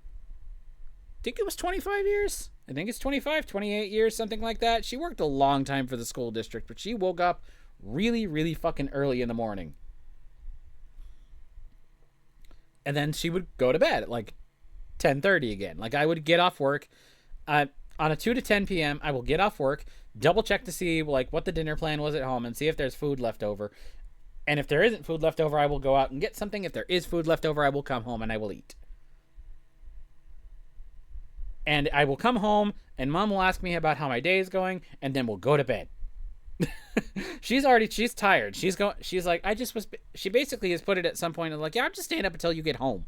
I think it was 25 years. I think it's 25, 28 years, something like that. She worked a long time for the school district, but she woke up really, really fucking early in the morning. And then she would go to bed at 10:30 again. I would get off work on a 2 to 10 p.m. I will get off work, double check to see what the dinner plan was at home and see if there's food left over. And if there isn't food left over, I will go out and get something. If there is food left over, I will come home and I will eat. And I will come home, and Mom will ask me about how my day is going, and then we'll go to bed. She's tired. She's like, she basically has put it at some point of like, yeah, I'm just staying up until you get home.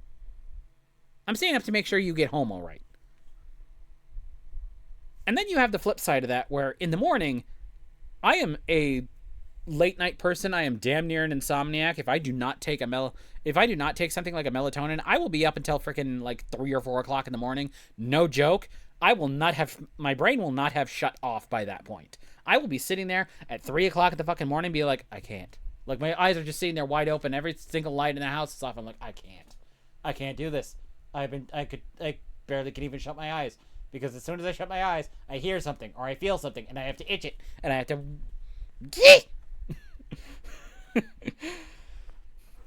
I'm staying up to make sure you get home all right. And then you have the flip side of that, where in the morning, I am a late night person. I am damn near an insomniac. If I do not take something like a melatonin, I will be up until freaking like 3 or 4 o'clock in the morning. No joke. My brain will not have shut off by that point. I will be sitting there at 3 o'clock in the fucking morning, be like, I can't. Like, my eyes are just sitting there wide open. Every single light in the house is off. I'm like, I can't do this. I barely can even shut my eyes, because as soon as I shut my eyes, I hear something or I feel something, and I have to itch it, and I have to.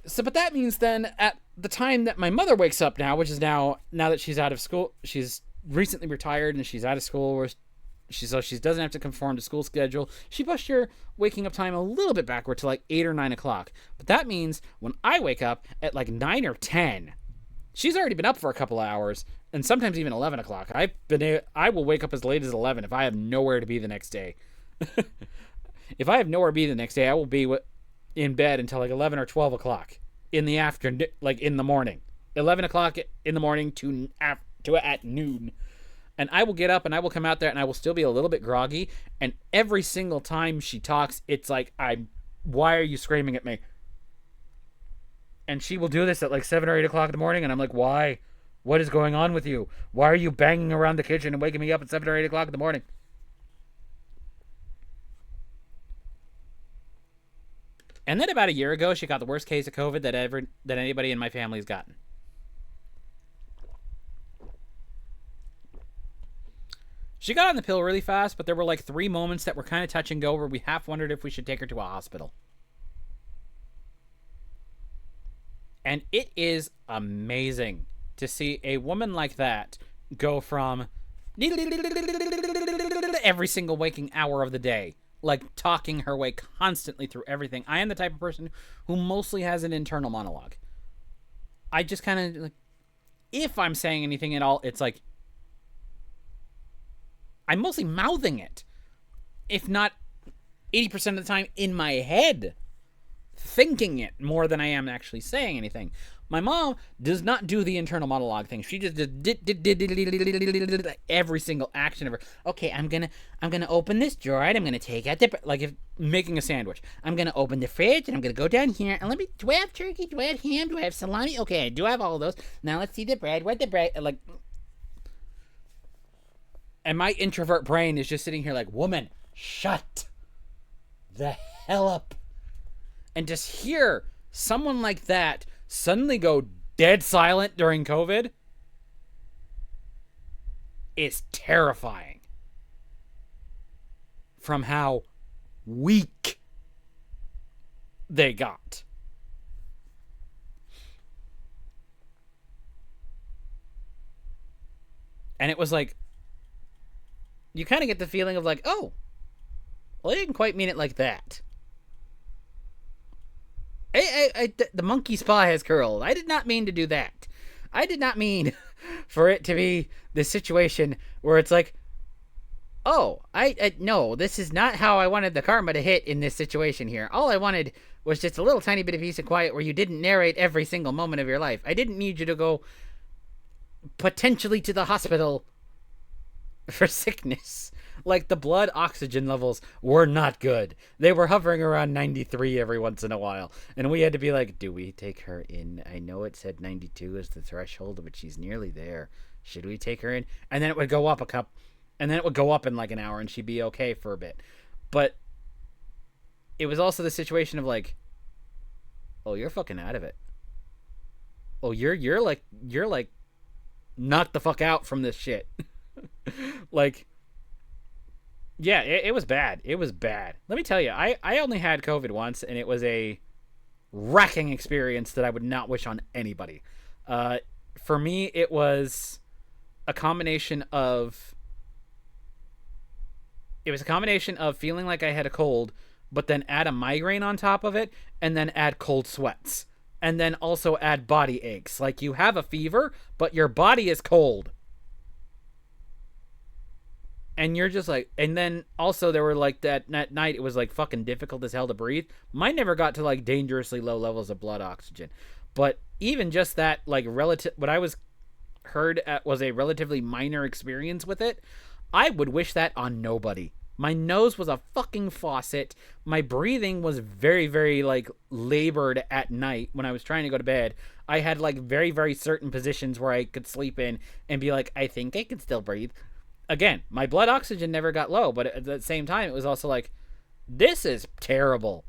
So, but that means then at the time that my mother wakes up now, which is now that she's out of school, she's recently retired and she's out of school, where she doesn't have to conform to school schedule. She pushed her waking up time a little bit backward to like 8 or 9 o'clock. But that means when I wake up at like 9 or 10, she's already been up for a couple of hours, and sometimes even 11 o'clock. I will wake up as late as 11 if I have nowhere to be the next day. If I have nowhere to be the next day, I will be in bed until like 11 or 12 o'clock in the afternoon, like in the morning. 11 o'clock in the morning to at noon. And I will get up and I will come out there and I will still be a little bit groggy. And every single time she talks, it's like, why are you screaming at me? And she will do this at like 7 or 8 o'clock in the morning. And I'm like, why? What is going on with you? Why are you banging around the kitchen and waking me up at 7 or 8 o'clock in the morning? And then about a year ago, she got the worst case of COVID that anybody in my family has gotten. She got on the pill really fast, but there were like 3 moments that were kind of touch and go where we half wondered if we should take her to a hospital. And it is amazing to see a woman like that go from every single waking hour of the day, like talking her way constantly through everything. I am the type of person who mostly has an internal monologue. I just kind of, like, if I'm saying anything at all, it's like, I'm mostly mouthing it. If not 80% of the time in my head, thinking it more than I am actually saying anything. My mom does not do the internal monologue thing. She just did every single action of her. Okay, I'm gonna open this drawer and I'm gonna take out the, like, if making a sandwich. I'm gonna open the fridge and I'm gonna go down here and do I have turkey? Do I have ham? Do I have salami? Okay, I do have all of those. Now let's see the bread. Where's the bread? Like, and my introvert brain is just sitting here like, woman, shut the hell up. And just hear someone like that suddenly go dead silent during COVID is terrifying. From how weak they got. And it was like, you kind of get the feeling of like, oh, well, I didn't quite mean it like that. The monkey's paw has curled. I did not mean to do that. I did not mean for it to be the situation where it's like, oh, no, this is not how I wanted the karma to hit in this situation here. All I wanted was just a little tiny bit of peace and quiet where you didn't narrate every single moment of your life. I didn't need you to go potentially to the hospital for sickness. Like, the blood oxygen levels were not good. They were hovering around 93 every once in a while. And we had to be like, do we take her in? I know it said 92 is the threshold, but she's nearly there. Should we take her in? And then it would go up a cup. And then it would go up in like an hour and she'd be okay for a bit. But it was also the situation of like, oh, you're fucking out of it. Oh, you're like knock the fuck out from this shit. Like, yeah, it was bad. It was bad. Let me tell you, I only had COVID once, and it was a wrecking experience that I would not wish on anybody. For me, it was a combination of... It was a combination of feeling like I had a cold, but then add a migraine on top of it, and then add cold sweats. And then also add body aches. Like, you have a fever, but your body is cold. and you're just like, and then also there were like that night it was like fucking difficult as hell to breathe. Mine never got to like dangerously low levels of blood oxygen, but even just that, like, relative, what I was heard at was a relatively minor experience with it. I would wish that on nobody. My nose was a fucking faucet. My breathing was very, very, like, labored at night when I was trying to go to bed. I had, like, very, very certain positions where I could sleep in and be like, I think I can still breathe. Again, my blood oxygen never got low, but at the same time, it was also like, this is terrible.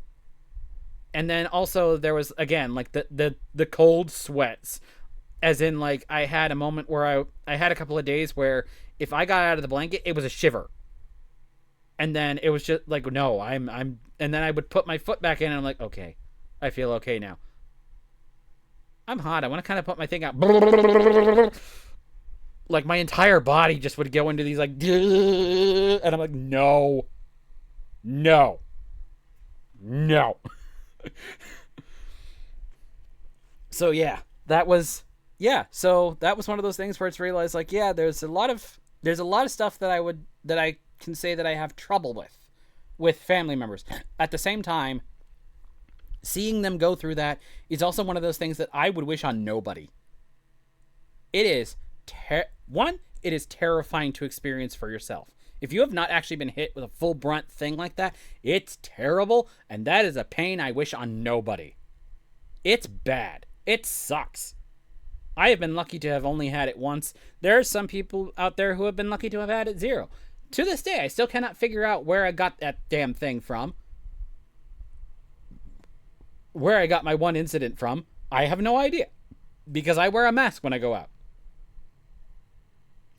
And then also there was, again, like, the cold sweats. As in, like, I had a moment where I had a couple of days where if I got out of the blanket, it was a shiver. And then it was just like, no, I'm, and then I would put my foot back in and I'm like, okay, I feel okay now. I'm hot. I want to kind of put my thing out. Like, my entire body just would go into these, like, and I'm like, no. So, yeah, that was one of those things where it's realized, like, yeah, there's a lot of stuff that I can say that I have trouble with family members. At the same time, seeing them go through that is also one of those things that I would wish on nobody. It is it is terrifying to experience for yourself. If you have not actually been hit with a full brunt thing like that, it's terrible, and that is a pain I wish on nobody. It's bad. It sucks. I have been lucky to have only had it once. There are some people out there who have been lucky to have had it 0. To this day, I still cannot figure out where I got that damn thing from. Where I got my one incident from, I have no idea. Because I wear a mask when I go out.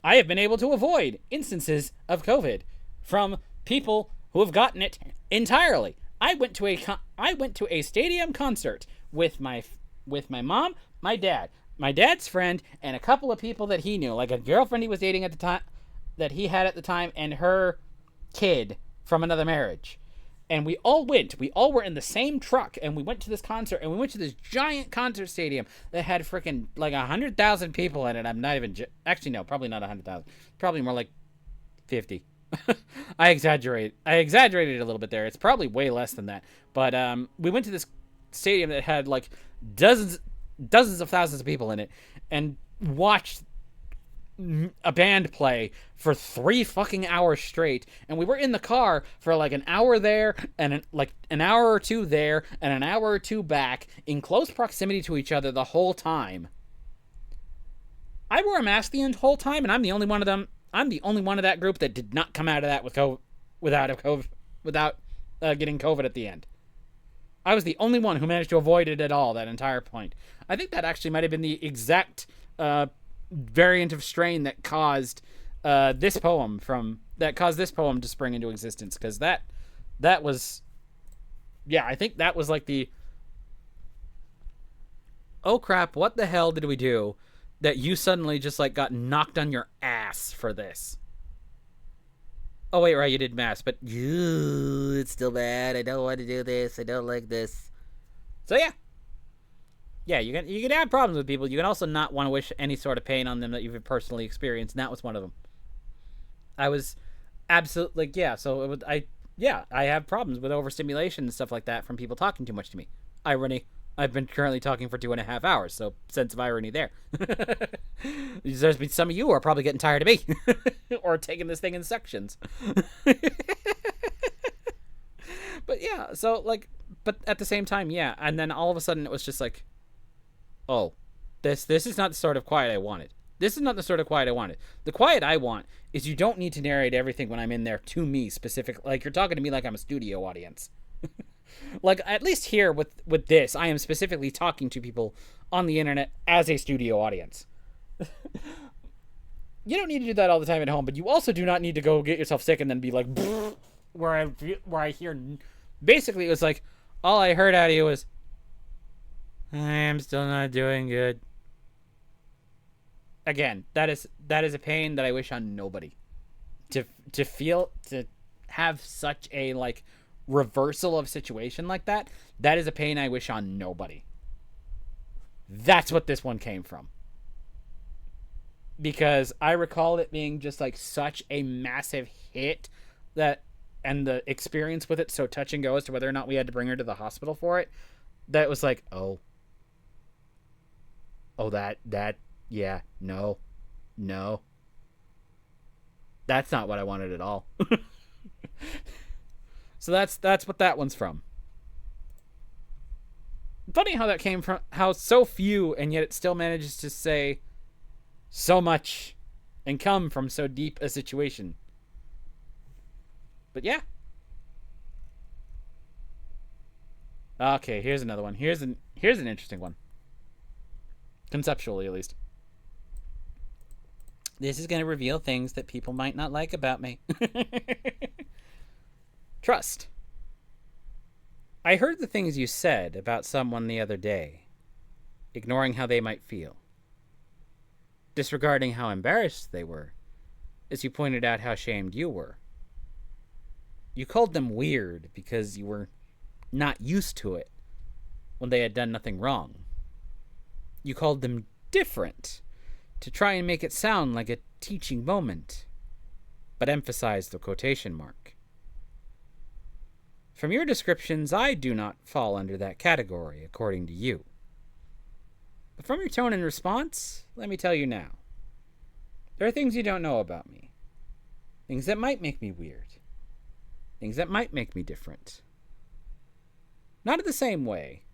I have been able to avoid instances of COVID from people who have gotten it entirely. I went to a stadium concert with my mom, my dad, my dad's friend, and a couple of people that he knew, like a girlfriend he was dating at the time, that he had at the time, and her kid from another marriage. And we all went. We all were in the same truck, and we went to this concert, and we went to this giant concert stadium that had freaking like 100,000 people in it. I'm not even actually no, probably not 100,000. Probably more like 50. I exaggerated a little bit there. It's probably way less than that. But we went to this stadium that had like dozens of thousands of people in it, and watched a band play for 3 fucking hours straight, and we were in the car for like an hour there and like an hour or 2 there and an hour or 2 back in close proximity to each other the whole time. I wore a mask the whole time, and I'm the only one of that group that did not come out of that without getting COVID at the end. I was the only one who managed to avoid it at all that entire point. I think that actually might have been the exact variant of strain that caused this poem to spring into existence, because that was, yeah, I think that was like the, oh crap, what the hell did we do that you suddenly just like got knocked on your ass for this? Oh wait, right, you did mass, but it's still bad. I don't want to do this. I don't like this. So yeah, you can have problems with people. You can also not want to wish any sort of pain on them that you've personally experienced, and that was one of them. I was absolutely, like, yeah, so it was, I have problems with overstimulation and stuff like that from people talking too much to me. Irony, I've been currently talking for 2.5 hours, so sense of irony there. There's been some of you who are probably getting tired of me, or taking this thing in sections. But yeah, so like, but at the same time, yeah, and then all of a sudden it was just like, oh, this is not the sort of quiet I wanted. This is not the sort of quiet I wanted. The quiet I want is you don't need to narrate everything when I'm in there to me specific. Like, you're talking to me like I'm a studio audience. Like, at least here with this, I am specifically talking to people on the internet as a studio audience. You don't need to do that all the time at home, but you also do not need to go get yourself sick and then be like, where I hear, basically it was like, all I heard out of you was, I am still not doing good. Again, that is a pain that I wish on nobody. To have such a like reversal of situation like that is a pain I wish on nobody. That's what this one came from. because I recall it being just like such a massive hit that, and the experience with it so touch and go as to whether or not we had to bring her to the hospital for it, that it was like, oh, that, yeah, no, that's not what I wanted at all. So that's what that one's from. Funny how that came from, how so few and yet it still manages to say so much and come from so deep a situation. But yeah. Okay, here's another one. Here's an interesting one. Conceptually, at least. This is going to reveal things that people might not like about me. Trust. I heard the things you said about someone the other day, ignoring how they might feel, disregarding how embarrassed they were, as you pointed out how shamed you were. You called them weird because you were not used to it when they had done nothing wrong. You called them different to try and make it sound like a teaching moment, but emphasized the quotation mark. From your descriptions, I do not fall under that category, according to you. But from your tone and response, let me tell you now. There are things you don't know about me. Things that might make me weird. Things that might make me different. Not in the same way,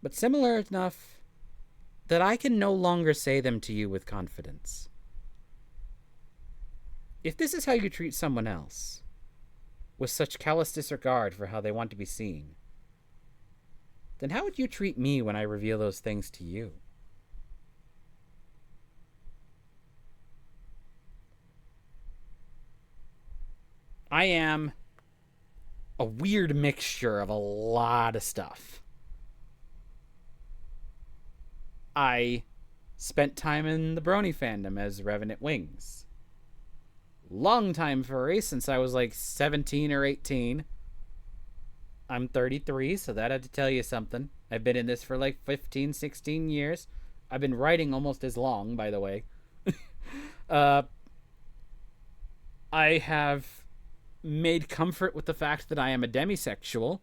but similar enough that I can no longer say them to you with confidence. If this is how you treat someone else, with such callous disregard for how they want to be seen, then how would you treat me when I reveal those things to you? I am a weird mixture of a lot of stuff. I spent time in the Brony fandom as Revenant Wings. Long time furry, since I was like 17 or 18. I'm 33, so that had to tell you something. I've been in this for like 15, 16 years. I've been writing almost as long, by the way. I have made comfort with the fact that I am a demisexual.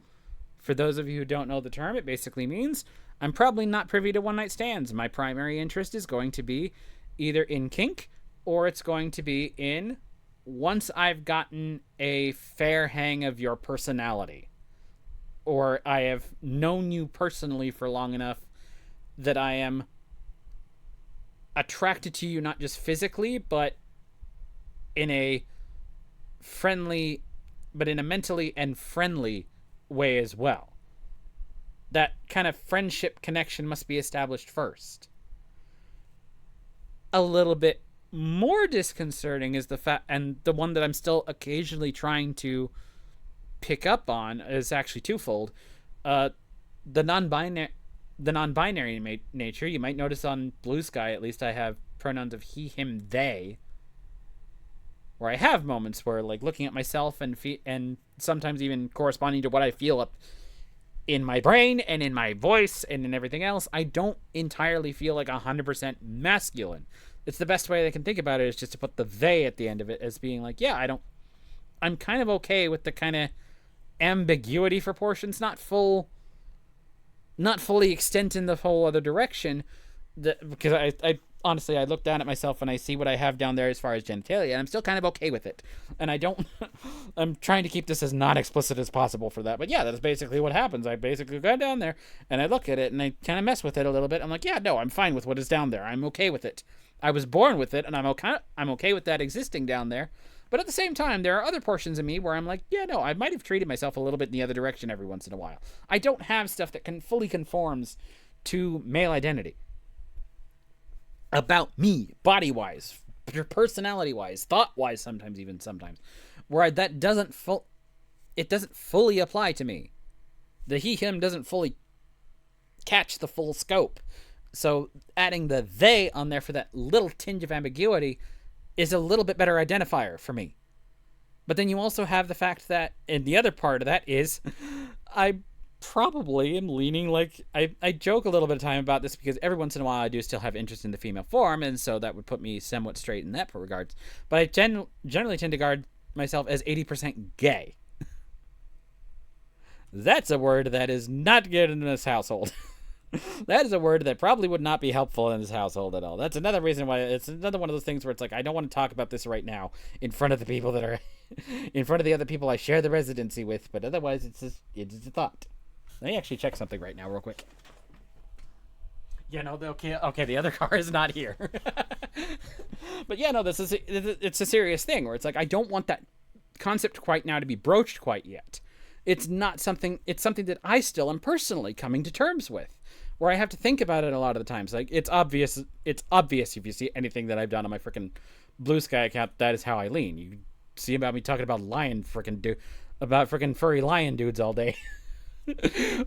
For those of you who don't know the term, it basically means I'm probably not privy to one-night stands. My primary interest is going to be either in kink, or it's going to be in once I've gotten a fair hang of your personality, or I have known you personally for long enough that I am attracted to you not just physically, but in a friendly, but in a mentally and friendly way as well. That kind of friendship connection must be established first. A little bit more disconcerting is the fact, and the one that I'm still occasionally trying to pick up on is actually twofold. The non-binary nature. You might notice on Blue Sky, at least, I have pronouns of he, him, they. Where I have moments where, like, looking at myself and sometimes even corresponding to what I feel up in my brain and in my voice and in everything else, I don't entirely feel like 100% masculine. It's the best way I can think about it is just to put the they at the end of it as being like, yeah, I'm kind of okay with the kind of ambiguity for portions, not fully extend in the whole other direction. Because I honestly, I look down at myself and I see what I have down there as far as genitalia, and I'm still kind of okay with it. And I'm trying to keep this as not explicit as possible for that. But yeah, that's basically what happens. I basically go down there and I look at it and I kind of mess with it a little bit. I'm like, yeah, no, I'm fine with what is down there. I'm okay with it. I was born with it, and I'm okay with that existing down there. But at the same time, there are other portions of me where I'm like, yeah, no, I might have treated myself a little bit in the other direction every once in a while. I don't have stuff that fully conforms to male identity. About me, body-wise, personality-wise, thought-wise, sometimes, where that doesn't fully apply to me. The he/him doesn't fully catch the full scope. So adding the they on there for that little tinge of ambiguity is a little bit better identifier for me. But then you also have the fact that, and the other part of that is, I probably am leaning like I joke a little bit of time about this because every once in a while I do still have interest in the female form, and so that would put me somewhat straight in that regards. But I generally tend to guard myself as 80% gay. That's a word that is not good in this household. That is a word that probably would not be helpful in this household at all. That's another reason why it's another one of those things where it's like I don't want to talk about this right now in front of the people that are in front of the other people I share the residency with, but otherwise it's a thought. Let me actually check something right now real quick. Yeah, no, okay, the other car is not here. But yeah, no, it's a serious thing where it's like I don't want that concept quite now to be broached quite yet. It's something that I still am personally coming to terms with, where I have to think about it a lot of the times. Like it's obvious if you see anything that I've done on my freaking Blue Sky account, that is how I lean. You see about me talking about about freaking furry lion dudes all day.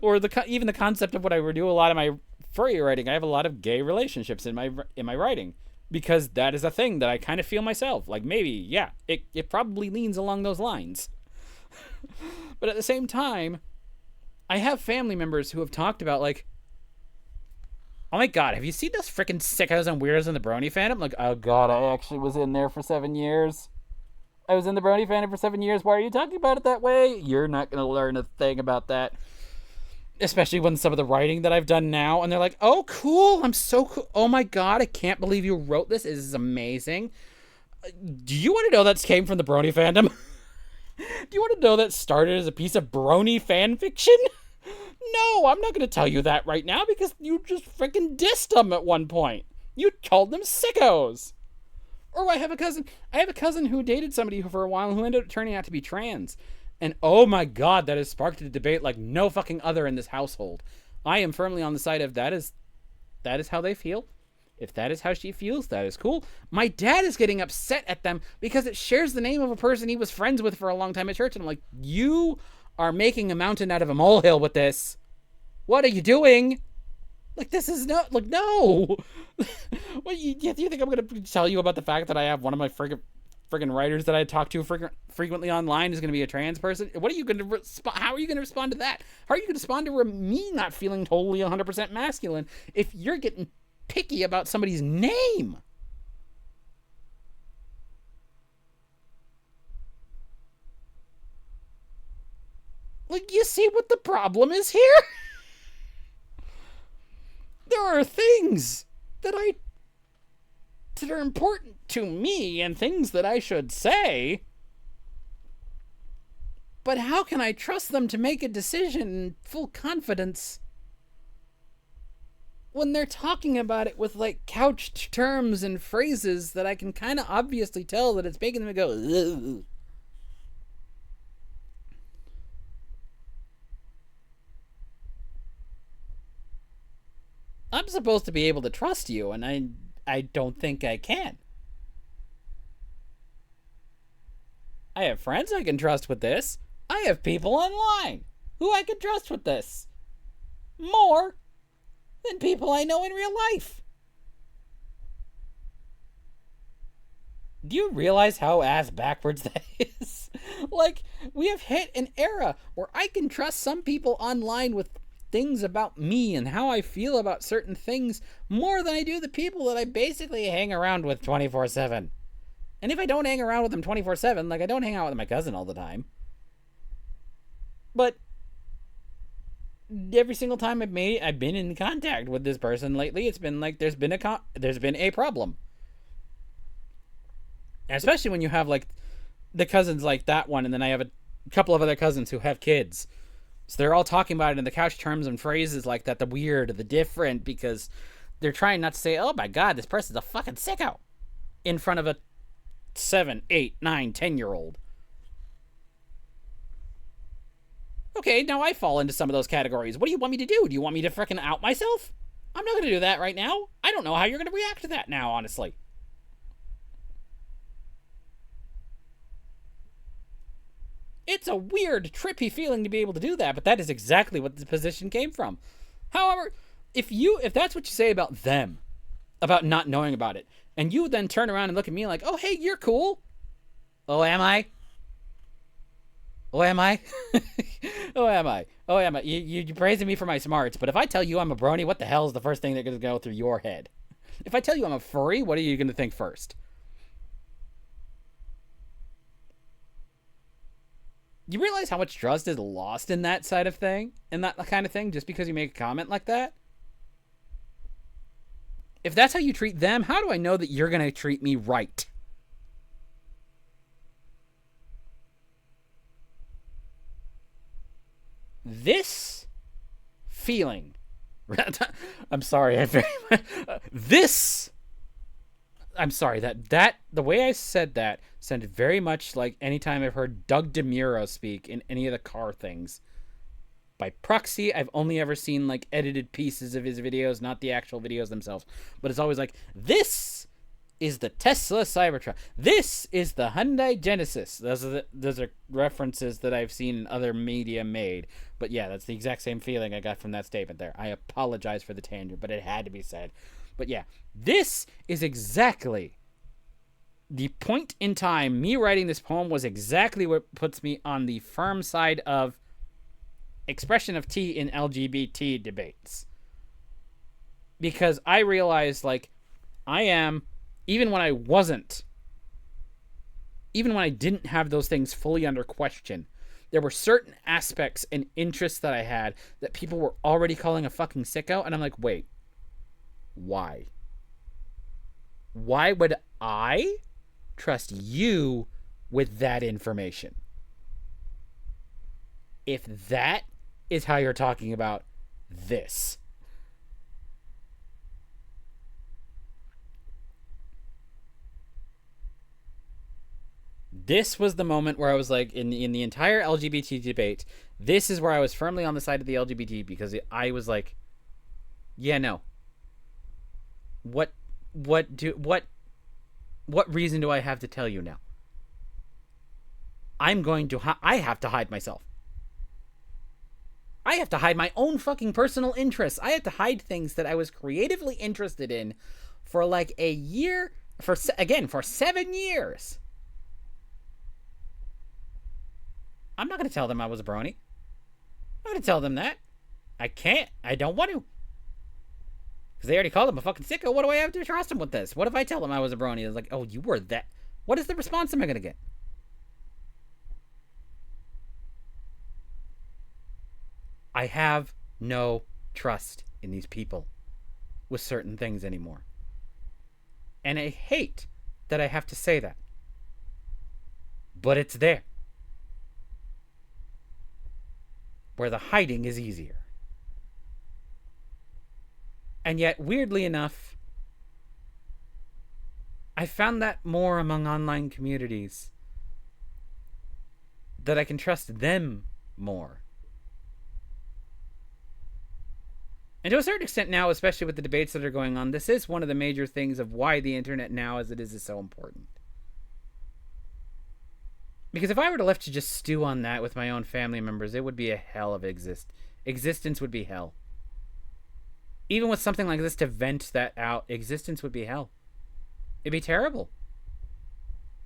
Or even the concept of what I do a lot of my furry writing. I have a lot of gay relationships in my writing because that is a thing that I kind of feel myself. Like maybe, yeah, it probably leans along those lines. But at the same time, I have family members who have talked about like, oh my god, have you seen those freaking sickos and weirdos in the Brony fandom? Like, oh god, I actually was in there for 7 years. I was in the Brony fandom for 7 years. Why are you talking about it that way? You're not going to learn a thing about that. Especially when some of the writing that I've done now, and they're like, oh, cool, I'm so cool. Oh my god, I can't believe you wrote this. This is amazing. Do you want to know that came from the Brony fandom? Do you want to know that started as a piece of Brony fan fiction? No, I'm not going to tell you that right now because you just freaking dissed them at one point. You called them sickos. Or I have a cousin who dated somebody for a while who ended up turning out to be trans. And oh my god, that has sparked a debate like no fucking other in this household. I am firmly on the side of that is how they feel. If that is how she feels, that is cool. My dad is getting upset at them because it shares the name of a person he was friends with for a long time at church. And I'm like, you are making a mountain out of a molehill with this. What are you doing? Like, this is not, like, no. What, do you think I'm going to tell you about the fact that I have one of my friggin' writers that I talk to frequently online is going to be a trans person? What are you going to respond? How are you going to respond to that? How are you going to respond to me not feeling totally 100% masculine if you're getting picky about somebody's name? Like, you see what the problem is here? There are things that are important to me and things that I should say. But how can I trust them to make a decision in full confidence when they're talking about it with like couched terms and phrases that I can kind of obviously tell that it's making them go, ugh. I'm supposed to be able to trust you, and I don't think I can. I have friends I can trust with this. I have people online who I can trust with this. More than people I know in real life. Do you realize how ass backwards that is? Like, we have hit an era where I can trust some people online with things about me and how I feel about certain things more than I do the people that I basically hang around with 24/7. And if I don't hang around with them 24/7, like I don't hang out with my cousin all the time. But every single time I've been in contact with this person lately, it's been like there's been a problem. And especially when you have like the cousins like that one, and then I have a couple of other cousins who have kids. So they're all talking about it in the couch terms and phrases like that, the weird, the different, because they're trying not to say, oh my god, this person's a fucking sicko, in front of a 7, 8, 9, 10-year-old. Okay, now I fall into some of those categories. What do you want me to do? Do you want me to freaking out myself? I'm not going to do that right now. I don't know how you're going to react to that now, honestly. It's a weird, trippy feeling to be able to do that, but that is exactly what the position came from. However, if that's what you say about them, about not knowing about it, and you then turn around and look at me like, oh, hey, you're cool. Oh, am I? Oh, am I? Oh, am I? Oh, am I? You're praising me for my smarts, but if I tell you I'm a brony, what the hell is the first thing that's going to go through your head? If I tell you I'm a furry, what are you going to think first? You realize how much trust is lost in that side of thing? In that kind of thing, just because you make a comment like that? If that's how you treat them, how do I know that you're going to treat me right? This feeling. I'm sorry. This. I'm sorry that the way I said that sounded very much like any time I've heard Doug DeMuro speak in any of the car things. By proxy, I've only ever seen like edited pieces of his videos, not the actual videos themselves. But it's always like, this is the Tesla Cybertruck. This is the Hyundai Genesis. Those are references that I've seen in other media made. But yeah, that's the exact same feeling I got from that statement there. I apologize for the tangent, but it had to be said. But yeah, this is exactly the point in time. Me writing this poem was exactly what puts me on the firm side of expression of T in LGBT debates. Because I realized, like, I am, even when I didn't have those things fully under question, there were certain aspects and interests that I had that people were already calling a fucking sicko, and I'm like, wait, why? Why would I trust you with that information? If that is how you're talking about this. This was the moment where I was like, in the entire LGBT debate, this is where I was firmly on the side of the LGBT, because I was like, yeah, no. What reason do I have to tell you now? I have to hide myself. I have to hide my own fucking personal interests. I have to hide things that I was creatively interested in for like a year, for 7 years. I'm not going to tell them I was a brony. I'm not going to tell them that. I can't. I don't want to. Because they already called him a fucking sicko. What do I have to trust him with this? What if I tell them I was a brony? It's like, oh, you were that. What is the response am I going to get? I have no trust in these people with certain things anymore. And I hate that I have to say that. But it's there. Where the hiding is easier. And yet, weirdly enough, I found that more among online communities. That I can trust them more. And to a certain extent now, especially with the debates that are going on, this is one of the major things of why the internet now as it is so important. Because if I were to left to just stew on that with my own family members, it would be a hell of existence would be hell. Even with something like this, to vent that out, existence would be hell. It'd be terrible.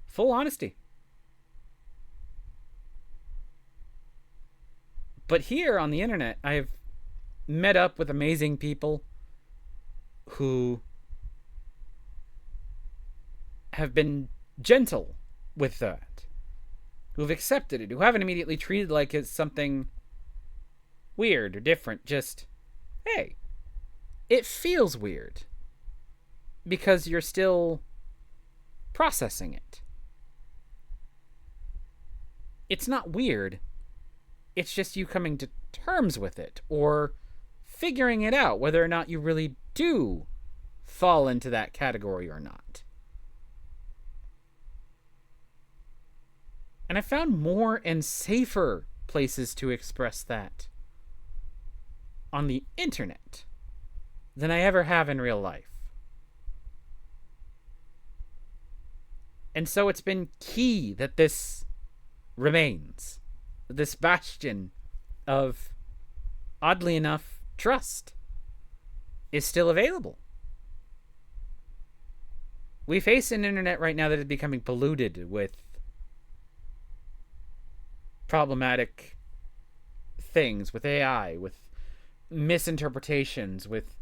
Full honesty. But here on the internet, I've met up with amazing people who have been gentle with that, who've accepted it, who haven't immediately treated like it's something weird or different. Just, hey, it feels weird because you're still processing it. It's not weird. It's just you coming to terms with it or figuring it out, whether or not you really do fall into that category or not. And I found more and safer places to express that on the internet than I ever have in real life. And so it's been key that this remains. This bastion of, oddly enough, trust is still available. We face an internet right now that is becoming polluted with problematic things, with AI, with misinterpretations, with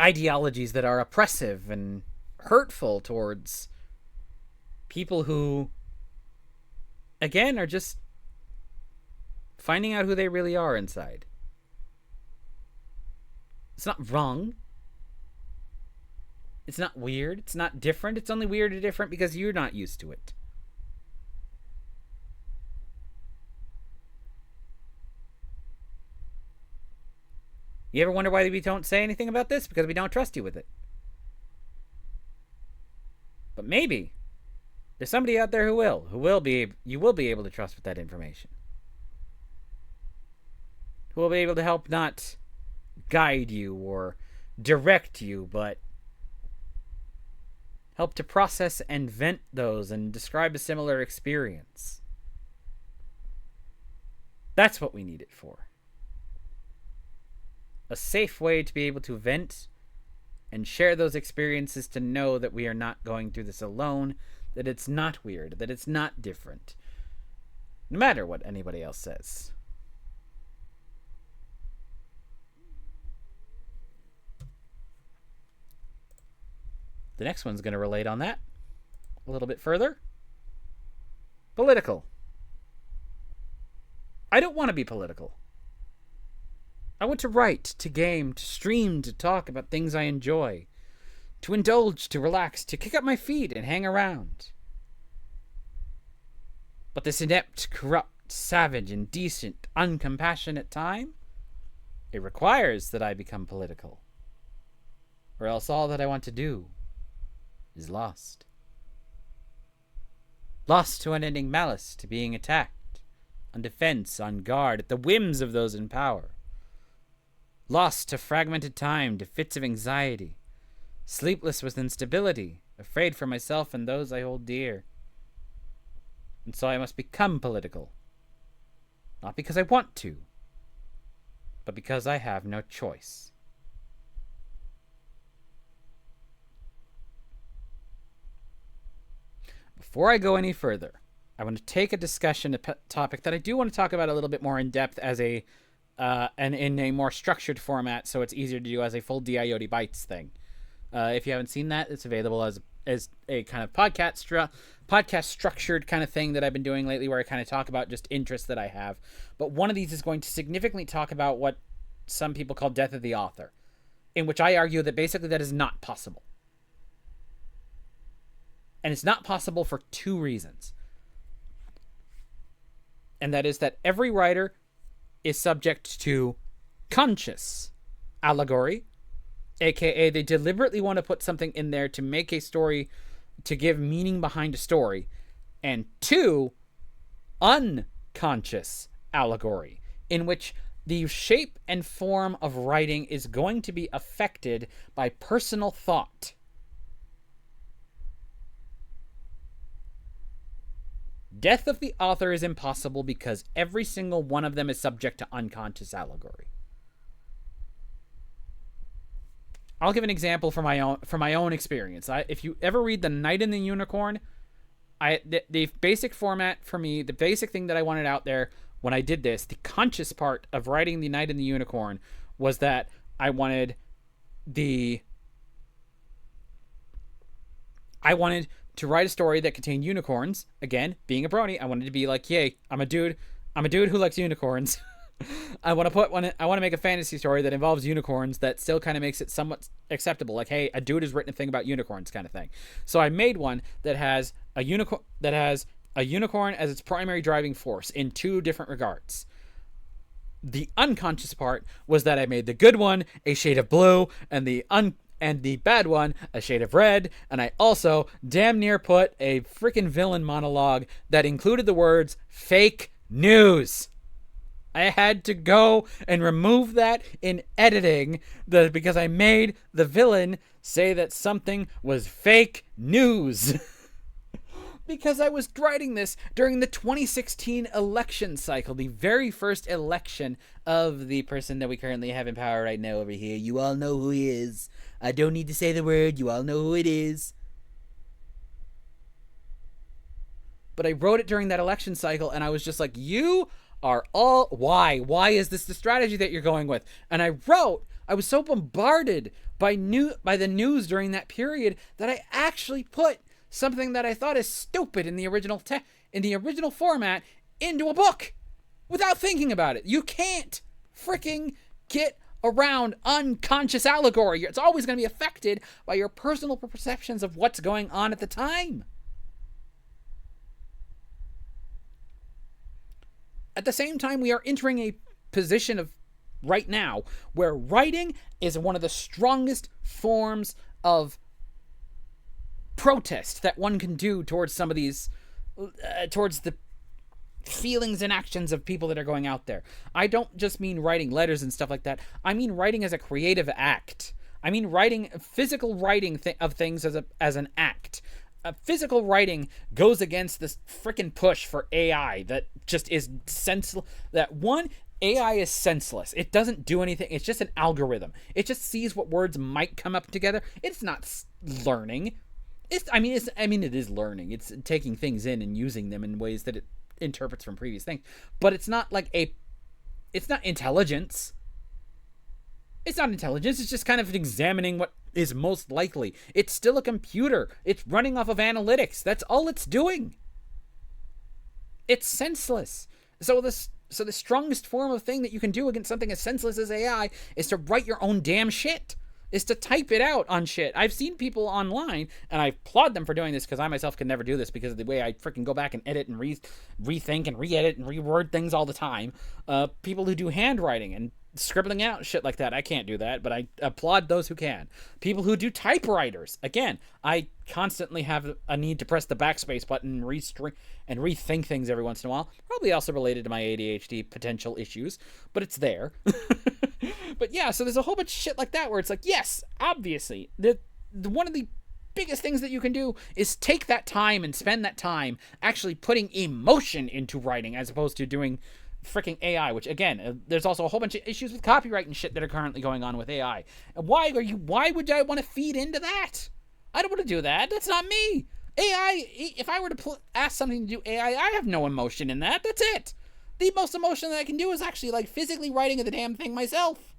ideologies that are oppressive and hurtful towards people who, again, are just finding out who they really are inside. It's not wrong. It's not weird. It's not different. It's only weird or different because you're not used to it. You ever wonder why we don't say anything about this? Because we don't trust you with it. But maybe there's somebody out there you will be able to trust with that information. Who will be able to help not guide you or direct you, but help to process and vent those and describe a similar experience. That's what we need it for. A safe way to be able to vent and share those experiences, to know that we are not going through this alone, that it's not weird, that it's not different, no matter what anybody else says. The next one's going to relate on that a little bit further. Political. I don't want to be political. I want to write, to game, to stream, to talk about things I enjoy, to indulge, to relax, to kick up my feet and hang around. But this inept, corrupt, savage, indecent, uncompassionate time, it requires that I become political. Or else all that I want to do is lost. Lost to unending malice, to being attacked, on defense, on guard, at the whims of those in power. Lost to fragmented time, to fits of anxiety, sleepless with instability, afraid for myself and those I hold dear. And so I must become political. Not because I want to, but because I have no choice. Before I go any further, I want to take a discussion, a topic that I do want to talk about a little bit more in depth as and in a more structured format, so it's easier to do as a full D.I.Yote Bites thing. If you haven't seen that, it's available as a kind of podcast structured kind of thing that I've been doing lately, where I kind of talk about just interests that I have. But one of these is going to significantly talk about what some people call death of the author, in which I argue that basically that is not possible. And it's not possible for two reasons. And that is that every writer is subject to conscious allegory, aka they deliberately want to put something in there to make a story, to give meaning behind a story, and two, unconscious allegory, in which the shape and form of writing is going to be affected by personal thought. Death of the author is impossible because every single one of them is subject to unconscious allegory. I'll give an example from my own experience. If you ever read The Knight and the Unicorn, the basic format for me, the basic thing that I wanted out there when I did this, the conscious part of writing The Knight and the Unicorn, was that I wanted to write a story that contained unicorns. Again, being a brony, I wanted to be like, yay, I'm a dude who likes unicorns. I want to make a fantasy story that involves unicorns that still kind of makes it somewhat acceptable. Like, hey, a dude has written a thing about unicorns kind of thing. So I made one that has a unicorn as its primary driving force in two different regards. The unconscious part was that I made the good one a shade of blue and the bad one a shade of red, and I also damn near put a freaking villain monologue that included the words fake news. I had to go and remove that in editing because I made the villain say that something was fake news. Because I was writing this during the 2016 election cycle, the very first election of the person that we currently have in power right now over here. You all know who he is. I don't need to say the word. You all know who it is. but I wrote it during that election cycle, and I was just like, you are all... Why is this the strategy that you're going with? And I was so bombarded by the news during that period that I actually put something that I thought is stupid in the original format into a book without thinking about it. You can't freaking get around unconscious allegory. It's always going to be affected by your personal perceptions of what's going on at the time. At the same time, we are entering a position of right now where writing is one of the strongest forms of protest that one can do towards some of these, towards the feelings and actions of people that are going out there. I don't just mean writing letters and stuff like that. I mean writing as a creative act. I mean physical writing of things as an act. Physical writing goes against this freaking push for AI that just is senseless. AI is senseless. It doesn't do anything. It's just an algorithm. It just sees what words might come up together. It's not learning. It is learning. It's taking things in and using them in ways that it interprets from previous things. But it's not it's not intelligence. It's not intelligence. It's just kind of examining what is most likely. It's still a computer. It's running off of analytics. That's all it's doing. It's senseless. So the strongest form of thing that you can do against something as senseless as AI is to write your own damn shit. Is to type it out on shit. I've seen people online, and I applaud them for doing this because I myself could never do this because of the way I freaking go back and edit and rethink and re-edit and reword things all the time. People who do handwriting and scribbling out shit like that, I can't do that, but I applaud those who can. People who do typewriters, again, I constantly have a need to press the backspace button and rethink things every once in a while. Probably also related to my ADHD potential issues, but it's there. But yeah, so there's a whole bunch of shit like that where it's like, yes, obviously, one of the biggest things that you can do is take that time and spend that time actually putting emotion into writing as opposed to doing freaking AI, which again, there's also a whole bunch of issues with copyright and shit that are currently going on with AI. Why would I want to feed into that? I don't want to do that. That's not me. AI, if I were to ask something to do AI, I have no emotion in that. That's it. The most emotion that I can do is actually physically writing the damn thing myself.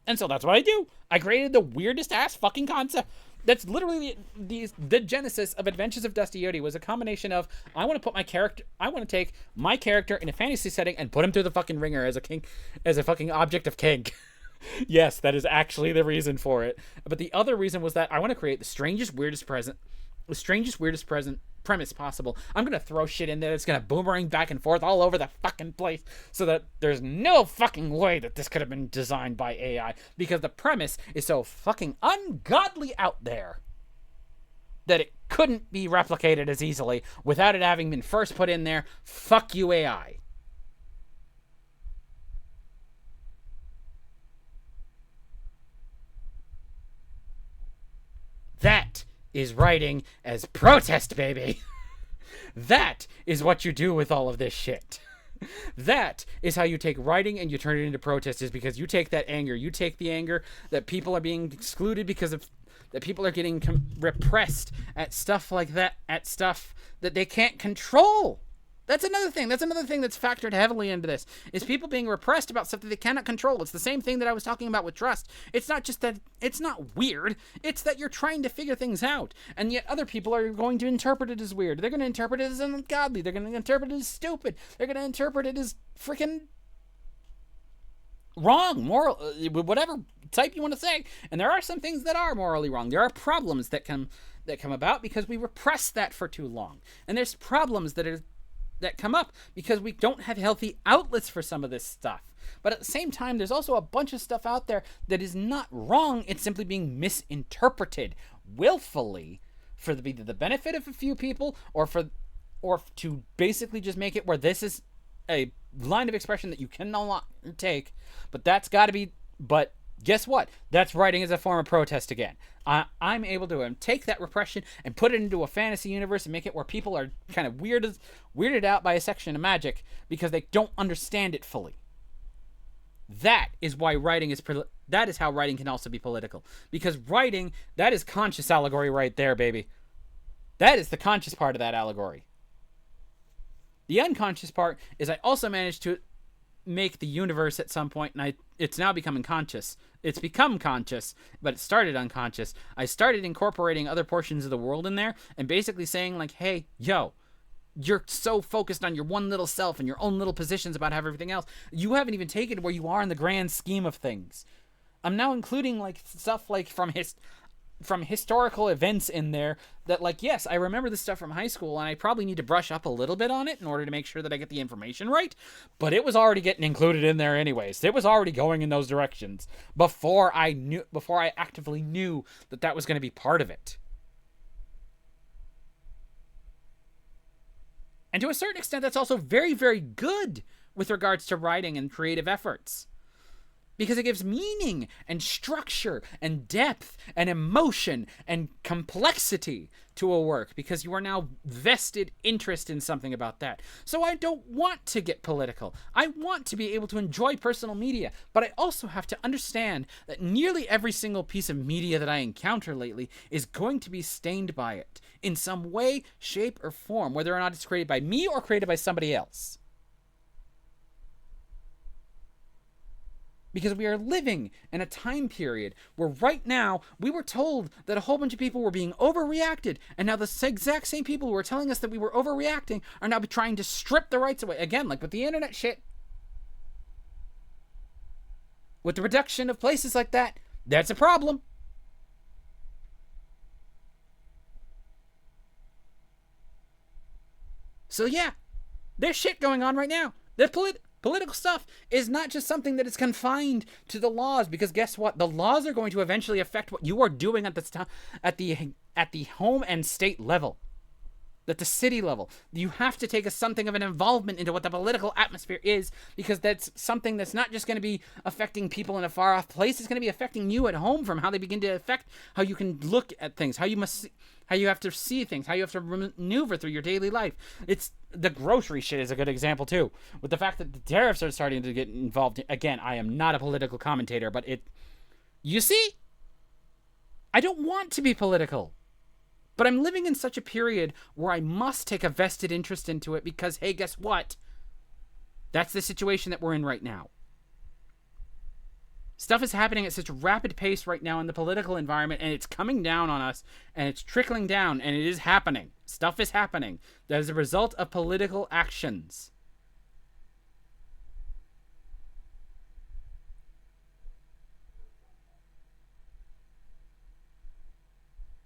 And so that's what I do. I created the weirdest ass fucking concept. That's literally the genesis of Adventures of D.I.Yote was a combination of I want to take my character in a fantasy setting and put him through the fucking ringer as a fucking object of kink. Yes, that is actually the reason for it. But the other reason was that I want to create the strangest, weirdest premise possible. I'm going to throw shit in there that's going to boomerang back and forth all over the fucking place so that there's no fucking way that this could have been designed by AI because the premise is so fucking ungodly out there that it couldn't be replicated as easily without it having been first put in there. Fuck you, AI. That is writing as protest, baby. That is what you do with all of this shit. That is how you take writing and you turn it into protest, is because you take that anger. You take the anger that people are being excluded because of that people are getting repressed at stuff like that, at stuff that they can't control. That's another thing. That's another thing that's factored heavily into this, is people being repressed about stuff that they cannot control. It's the same thing that I was talking about with trust. It's not just that it's not weird. It's that you're trying to figure things out. And yet other people are going to interpret it as weird. They're going to interpret it as ungodly. They're going to interpret it as stupid. They're going to interpret it as freaking wrong, moral, whatever type you want to say. And there are some things that are morally wrong. There are problems that come about because we repress that for too long. And there's problems that come up because we don't have healthy outlets for some of this stuff. But at the same time, there's also a bunch of stuff out there that is not wrong. It's simply being misinterpreted willfully for either the benefit of a few people or to basically just make it where this is a line of expression that you can no longer take. But that's got to be... But guess what? That's writing as a form of protest again. I'm able to take that repression and put it into a fantasy universe and make it where people are kind of weirded out by a section of magic because they don't understand it fully. That is why writing is... That is how writing can also be political. Because writing, that is conscious allegory right there, baby. That is the conscious part of that allegory. The unconscious part is I also managed to make the universe at some point, and it's now becoming conscious. It's become conscious, but it started unconscious. I started incorporating other portions of the world in there and basically saying like, hey, yo, you're so focused on your one little self and your own little positions about everything else. You haven't even taken where you are in the grand scheme of things. I'm now including like stuff like from historical events in there that, like, yes, I remember this stuff from high school and I probably need to brush up a little bit on it in order to make sure that I get the information right, but it was already getting included in there anyways. It was already going in those directions before I actively knew that that was going to be part of it. And to a certain extent, that's also very, very good with regards to writing and creative efforts. Because it gives meaning and structure and depth and emotion and complexity to a work, because you are now vested interest in something about that. So I don't want to get political. I want to be able to enjoy personal media, but I also have to understand that nearly every single piece of media that I encounter lately is going to be stained by it in some way, shape, or form, whether or not it's created by me or created by somebody else. Because we are living in a time period where right now we were told that a whole bunch of people were being overreacted, and now the exact same people who were telling us that we were overreacting are now trying to strip the rights away. Again, like with the internet shit. With the reduction of places like that, that's a problem. So yeah, there's shit going on right now. There's political stuff is not just something that is confined to the laws, because guess what? The laws are going to eventually affect what you are doing at the home and state level, at the city level. You have to take something of an involvement into what the political atmosphere is, because that's something that's not just going to be affecting people in a far off place. It's going to be affecting you at home, from how they begin to affect how you can look at things, how you have to see things, how you have to maneuver through your daily life. It's the grocery shit is a good example too, with the fact that the tariffs are starting to get involved. Again, I am not a political commentator, but you see, I don't want to be political, but I'm living in such a period where I must take a vested interest into it, because hey, guess what? That's the situation that we're in right now. Stuff is happening at such a rapid pace right now in the political environment, and it's coming down on us, and it's trickling down, and it is happening. Stuff is happening. That is a result of political actions.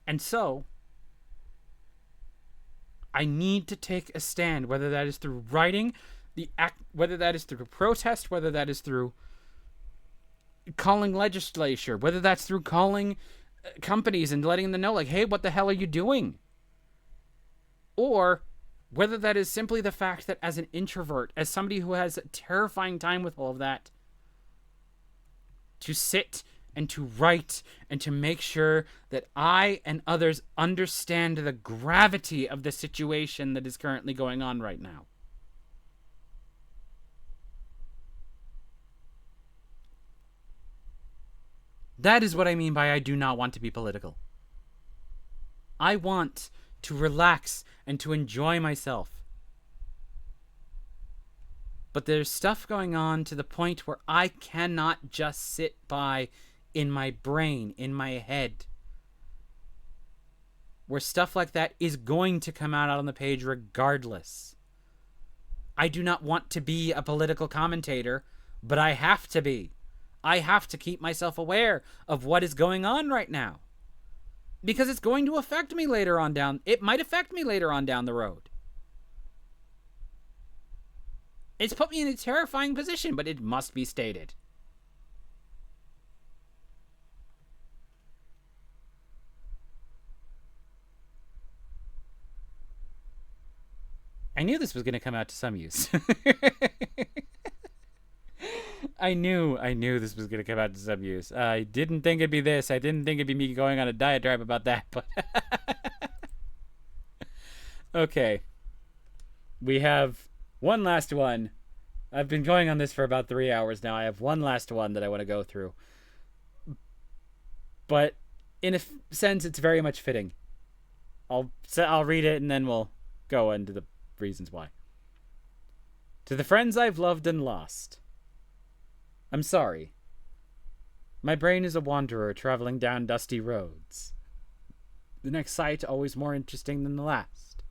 And so, I need to take a stand, whether that is through writing, whether that is through protest, whether that is through calling legislature, whether that's through calling companies and letting them know, like, hey, what the hell are you doing? Or whether that is simply the fact that as an introvert, as somebody who has a terrifying time with all of that, to sit and to write and to make sure that I and others understand the gravity of the situation that is currently going on right now. That is what I mean by I do not want to be political. I want to relax and to enjoy myself. But there's stuff going on to the point where I cannot just sit by in my brain, in my head, where stuff like that is going to come out on the page regardless. I do not want to be a political commentator, but I have to be. I have to keep myself aware of what is going on right now, because it's going to affect me later on down. It might affect me later on down the road. It's put me in a terrifying position, but it must be stated. I knew this was going to come out to some use. I knew this was going to come out to some use. I didn't think it'd be this. I didn't think it'd be me going on a diatribe about that, but okay. We have one last one. I've been going on this for about 3 hours now. I have one last one that I want to go through. But in a sense, it's very much fitting. I'll read it and then we'll go into the reasons why. To the friends I've loved and lost, I'm sorry. My brain is a wanderer traveling down dusty roads. The next sight always more interesting than the last.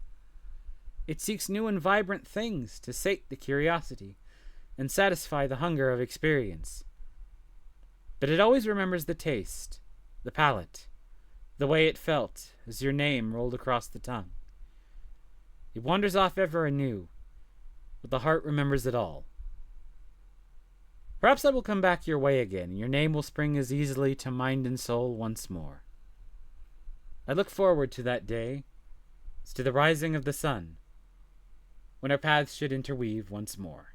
It seeks new and vibrant things to sate the curiosity and satisfy the hunger of experience. But it always remembers the taste, the palate, the way it felt as your name rolled across the tongue. It wanders off ever anew, but the heart remembers it all. Perhaps I will come back your way again, and your name will spring as easily to mind and soul once more. I look forward to that day, as to the rising of the sun, when our paths should interweave once more.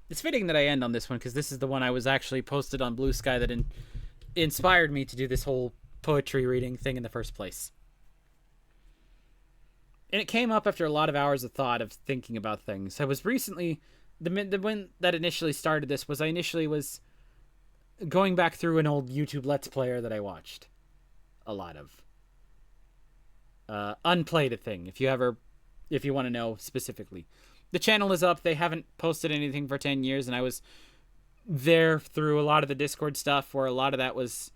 It's fitting that I end on this one, because this is the one I was actually posted on Blue Sky that inspired me to do this whole poetry reading thing in the first place. And it came up after a lot of hours of thought of thinking about things. I was recently, the one that initially started this was I initially was going back through an old YouTube Let's Player that I watched a lot of. Unplayed a thing, if you want to know specifically. The channel is up. They haven't posted anything for 10 years, and I was there through a lot of the Discord stuff where a lot of that was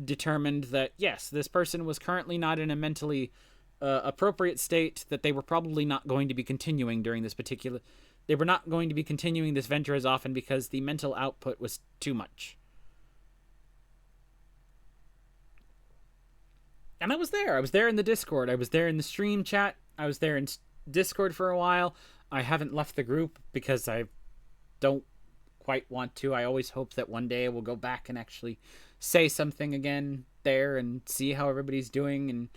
determined that, yes, this person was currently not in a mentally appropriate state, that they were probably not going to be continuing during this particular... They were not going to be continuing this venture as often because the mental output was too much. And I was there. I was there in the Discord. I was there in the stream chat. I was there in Discord for a while. I haven't left the group because I don't quite want to. I always hope that one day I will go back and actually say something again there and see how everybody's doing. And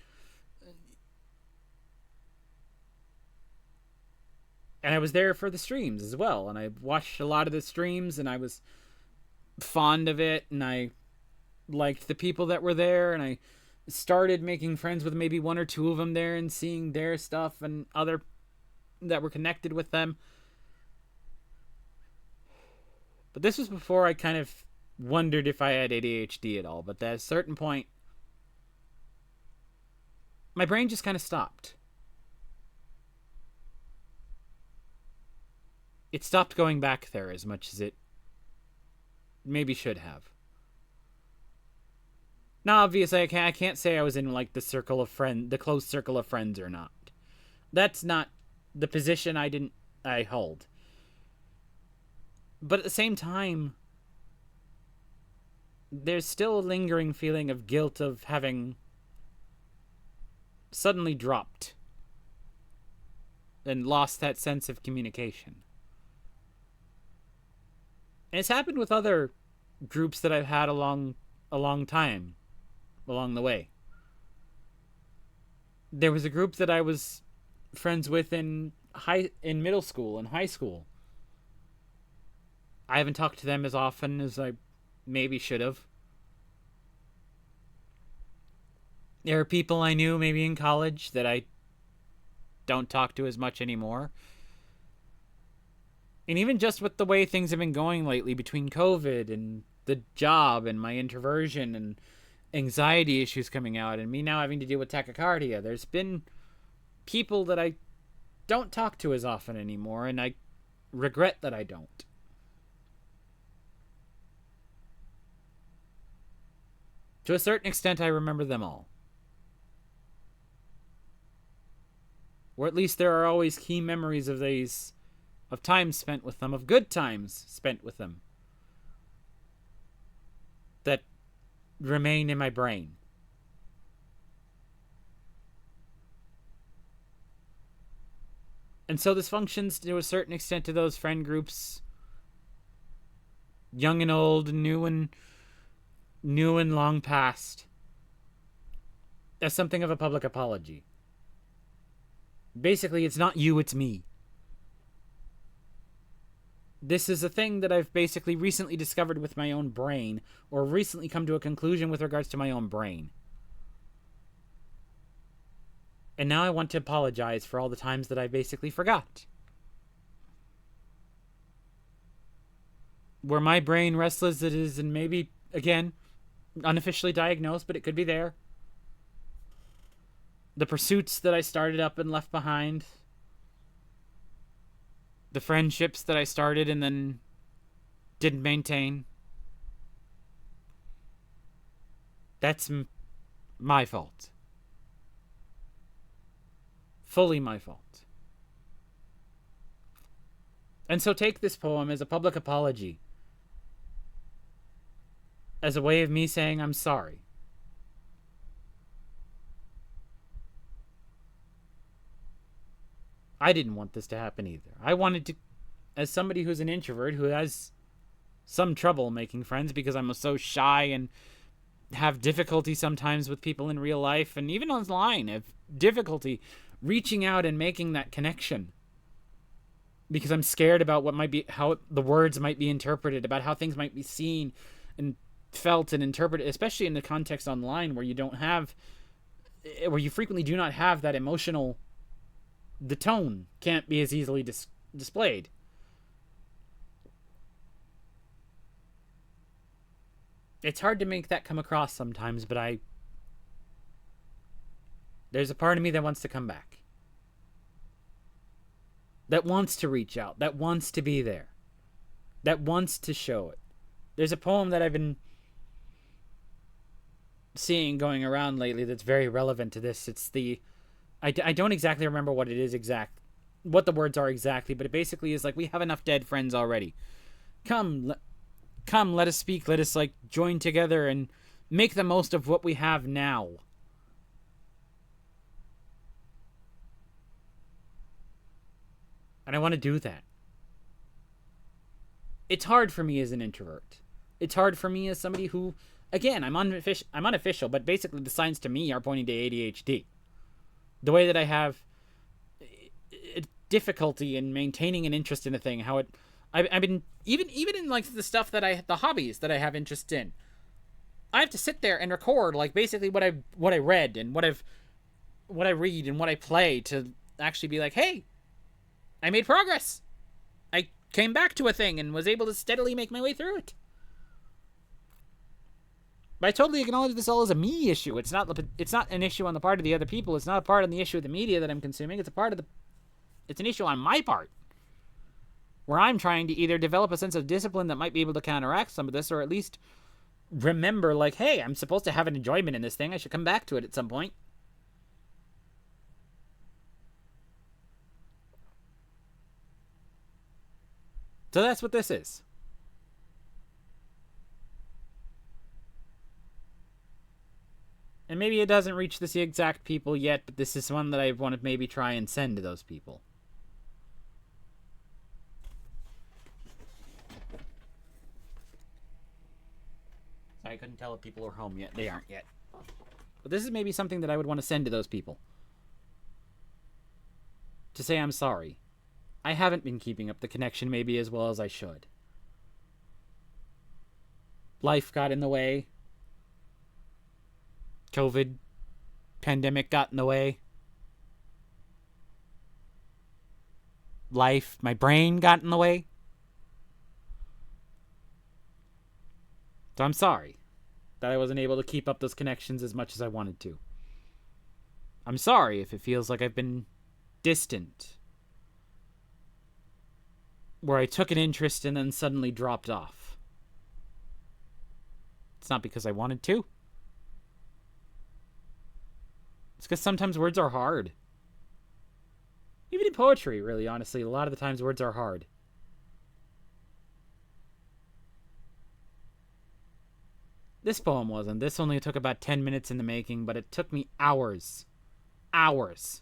I was there for the streams as well. And I watched a lot of the streams and I was fond of it. And I liked the people that were there. And I started making friends with maybe one or two of them there and seeing their stuff and other that were connected with them. But this was before I kind of wondered if I had ADHD at all. But at a certain point, my brain just kind of stopped. It stopped going back there as much as it maybe should have. Now, obviously, I can't say I was in like the close circle of friends or not. That's not the position I hold. But at the same time, there's still a lingering feeling of guilt of having suddenly dropped and lost that sense of communication. And it's happened with other groups that I've had a long time along the way. There was a group that I was friends with in middle school and high school. I haven't talked to them as often as I maybe should have. There are people I knew maybe in college that I don't talk to as much anymore. And even just with the way things have been going lately between COVID and the job and my introversion and anxiety issues coming out and me now having to deal with tachycardia, there's been people that I don't talk to as often anymore, and I regret that I don't. To a certain extent, I remember them all. Or at least there are always key memories of these, of time spent with them, of good times spent with them, that remain in my brain. And so this functions to a certain extent to those friend groups, young and old, new and long past, as something of a public apology. Basically, it's not you, it's me. This is a thing that I've basically recently discovered with my own brain, or recently come to a conclusion with regards to my own brain. And now I want to apologize for all the times that I basically forgot. Were my brain restless as it is, and maybe, again, unofficially diagnosed, but it could be there. the pursuits that I started up and left behind, the friendships that I started and then didn't maintain. That's my fault. Fully my fault. And so take this poem as a public apology, as a way of me saying I'm sorry. I didn't want this to happen either. I wanted to, as somebody who's an introvert who has some trouble making friends because I'm so shy and have difficulty sometimes with people in real life and even online, have difficulty reaching out and making that connection because I'm scared about what might be, how the words might be interpreted, about how things might be seen and felt and interpreted, especially in the context online where you don't have, where you frequently do not have that emotional, the tone can't be as easily displayed. It's hard to make that come across sometimes, but there's a part of me that wants to come back. That wants to reach out, that wants to be there, that wants to show it. There's a poem that I've been seeing going around lately that's very relevant to this. It's I don't exactly remember what it is what the words are exactly, but it basically is like, we have enough dead friends already. Come, let us speak, let us join together and make the most of what we have now. And I want to do that. It's hard for me as an introvert. It's hard for me as somebody who, again, I'm unofficial, but basically the signs to me are pointing to ADHD. The way that I have difficulty in maintaining an interest in a thing, how I've been, even in the stuff that the hobbies that I have interest in, I have to sit there and record basically what I read and what I read and what I play to actually be like, hey, I made progress. I came back to a thing and was able to steadily make my way through it. But I totally acknowledge this all as a me issue. It's not an issue on the part of the other people. It's not a part of the issue of the media that I'm consuming. It's an issue on my part, where I'm trying to either develop a sense of discipline that might be able to counteract some of this, or at least remember, hey, I'm supposed to have an enjoyment in this thing. I should come back to it at some point. So that's what this is. And maybe it doesn't reach the exact people yet, but this is one that I want to maybe try and send to those people. I couldn't tell if people were home yet. They aren't yet. But this is maybe something that I would want to send to those people. To say I'm sorry. I haven't been keeping up the connection maybe as well as I should. Life got in the way. COVID pandemic got in the way. Life, my brain got in the way. So I'm sorry that I wasn't able to keep up those connections as much as I wanted to. I'm sorry if it feels like I've been distant, where I took an interest and then suddenly dropped off. It's not because I wanted to. It's because sometimes words are hard. Even in poetry, really, honestly, a lot of the times words are hard. This poem wasn't. This only took about 10 minutes in the making, but it took me hours. Hours.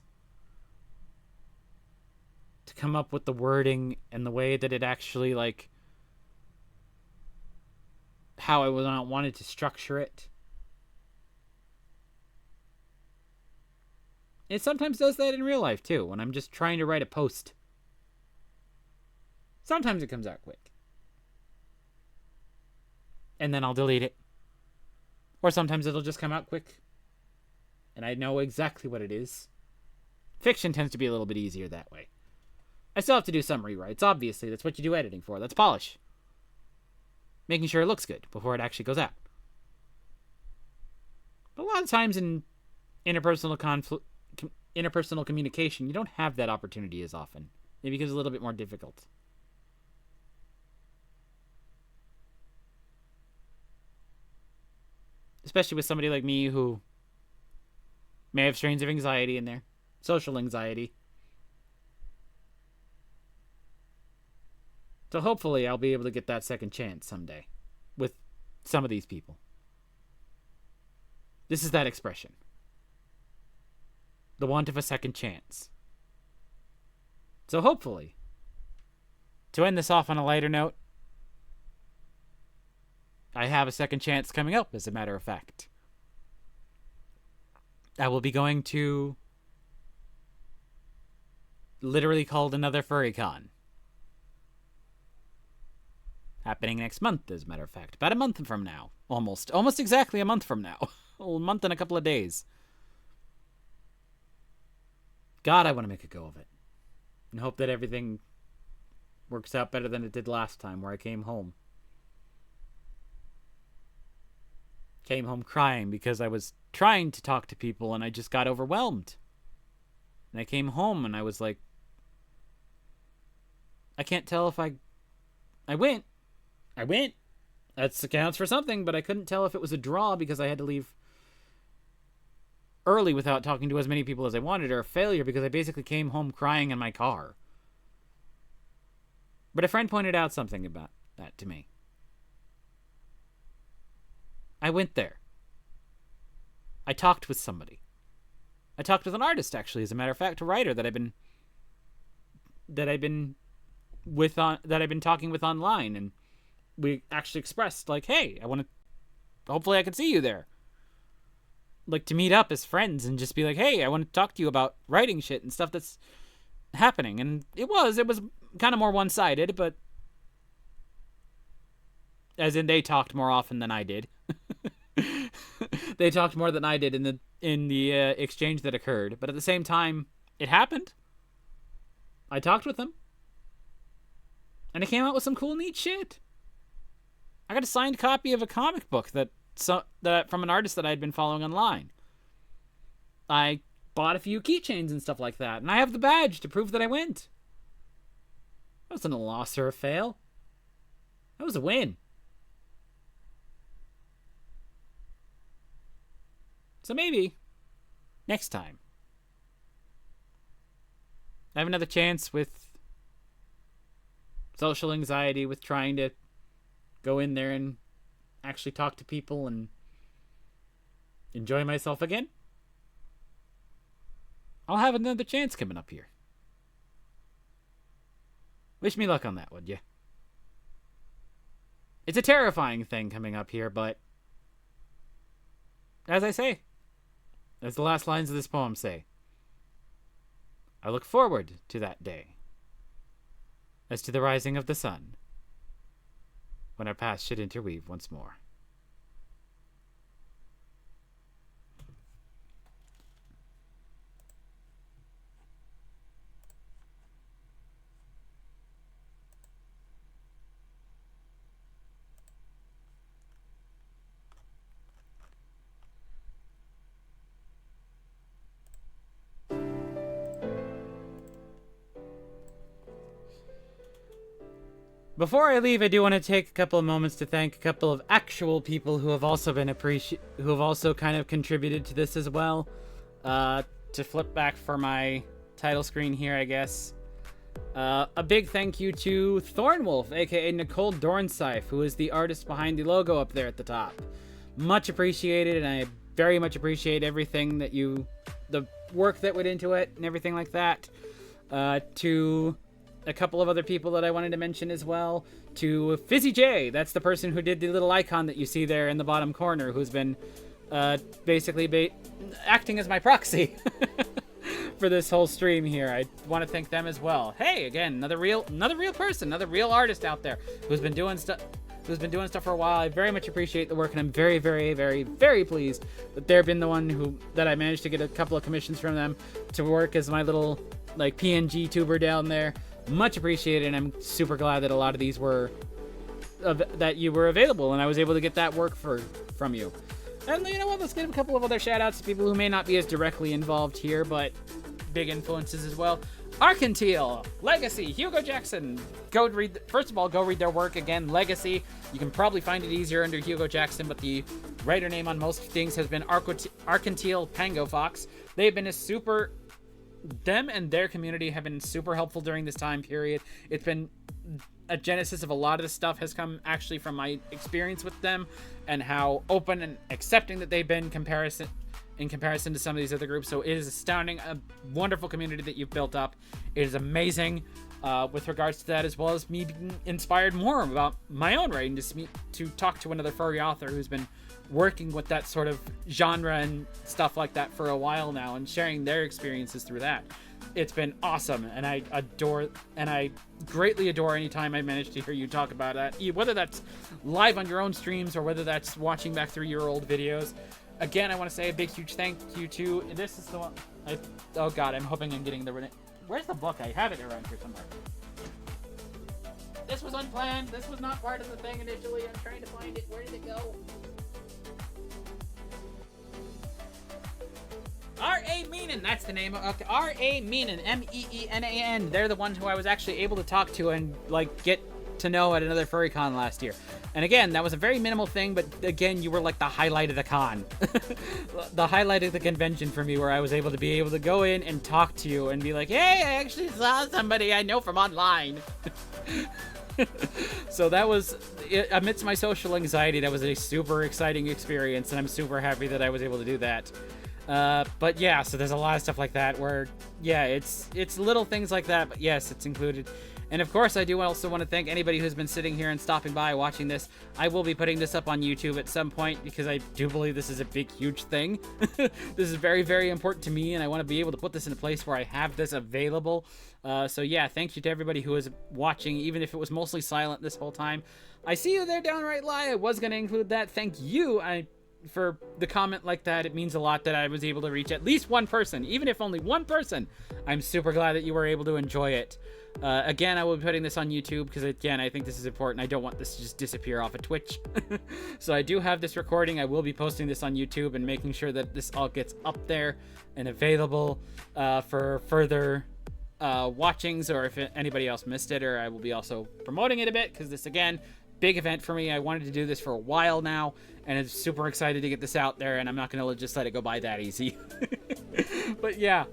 To come up with the wording and the way that it actually, how I wanted to structure it. It sometimes does that in real life, too, when I'm just trying to write a post. Sometimes it comes out quick. And then I'll delete it. Or sometimes it'll just come out quick. And I know exactly what it is. Fiction tends to be a little bit easier that way. I still have to do some rewrites, obviously. That's what you do editing for. That's polish. Making sure it looks good before it actually goes out. But a lot of times in interpersonal interpersonal communication, you don't have that opportunity as often. Maybe because it's a little bit more difficult. Especially with somebody like me who may have strains of anxiety in there. Social anxiety. So hopefully I'll be able to get that second chance someday with some of these people. This is that expression. The want of a second chance. So hopefully, to end this off on a lighter note, I have a second chance coming up, as a matter of fact. I will be going to literally called another Furry Con. Happening next month, as a matter of fact. About a month from now. Almost exactly a month from now. A month and a couple of days. God, I want to make a go of it. And hope that everything works out better than it did last time, where I came home. Came home crying because I was trying to talk to people and I just got overwhelmed. And I came home and I was like, I can't tell if I went. That accounts for something, but I couldn't tell if it was a draw because I had to leave early without talking to as many people as I wanted, or a failure because I basically came home crying in my car. But a friend pointed out something about that to me. I went there. I talked with somebody. I talked with an artist, actually, as a matter of fact, a writer that I've been talking with online, and we actually expressed, like, hey, hopefully I can see you there. Like, to meet up as friends and just be like, hey, I want to talk to you about writing shit and stuff that's happening. And it was kind of more one-sided, but as in they talked more often than I did. They talked more than I did in the exchange that occurred, but at the same time, it happened. I talked with them, and I came out with some cool, neat shit. I got a signed copy of a comic book that from an artist that I'd been following online. I bought a few keychains and stuff like that, and I have the badge to prove that I went. That wasn't a loss or a fail. That was a win. So maybe next time I have another chance with social anxiety, with trying to go in there and actually talk to people and enjoy myself again. I'll have another chance coming up here. Wish me luck on that, would you? It's a terrifying thing coming up here, but as I say, as the last lines of this poem say, I look forward to that day, as to the rising of the sun, when our paths should interweave once more. Before I leave, I do want to take a couple of moments to thank a couple of actual people who have also been who have also kind of contributed to this as well. To flip back for my title screen here, I guess. A big thank you to Thornwolf, aka Nicole Dornsife, who is the artist behind the logo up there at the top. Much appreciated, and I very much appreciate everything that the work that went into it and everything like that. To a couple of other people that I wanted to mention as well. To Fizzy J, that's the person who did the little icon that you see there in the bottom corner, who's been basically acting as my proxy for this whole stream here. I want to thank them as well. Hey, again, another real person, another real artist out there who's been doing stuff for a while. I very much appreciate the work, and I'm very, very, very, very pleased that they've been the one that I managed to get a couple of commissions from them to work as my little like PNG tuber down there. Much appreciated, and I'm super glad that a lot of these that you were available, and I was able to get that work from you. And you know what? Let's give a couple of other shout outs to people who may not be as directly involved here, but big influences as well. Arcanteal, Legacy, Hugo Jackson. First of all, go read their work again. Legacy. You can probably find it easier under Hugo Jackson, but the writer name on most things has been Arcanteal Pango Fox. They've been them and their community have been super helpful during this time period. It's been a genesis of a lot of the stuff has come actually from my experience with them and how open and accepting that they've been in comparison to some of these other groups. So it is astounding, a wonderful community that you've built up. It is amazing with regards to that, as well as me being inspired more about my own writing to talk to another furry author who's been working with that sort of genre and stuff like that for a while now and sharing their experiences through that. It's been awesome, and I greatly adore any time I manage to hear you talk about that, whether that's live on your own streams or whether that's watching back through your old videos. Again, I want to say a big, huge thank you to, this is the one, oh god, I'm hoping I'm getting where's the book? I have it around here somewhere. This was unplanned, this was not part of the thing initially, I'm trying to find it, where did it go? R.A. Meenan, that's the name. Okay, R.A. Meenan, M-E-E-N-A-N. They're the ones who I was actually able to talk to and, like, get to know at another FurryCon last year. And again, that was a very minimal thing, but again, you were like the highlight of the con. The highlight of the convention for me, where I was able to go in and talk to you and be like, hey, I actually saw somebody I know from online. So that was, amidst my social anxiety, that was a super exciting experience, and I'm super happy that I was able to do that. But yeah, so there's a lot of stuff like that where, yeah, it's little things like that, but yes, it's included. And of course, I do also want to thank anybody who's been sitting here and stopping by watching this. I will be putting this up on YouTube at some point because I do believe this is a big, huge thing. This is very, very important to me, and I want to be able to put this in a place where I have this available. So yeah, thank you to everybody who was watching, even if it was mostly silent this whole time. I see you there, Downright Lie. I was going to include that. Thank you. For the comment like that. It means a lot that I was able to reach at least one person, even if only one person. I'm super glad that you were able to enjoy it. Again, I will be putting this on YouTube because, again, I think this is important. I don't want this to just disappear off of Twitch. So I do have this recording. I will be posting this on YouTube and making sure that this all gets up there and available for further watchings, or if anybody else missed it, or I will be also promoting it a bit because this, again, big event for me. I wanted to do this for a while now, and I'm super excited to get this out there, and I'm not going to just let it go by that easy. But yeah,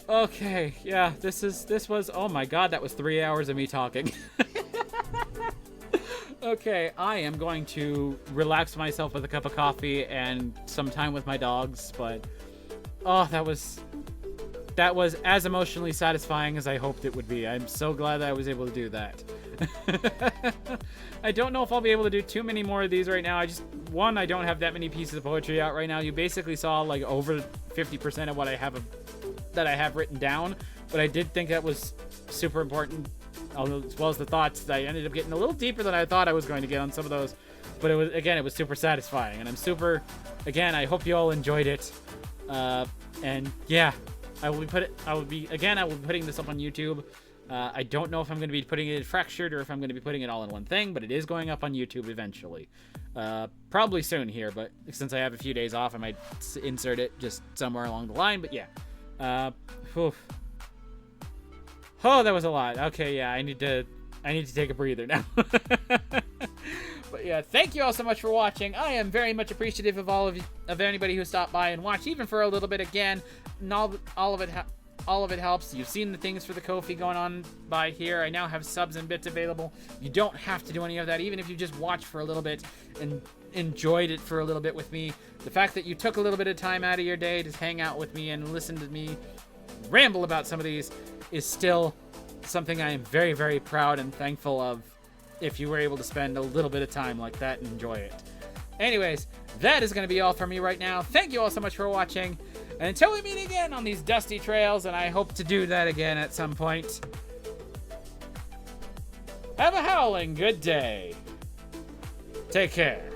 okay, yeah, this was, oh my god, that was 3 hours of me talking. Okay, I am going to relax myself with a cup of coffee and some time with my dogs, but oh, that was as emotionally satisfying as I hoped it would be. I'm so glad that I was able to do that. I don't know if I'll be able to do too many more of these right now. I don't have that many pieces of poetry out right now. You basically saw like over 50% of what I have written down, but I did think that was super important, as well as the thoughts. I ended up getting a little deeper than I thought I was going to get on some of those, but it was super satisfying, and again, I hope you all enjoyed it. And yeah, I will be putting this up on YouTube. I don't know if I'm going to be putting it fractured or if I'm going to be putting it all in one thing, but it is going up on YouTube eventually. Probably soon here, but since I have a few days off, I might insert it just somewhere along the line, but yeah. Oh, that was a lot. Okay, yeah, I need to take a breather now. But yeah, thank you all so much for watching. I am very much appreciative of all of you, of anybody who stopped by and watched, even for a little bit again. And all of it helps. You've seen the things for the Ko-fi going on by here. I now have subs and bits available. You don't have to do any of that, even if you just watched for a little bit and enjoyed it for a little bit with me. The fact that you took a little bit of time out of your day to hang out with me and listen to me ramble about some of these is still something I am very, very proud and thankful of, if you were able to spend a little bit of time like that and enjoy it. Anyways, that is going to be all from me right now. Thank you all so much for watching. And until we meet again on these dusty trails, and I hope to do that again at some point, have a howling good day. Take care.